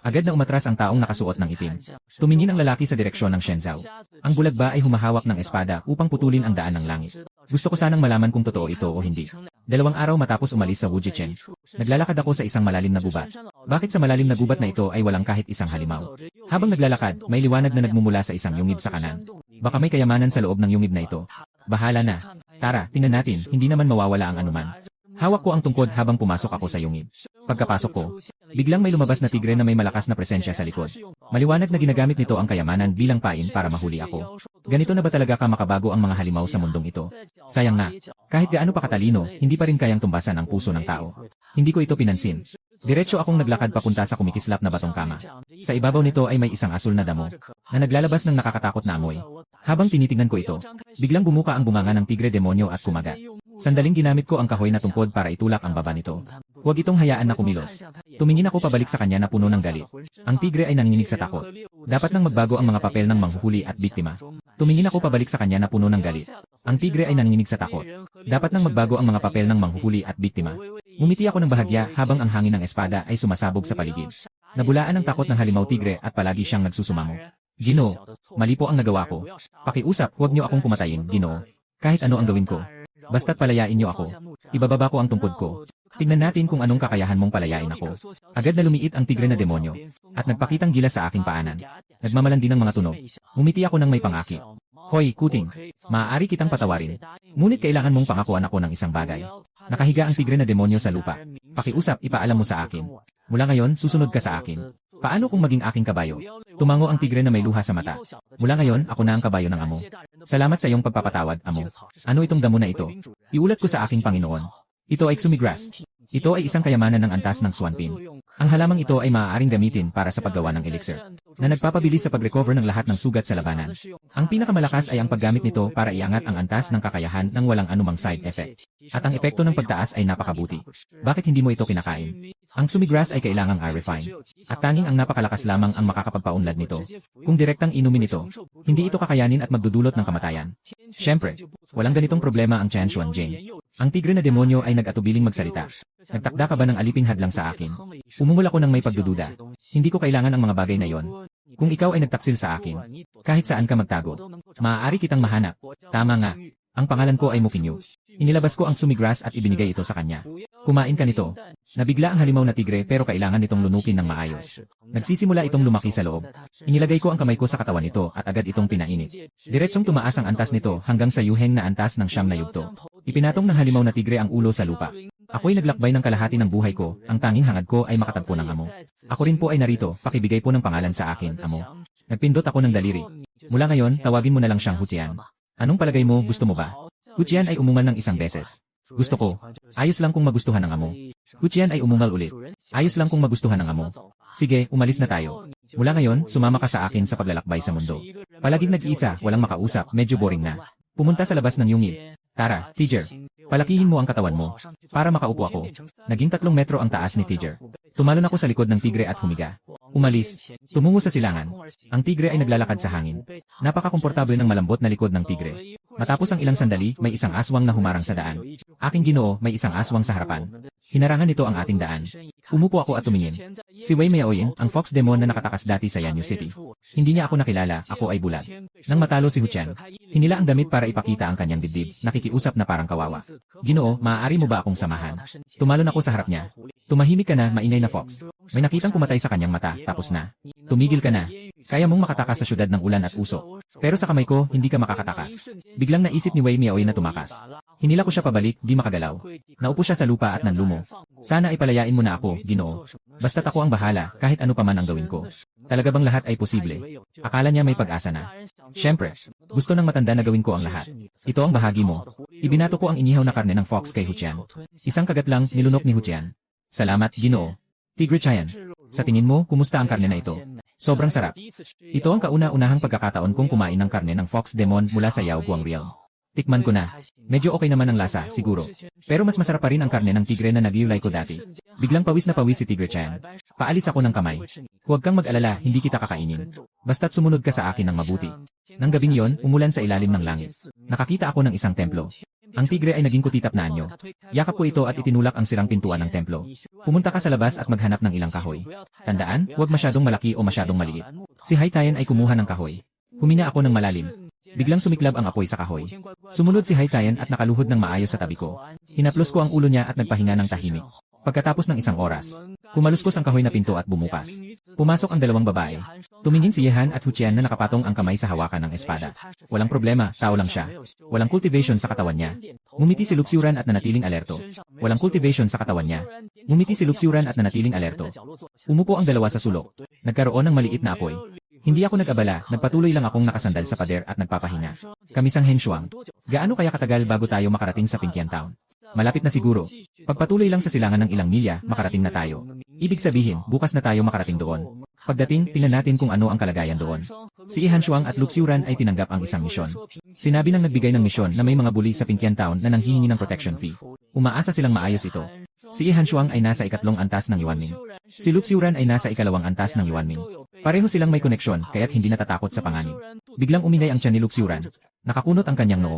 Agad na umatras ang taong nakasuot ng itim. Tumingin ang lalaki sa direksyon ng Shenzhou. Ang bulag ba ay humahawak ng espada upang putulin ang daan ng langit. Gusto ko sanang malaman kung totoo ito o hindi. 2 araw matapos umalis sa Wujichen, naglalakad ako sa isang malalim na gubat. Bakit sa malalim na gubat na ito ay walang kahit isang halimaw? Habang naglalakad, may liwanag na nagmumula sa isang yungib sa kanan. Baka may kayamanan sa loob ng yungib na ito. Bahala na. Tara, tingnan natin, hindi naman mawawala ang anuman. Hawak ko ang tungkod habang pumasok ako sa yungib. Pagkapasok ko, biglang may lumabas na tigre na may malakas na presensya sa likod. Maliwanag na ginagamit nito ang kayamanan bilang pain para mahuli ako. Ganito na ba talaga ka makabago ang mga halimaw sa mundong ito? Sayang nga, kahit gaano pa katalino, hindi pa rin kayang tumbasan ang puso ng tao. Hindi ko ito pinansin. Diretso akong naglakad papunta sa kumikislap na batong kama. Sa ibabaw nito ay may isang asul na damo, na naglalabas ng nakakatakot na amoy. Habang tinitingnan ko ito, biglang bumuka ang bunganga ng tigre demonyo at kumagat. Sandaling ginamit ko ang kahoy na tungkod para itulak ang baba nito. Huwag itong hayaan na kumilos. Tumingin ako pabalik sa kanya na puno ng galit. Ang tigre ay nanginginig sa takot. Dapat nang magbago ang mga papel ng manghuhuli at biktima. Tumingin ako pabalik sa kanya na puno ng galit. Ang tigre ay nanginginig sa takot. Dapat nang magbago ang mga papel ng manghuhuli at biktima. Ngumiti ako ng bahagya habang ang hangin ng espada ay sumasabog sa paligid. Nabulaan ng takot ng halimaw tigre at palagi siyang nagsusumamo. Ginoo, mali po ang nagawa ko. Pakiusap, huwag niyo akong pumatayin, Ginoo. Kahit ano ang gawin ko. Basta't palayain niyo ako. Ibababa ko ang tungkod ko. Tignan natin kung anong kakayahan mong palayain ako. Agad na lumiit ang tigre na demonyo. At nagpakitang gilas sa aking paanan. Nagmamalandi ng mga tunog. Ngumiti ako ng may pangaki. Hoy, kuting. Maaari kitang patawarin. Ngunit kailangan mong pangakuan ako ng isang bagay. Nakahiga ang tigre na demonyo sa lupa. Pakiusap, ipaalam mo sa akin. Mula ngayon, susunod ka sa akin. Paano kung maging aking kabayo? Tumango ang tigre na may luha sa mata. Mula ngayon, ako na ang kabayo ng amo. Salamat sa iyong pagpapatawad, amo. Ano itong damo na ito? Iulat ko sa aking Panginoon. Ito ay Xumigras. Ito ay isang kayamanan ng antas ng Xuanpin. Ang halamang ito ay maaaring gamitin para sa paggawa ng elixir, na nagpapabilis sa pag-recover ng lahat ng sugat sa labanan. Ang pinakamalakas ay ang paggamit nito para iangat ang antas ng kakayahan ng walang anumang side effect. At ang epekto ng pagtaas ay napakabuti. Bakit hindi mo ito kinakain? Ang Xumigras ay kailangang i-refine. At tanging ang napakalakas lamang ang makakapagpaunlad nito. Kung direktang inumin ito, hindi ito kakayanin at magdudulot ng kamatayan. Siyempre, walang ganitong problema ang Chen Xuanjing. Ang tigre na demonyo ay nag-atubiling magsalita. Nagtakda ka ba ng aliping hadlang sa akin? Umungol ako ng may pagdududa. Hindi ko kailangan ang mga bagay na yon. Kung ikaw ay nagtaksil sa akin, kahit saan ka magtago, maaari kitang mahanap. Tama nga. Ang pangalan ko ay Mukinyu. Inilabas ko ang Xumigras at ibinigay ito sa kanya. Kumain ka nito. Nabigla ang halimaw na tigre pero kailangan nitong lunukin ng maayos. Nagsisimula itong lumaki sa loob. Inilagay ko ang kamay ko sa katawan nito at agad itong pinainit. Diretsong tumaas ang antas nito hanggang sa yuheng na antas ng siyam na yugto. Ipinatong ng halimaw na tigre ang ulo sa lupa. Ako'y naglakbay ng kalahati ng buhay ko, ang tanging hangad ko ay makatagpo ng amo. Ako rin po ay narito, pakibigay po ng pangalan sa akin, amo. Nagpindot ako ng daliri. Mula ngayon, tawagin mo na lang siyang Hutian. Anong palagay mo, gusto mo ba? Hutian ay umungal ng isang beses. Gusto ko. Ayos lang kung magustuhan ng amo. Hutian ay umungal ulit. Ayos lang kung magustuhan ng amo. Sige, umalis na tayo. Mula ngayon, sumama ka sa akin sa paglalakbay sa mundo. Palaging nag-iisa, walang makausap, medyo boring na. Pumunta sa labas ng yungib. Tara, Tiger. Palakihin mo ang katawan mo. Para makaupo ako. Naging 3 metro ang taas ni Tiger. Tumalon ako sa likod ng tigre at humiga. Umalis. Tumungo sa silangan. Ang tigre ay naglalakad sa hangin. Napakakomportable ng malambot na likod ng tigre. Matapos ang ilang sandali, may isang aswang na humarang sa daan. Aking Ginoo, may isang aswang sa harapan. Hinarangan nito ang ating daan. Umupo ako at tumingin. Si Wei Miaoyin, ang fox demon na nakatakas dati sa Yanyu City. Hindi niya ako nakilala, ako ay bulag. Nang matalo si Huchan, hinila ang damit para ipakita ang kanyang dibdib, nakikiusap na parang kawawa. Ginoo, maaari mo ba akong samahan? Tumalon ako sa harap niya. Tumahimik ka na, maingay na fox. May nakitang pumatay sa kanyang mata, tapos na. Tumigil ka na. Kaya mong makatakas sa syudad ng ulan at usok. Pero sa kamay ko, hindi ka makakatakas. Biglang naisip ni Wei Miaoy na tumakas. Hinila ko siya pabalik, di makagalaw. Naupo siya sa lupa at nanlumo. Sana ay palayain mo na ako, Ginoo. Basta't ako ang bahala, kahit ano pa man ang gawin ko. Talaga bang lahat ay posible? Akala niya may pag-asa na. Siyempre, gusto ng matanda na gawin ko ang lahat. Ito ang bahagi mo. Ibinato ko ang inihaw na karne ng fox kay Huchian. Isang kagat lang, nilunok ni Huchian. Salamat, Ginoo. Tigre Chayan. Sa tingin mo, kumusta ang karne na ito? Sobrang sarap. Ito ang kauna-unahang pagkakataon kong kumain ng karne ng fox demon mula sa Yao Guang Realm. Tikman ko na. Medyo okay naman ang lasa, siguro. Pero mas masarap pa rin ang karne ng tigre na nag-iulay ko dati. Biglang pawis na pawis si Tigre Chan. Paalis ako ng kamay. Huwag kang mag-alala, hindi kita kakainin. Basta't sumunod ka sa akin ng mabuti. Nang gabing yon, umulan sa ilalim ng langit. Nakakita ako ng isang templo. Ang tigre ay naging kutitap na anyo. Yakap ko ito at itinulak ang sirang pintuan ng templo. Pumunta ka sa labas at maghanap ng ilang kahoy. Tandaan, huwag masyadong malaki o masyadong maliit. Si Hai Tayan ay kumuha ng kahoy. Humina ako ng malalim. Biglang sumiklab ang apoy sa kahoy. Sumunod si Hai Tayan at nakaluhod ng maayos sa tabi ko. Hinaplos ko ang ulo niya at nagpahinga ng tahimik. Pagkatapos ng isang oras, kumaluskos ang kahoy na pinto at bumukas. Pumasok ang dalawang babae. Tumingin si Yehan at Huchian na nakapatong ang kamay sa hawakan ng espada. Walang problema, tao lang siya. Walang cultivation sa katawan niya. Ngumiti si Luxiuran at nanatiling alerto. Walang cultivation sa katawan niya. Ngumiti si Luxiuran at nanatiling alerto. Umupo ang dalawa sa sulok. Nagkaroon ng maliit na apoy. Hindi ako nag-abala, nagpatuloy lang akong nakasandal sa pader at nagpapahinga. Kamisang Henshuang. Gaano kaya katagal bago tayo makarating sa Pinkian Town? Malapit na siguro. Pagpatuloy lang sa silangan ng ilang milya, makarating na tayo. Ibig sabihin, bukas na tayo makarating doon. Pagdating, tingnan natin kung ano ang kalagayan doon. Si Hanshuang at Luxiuran ay tinanggap ang isang misyon. Sinabi ng nagbigay ng misyon na may mga bully sa Pinkian Town na nanghihingi ng protection fee. Umaasa silang maayos ito. Si Hanshuang ay nasa ikatlong antas ng Yuanming. Si Luxiuran ay nasa ikalawang antas ng Yuanming. Pareho silang may koneksyon kaya't hindi natatakot sa panganib. Biglang umingay ang tiyan ni Luxiuran. Nakakunot ang kanyang noo.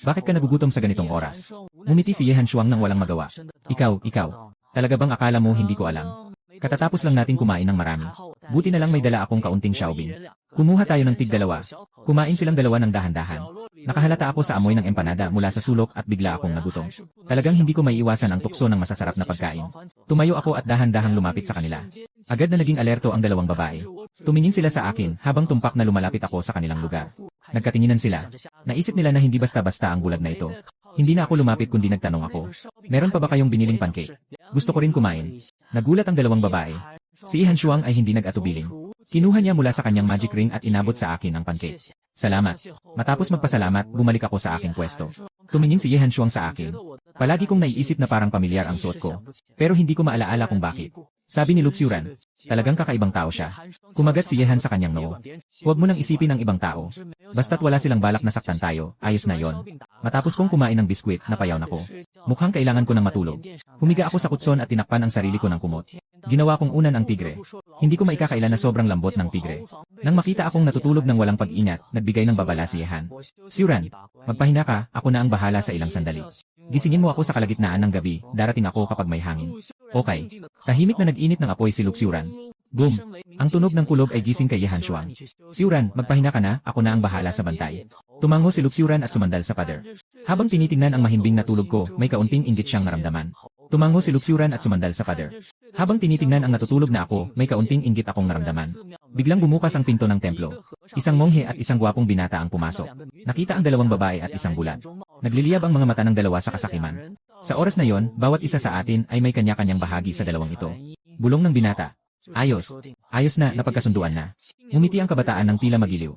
Bakit ka nagugutom sa ganitong oras? Ngumiti si Hanshuang nang walang magawa. Ikaw. Talaga bang akala mo hindi ko alam? Katatapos lang natin kumain ng marami. Buti na lang may dala akong kaunting xiaobing. Kumuha tayo ng tig-dalawa. Kumain silang dalawa ng dahan-dahan. Nakahalata ako sa amoy ng empanada mula sa sulok at bigla akong nagutom. Talagang hindi ko maiiwasan ang tukso ng masasarap na pagkain. Tumayo ako at dahan-dahang lumapit sa kanila. Agad na naging alerto ang dalawang babae. Tumingin sila sa akin habang tumpak na lumalapit ako sa kanilang lugar. Nagkatinginan sila. Naisip nila na hindi basta-basta ang bulag na ito. Hindi na ako lumapit kundi nagtanong ako. Meron pa ba kayong biniling pancake? Gusto ko rin kumain. Nagulat ang dalawang babae. Si Hanshuang ay hindi nag-atubiling. Kinuha niya mula sa kanyang magic ring at inabot sa akin ang pancake. Salamat. Matapos magpasalamat, bumalik ako sa aking pwesto. Tumingin si Hanshuang sa akin. Palagi kong naiisip na parang pamilyar ang suot ko. Pero hindi ko maalaala kung bakit. Sabi ni Luxiuran, talagang kakaibang tao siya. Kumagat si Yehan sa kanyang noo. Huwag mo nang isipin ang ibang tao. Basta't wala silang balak na saktan tayo, ayos na yon. Matapos kong kumain ng biskwit, napayaw na ko. Mukhang kailangan ko ng matulog. Humiga ako sa kutson at tinakpan ang sarili ko ng kumot. Ginawa kong unan ang tigre. Hindi ko maikakailan na sobrang lambot ng tigre. Nang makita akong natutulog ng walang pag-ingat, nagbigay ng babala si Yehan. Siuran, magpahinga ka, ako na ang bahala sa ilang sandali. Gisingin mo ako sa kalagitnaan ng gabi, darating ako kapag may hangin. Okay. Tahimik na nag-init ng apoy si Luxiuran. Boom! Ang tunog ng kulog ay gising kay Hanshuang. Siuran, magpahinga ka na, ako na ang bahala sa bantay. Tumango si Luxiuran at sumandal sa pader. Habang tinitingnan ang mahimbing na tulog ko, may kaunting inggit siyang naramdaman. Tumango si Luxiuran at sumandal sa pader. Habang tinitingnan ang natutulog na ako, may kaunting inggit akong naramdaman. Biglang bumukas ang pinto ng templo. Isang monghe at isang gwapong binata ang pumasok. Nakita ang dalawang babae at isang bulat. Nagliliyab ang mga mata ng dalawa sa kasakiman. Sa oras na yon, bawat isa sa atin ay may kanya-kanyang bahagi sa dalawang ito. Bulong ng binata. Ayos. Ayos na, napagkasunduan na. Ngumiti ang kabataan ng tila magiliw.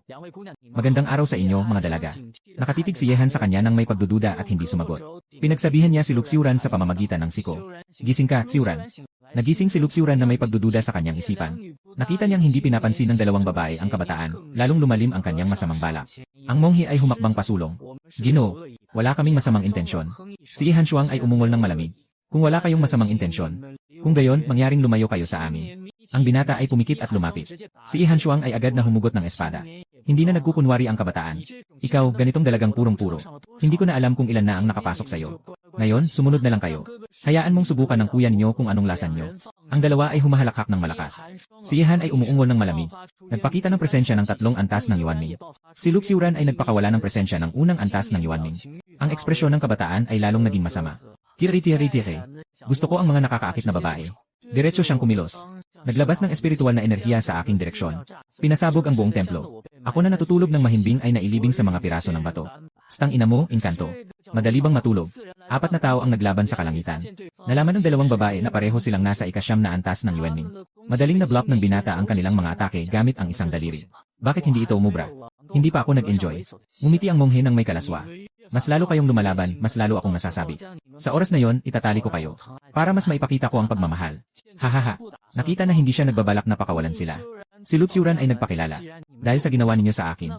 Magandang araw sa inyo, mga dalaga. Nakatitig si Yehan sa kanya nang may pagdududa at hindi sumagot. Pinagsabihan niya si Luxiuran sa pamamagitan ng siko. Gising ka, Siuran. Nagising si Luxiuran na may pagdududa sa kanyang isipan. Nakita niyang hindi pinapansin ng dalawang babae ang kabataan, lalong lumalim ang kanyang masamang balak. Ang monghe ay humakbang pasulong. Ginoo, wala kaming masamang intensyon. Si Hanshuang ay umungol ng malamig. Kung wala kayong masamang intensyon, kung gayon, mangyaring lumayo kayo sa amin. Ang binata ay pumikit at lumapit. Si Hanshuang ay agad na humugot ng espada. Hindi na nagkukunwari ang kabataan. Ikaw, ganitong dalagang purong-puro. Hindi ko na alam kung ilan na ang nakapasok sa'yo. Ngayon, sumunod na lang kayo. Hayaan mong subukan ng kuya niyo kung anong lasan niyo. Ang dalawa ay humahalakhak ng malakas. Si Yehan ay umuungol ng malamig. Nagpakita ng presensya ng tatlong antas ng Yuanming. Si Luxiuran ay nagpakawala ng presensya ng unang antas ng Yuanming. Ang ekspresyon ng kabataan ay lalong naging masama. Kiritiri-tiri. Gusto ko ang mga nakakaakit na babae. Diretso siyang kumilos. Naglabas ng espiritual na enerhiya sa aking direksyon. Pinasabog ang buong templo. Ako na natutulog ng mahimbing ay nailibing sa mga piraso ng bato. Stang ina mo, inkanto. Madali bang matulog? 4 na tao ang naglaban sa kalangitan. Nalaman ng dalawang babae na pareho silang nasa ika-9 na antas ng Yuanming. Madaling na-block ng binata ang kanilang mga atake gamit ang isang daliri. Bakit hindi ito umubra? Hindi pa ako nag-enjoy. Ngumiti ang monghe ng may kalaswa. Mas lalo kayong lumalaban, mas lalo akong nasasabi. Sa oras na yon, itatali ko kayo. Para mas maipakita ko ang pagmamahal. Hahaha. Nakita na hindi siya nagbabalak na pakawalan sila. Si Luxiuran ay nagpakilala. Dahil sa ginawa ninyo sa akin,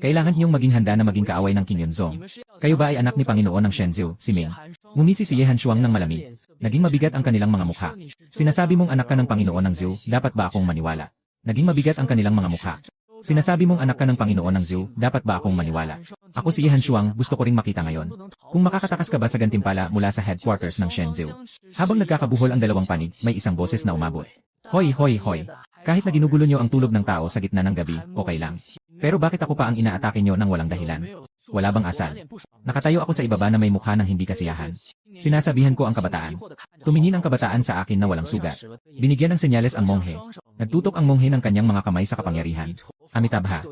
kailangan niyong maging handa na maging kaaway ng King Yunzong. Kayo ba ay anak ni Panginoon ng Shenzhou, si Ming? Ngumisi si Ye Hanshuang ng malamig. Naging mabigat ang kanilang mga mukha. Sinasabi mong anak ka ng Panginoon ng Zhou, dapat ba akong maniwala? Naging mabigat ang kanilang mga mukha. Sinasabi mong anak ka ng Panginoon ng Zhou, dapat ba akong maniwala? Ako si Ye Hanshuang, gusto ko ring makita ngayon. Kung makakatakas ka ba sa gantimpala mula sa headquarters ng Shenzhou? Habang nagkakabuhol ang dalawang panig, may isang boses na umabot. Hoy, hoy, hoy. Kahit na ginugulo nyo ang tulog ng tao sa gitna ng gabi, okay lang. Pero bakit ako pa ang inaatake nyo ng walang dahilan? Wala bang asal? Nakatayo ako sa ibaba na may mukha ng hindi kasiyahan. Sinasabihan ko ang kabataan. Tumingin ang kabataan sa akin na walang sugat. Binigyan ng senyales ang monghe. Nagtutok ang monghe ng kanyang mga kamay sa kapangyarihan. Amitabha.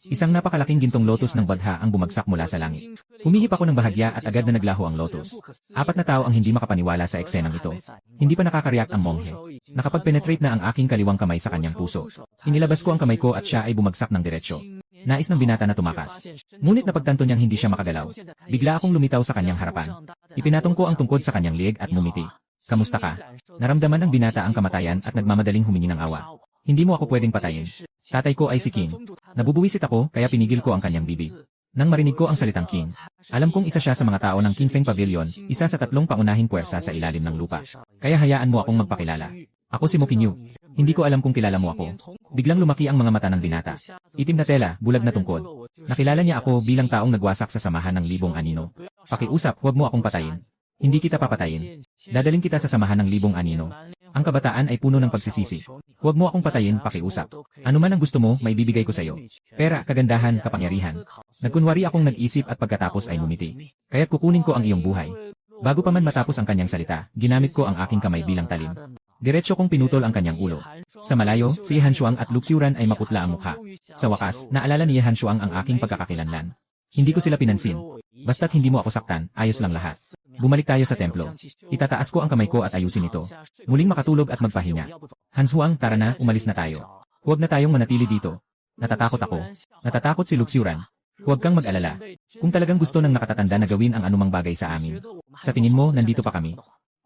Isang napakalaking gintong lotus ng Badha ang bumagsak mula sa langit. Humihip ako ng bahagya at agad na naglaho ang lotus. 4 na tao ang hindi makapaniwala sa eksenang ito. Hindi pa nakakareact ang monghe. Nakapag-penetrate na ang aking kaliwang kamay sa kanyang puso. Inilabas ko ang kamay ko at siya ay bumagsak ng diretsyo. Nais ng binata na tumakas. Ngunit napagtanto niyang hindi siya makagalaw. Bigla akong lumitaw sa kanyang harapan. Ipinatong ko ang tungkod sa kanyang liig at mumiti. Kamusta ka? Naramdaman ng binata ang kamatayan at nagmamadaling humingi ng awa. Hindi mo ako pwedeng patayin. Tatay ko ay si King. Nabubuwisit ako kaya pinigil ko ang kanyang bibig. Nang marinig ko ang salitang King, alam kong isa siya sa mga tao ng Qingfeng Pavilion, isa sa 3 pangunahing puwersa sa ilalim ng lupa. Kaya hayaan mo akong magpakilala. Ako si Mo Qingyu. Hindi ko alam kung kilala mo ako. Biglang lumaki ang mga mata ng binata. Itim na tela, bulag na tungkod. Nakilala niya ako bilang taong nagwasak sa samahan ng libong anino. Pakiusap, huwag mo akong patayin. Hindi kita papatayin. Dadaling kita sa samahan ng libong anino. Ang kabataan ay puno ng pagsisisi. Huwag mo akong patayin, pakiusap. Ano man ang gusto mo, may bibigay ko sa iyo. Pera, kagandahan, kapangyarihan. Nagkunwari akong nag-isip at pagkatapos ay ngumiti. Kaya't kukunin ko ang iyong buhay. Bago pa man matapos ang kanyang salita, ginamit ko ang aking kamay bilang talim. Diretso kong pinutol ang kanyang ulo. Sa malayo, si Ye Hanshuang at Luxiuran ay maputla ang mukha. Sa wakas, naalala ni Ye Hanshuang ang aking pagkakakilanlan. Hindi ko sila pinansin. Basta't hindi mo ako saktan, ayos lang lahat. Bumalik tayo sa templo. Itataas ko ang kamay ko at ayusin ito. Muling makatulog at magpahinga. Hanshuang, tara na, umalis na tayo. Huwag na tayong manatili dito. Natatakot ako. Natatakot si Luxiuran. Huwag kang mag-alala. Kung talagang gusto ng nakatatanda na gawin ang anumang bagay sa amin. Sa tingin mo, nandito pa kami.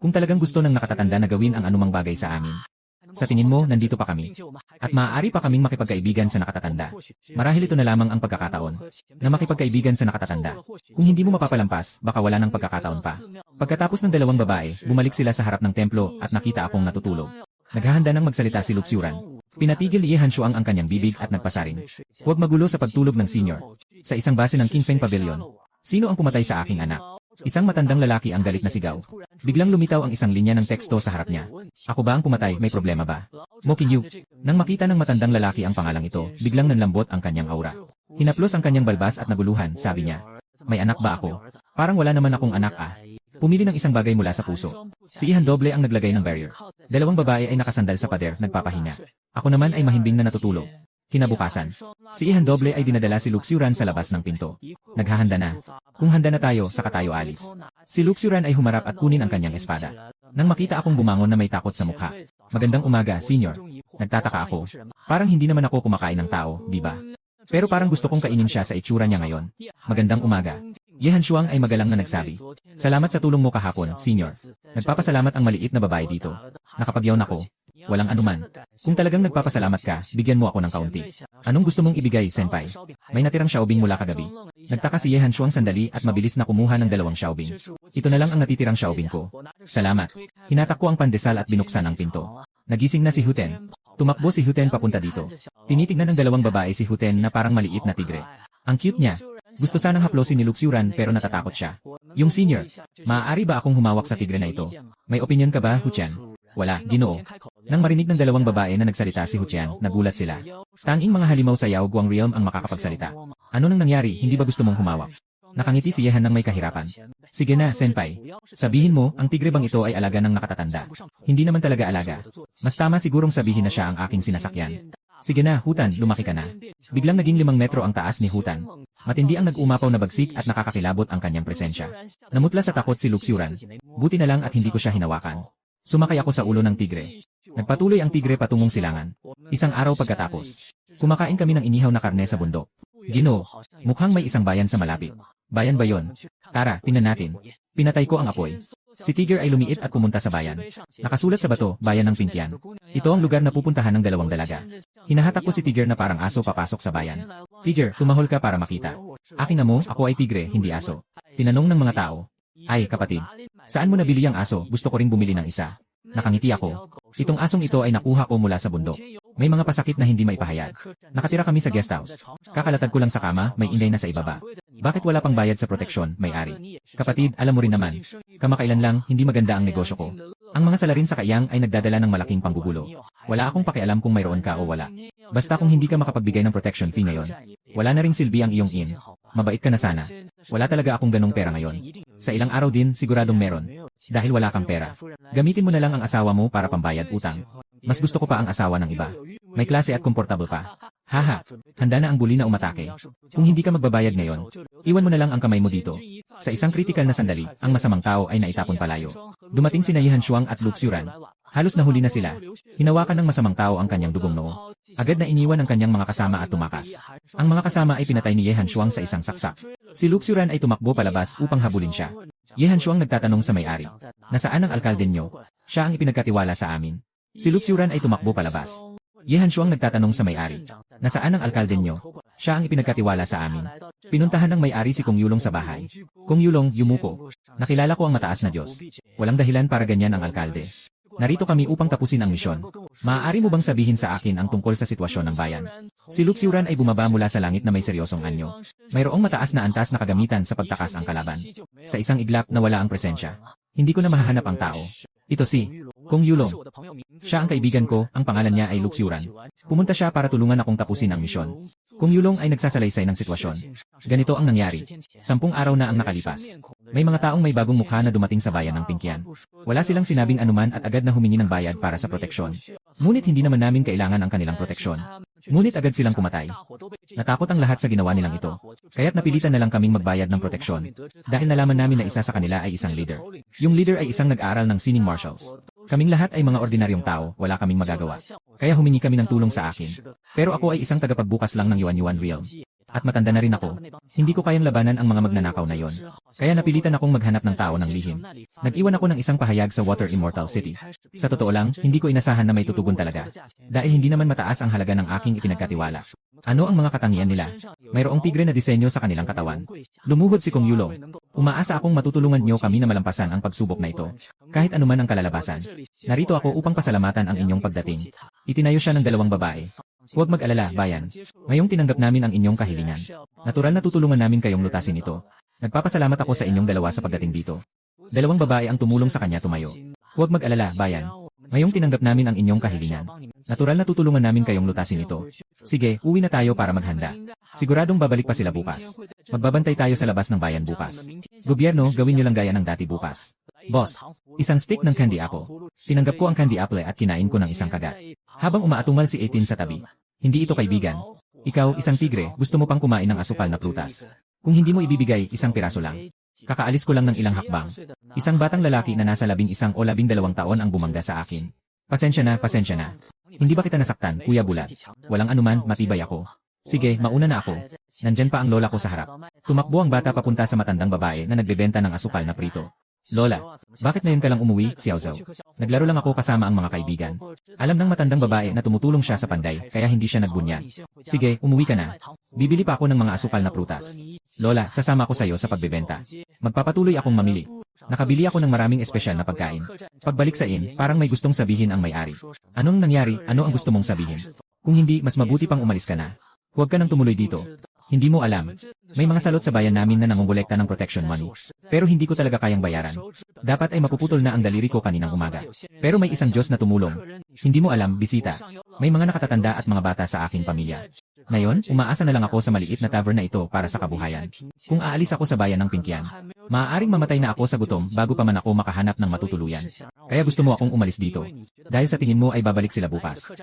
Kung talagang gusto ng nakatatanda na gawin ang anumang bagay sa amin. Sa tingin mo, nandito pa kami. At maaari pa kaming makipagkaibigan sa nakatatanda. Marahil ito na lamang ang pagkakataon. Na makipagkaibigan sa nakatatanda. Kung hindi mo mapapalampas, baka wala ng pagkakataon pa. Pagkatapos ng 2 babae, bumalik sila sa harap ng templo at nakita akong natutulog. Naghahanda ng magsalita si Luxiuran. Pinatigil Ye Hanshuang ang kanyang bibig at nagpasaring. Huwag magulo sa pagtulog ng senior. Sa isang base ng Qingfeng Pavilion. Sino ang pumatay sa aking anak? Isang matandang lalaki ang galit na sigaw. Biglang lumitaw ang isang linya ng teksto sa harap niya. Ako ba ang pumatay, may problema ba? Mo Qingyu. Nang makita ng matandang lalaki ang pangalang ito, biglang nanlambot ang kanyang aura. Hinaplos ang kanyang balbas at naguluhan, sabi niya. May anak ba ako? Parang wala naman akong anak ah. Pumili ng isang bagay mula sa puso. Si Ihan Doble ang naglagay ng barrier. 2 babae ay nakasandal sa pader, nagpapahinga. Ako naman ay mahimbing na natutulog. Kinabukasan, si Ihan Doble ay dinadala si Luxiuran sa labas ng pinto. Naghahanda na. Kung handa na tayo, saka tayo alis. Si Luxiuran ay humarap at kunin ang kanyang espada. Nang makita akong bumangon na may takot sa mukha. Magandang umaga, senior. Nagtataka ako. Parang hindi naman ako kumakain ng tao, di ba? Pero parang gusto kong kainin siya sa itsura niya ngayon. Magandang umaga. Ye Hanshuang ay magalang na nagsabi. Salamat sa tulong mo kahapon, senior. Nagpapasalamat ang maliit na babae dito. Nakapagyaw ako. Walang anuman. Kung talagang nagpapasalamat ka, bigyan mo ako ng kaunti. Anong gusto mong ibigay, senpai? May natirang xiaobing mula kagabi. Nagtaka si Ye Hanshuang sandali at mabilis na kumuha ng 2 xiaobing. Ito na lang ang natitirang xiaobing ko. Salamat. Hinatak ko ang pandesal at binuksan ang pinto. Nagising na si Huten. Tumakbo si Huten papunta dito. Tinitignan ng 2 babae si Huten na parang maliit na tigre. Ang cute niya. Gusto sanang haplosin ni Luxiuran pero natatakot siya. Yung senior, maaari ba akong humawak sa tigre na ito? May opinion ka ba, Huchan? Wala, Ginoo. Nang marinig ng 2 babae na nagsalita si Huchan, nagulat sila. Tanging mga halimaw sa Yao Guang Realm ang makakapagsalita. Ano nang nangyari, hindi ba gusto mong humawak? Nakangiti si Yehan ng may kahirapan. Sige na, senpai. Sabihin mo, ang tigre bang ito ay alaga ng nakatatanda? Hindi naman talaga alaga. Mas tama sigurong sabihin na siya ang aking sinasakyan. Sige na, Hutan, lumaki ka na. Biglang naging 5 metro ang taas ni Hutan. Matindi ang nag-umapaw na bagsik at nakakakilabot ang kanyang presensya. Namutla sa takot si Luxuran. Buti na lang at hindi ko siya hinawakan. Sumakay ako sa ulo ng tigre. Nagpatuloy ang tigre patungong silangan. Isang araw pagkatapos, kumakain kami ng inihaw na karne sa bundok. Ginoo, mukhang may isang bayan sa malapit. Bayan ba yon? Tara, tingnan natin. Pinatay ko ang apoy. Si Tiger ay lumiit at pumunta sa bayan. Nakasulat sa bato, bayan ng Pinkyan. Ito ang lugar na pupuntahan ng 2 dalaga. Hinahatak ko si Tiger na parang aso papasok sa bayan. Tiger, tumahol ka para makita. Akin na mo, ako ay tigre, hindi aso. Tinanong ng mga tao. Ay, kapatid, saan mo nabili ang aso? Gusto ko ring bumili ng isa. Nakangiti ako. Itong asong ito ay nakuha ko mula sa bundok. May mga pasakit na hindi maipahayag. Nakatira kami sa guest house. Kakalatag ko lang sa kama, may inday na sa ibaba. Bakit wala pang bayad sa proteksyon, may-ari? Kapatid, alam mo rin naman. Kamakailan lang, hindi maganda ang negosyo ko. Ang mga salarin sa kayang ay nagdadala ng malaking panggugulo. Wala akong pakialam kung mayroon ka o wala. Basta kung hindi ka makapagbigay ng protection fee ngayon, wala na ring silbi ang iyong in. Mabait ka na sana. Wala talaga akong ganong pera ngayon. Sa ilang araw din, siguradong meron. Dahil wala kang pera. Gamitin mo na lang ang asawa mo para pambayad utang. Mas gusto ko pa ang asawa ng iba. May klase at komportable pa. Haha, handa na ang bully na umatake. Kung hindi ka magbabayad ngayon, iwan mo na lang ang kamay mo dito. Sa isang kritikal na sandali, ang masamang tao ay naitapon palayo. Dumating sina Yihan Shuang at Luxuran. Halos nahuli na sila. Hinawakan ng masamang tao ang kanyang dugong noo. Agad na iniwan ang kanyang mga kasama at tumakas. Ang mga kasama ay pinatay ni Yihan Shuang sa isang saksak. Si Luxuran ay tumakbo palabas upang habulin siya. Yihan Shuang nagtatanong sa may-ari. Nasaan ang alkalde niyo? Siya ang ipinagkatiwala sa amin. Si Luxuran ay tumakbo palabas. Yihan Shuang nagtatanong sa may-ari. Nasaan ang alkalde niyo? Siya ang ipinagkatiwala sa amin. Pinuntahan ng may-ari si Kong Yulong sa bahay. Kong Yulong, yumuko. Nakilala ko ang mataas na Diyos. Walang dahilan para ganyan ang alkalde. Narito kami upang tapusin ang misyon. Maaari mo bang sabihin sa akin ang tungkol sa sitwasyon ng bayan? Si Luxuran ay bumaba mula sa langit na may seryosong anyo. Mayroong mataas na antas na kagamitan sa pagtakas ang kalaban. Sa isang iglap na wala ang presensya. Hindi ko na mahahanap ang tao. Ito si Kong Yulong. Siya ang kaibigan ko, ang pangalan niya ay Luxuran. Pumunta siya para tulungan akong tapusin ang misyon. Kong Yulong ay nagsasalaysay ng sitwasyon. Ganito ang nangyari. 10 araw na ang nakalipas. May mga taong may bagong mukha na dumating sa bayan ng Pinkyan. Wala silang sinabing anuman at agad na humingi ng bayad para sa proteksyon. Ngunit hindi naman namin kailangan ang kanilang proteksyon. Ngunit agad silang pumatay. Natakot ang lahat sa ginawa nilang ito. Kaya't napilitan na lang kaming magbayad ng proteksyon. Dahil nalaman namin na isa sa kanila ay isang leader. Yung leader ay isang nag-aaral ng sining marshals. Kaming lahat ay mga ordinaryong tao, wala kaming magagawa. Kaya humingi kami ng tulong sa akin. Pero ako ay isang tagapagbukas lang ng Yuan-Yuan realm. At matanda na rin ako. Hindi ko kayang labanan ang mga magnanakaw na yon. Kaya napilitan akong maghanap ng tao ng lihim. Nag-iwan ako ng isang pahayag sa Water Immortal City. Sa totoo lang, hindi ko inasahan na may tutugon talaga. Dahil hindi naman mataas ang halaga ng aking ipinagkatiwala. Ano ang mga katangian nila? Mayroong tigre na disenyo sa kanilang katawan. Lumuhod si Kong Yulong. Umaasa akong matutulungan niyo kami na malampasan ang pagsubok na ito. Kahit anuman ang kalalabasan. Narito ako upang pasalamatan ang inyong pagdating. Itinayo siya ng 2 babae. Huwag mag-alala, bayan. Ngayong tinanggap namin ang inyong kahilingan. Natural na tutulungan namin kayong lutasin ito. Nagpapasalamat ako sa inyong 2 sa pagdating dito. 2 babae ang tumulong sa kanya tumayo. Huwag mag-alala, bayan. Ngayong tinanggap namin ang inyong kahilingan. Natural na tutulungan namin kayong lutasin ito. Sige, uwi na tayo para maghanda. Siguradong babalik pa sila bukas. Magbabantay tayo sa labas ng bayan bukas. Gobyerno, gawin niyo lang gaya ng dati bukas. Boss, isang stick ng candy apple. Tinanggap ko ang candy apple at kinain ko ng isang kagat. Habang umaatungal si 18 sa tabi. Hindi ito kaibigan. Ikaw, isang tigre, gusto mo pang kumain ng asukal na prutas. Kung hindi mo ibibigay, isang piraso lang. Kakaalis ko lang ng ilang hakbang. Isang batang lalaki na nasa 11 o 12 taon ang bumangga sa akin. Pasensya na, pasensya na. Hindi ba kita nasaktan, Kuya Bulat? Walang anuman, matibay ako. Sige, mauna na ako. Nandyan pa ang lola ko sa harap. Tumakbo ang bata papunta sa matandang babae na nagbebenta ng asukal na prito. Lola, bakit ngayon ka lang umuwi, Xiao Zhao? Naglaro lang ako kasama ang mga kaibigan. Alam ng matandang babae na tumutulong siya sa panday, kaya hindi siya nagbunyag. Sige, umuwi ka na. Bibili pa ako ng mga asukal na prutas. Lola, sasama ko sa iyo sa pagbebenta. Magpapatuloy akong mamili. Nakabili ako ng maraming espesyal na pagkain. Pagbalik sa inn, parang may gustong sabihin ang may-ari. Anong nangyari? Ano ang gusto mong sabihin? Kung hindi, mas mabuti pang umalis ka na. Huwag ka nang tumuloy dito. Hindi mo alam. May mga salot sa bayan namin na nangongolekta ng protection money. Pero hindi ko talaga kayang bayaran. Dapat ay mapuputol na ang daliri ko kaninang umaga. Pero may isang Diyos na tumulong. Hindi mo alam, bisita. May mga nakatatanda at mga bata sa aking pamilya. Ngayon, umaasa na lang ako sa maliit na tavern na ito para sa kabuhayan. Kung aalis ako sa bayan ng Pinkyan, maaaring mamatay na ako sa gutom bago pa man ako makahanap ng matutuluyan. Kaya gusto mo akong umalis dito. Dahil sa tingin mo ay babalik sila bukas.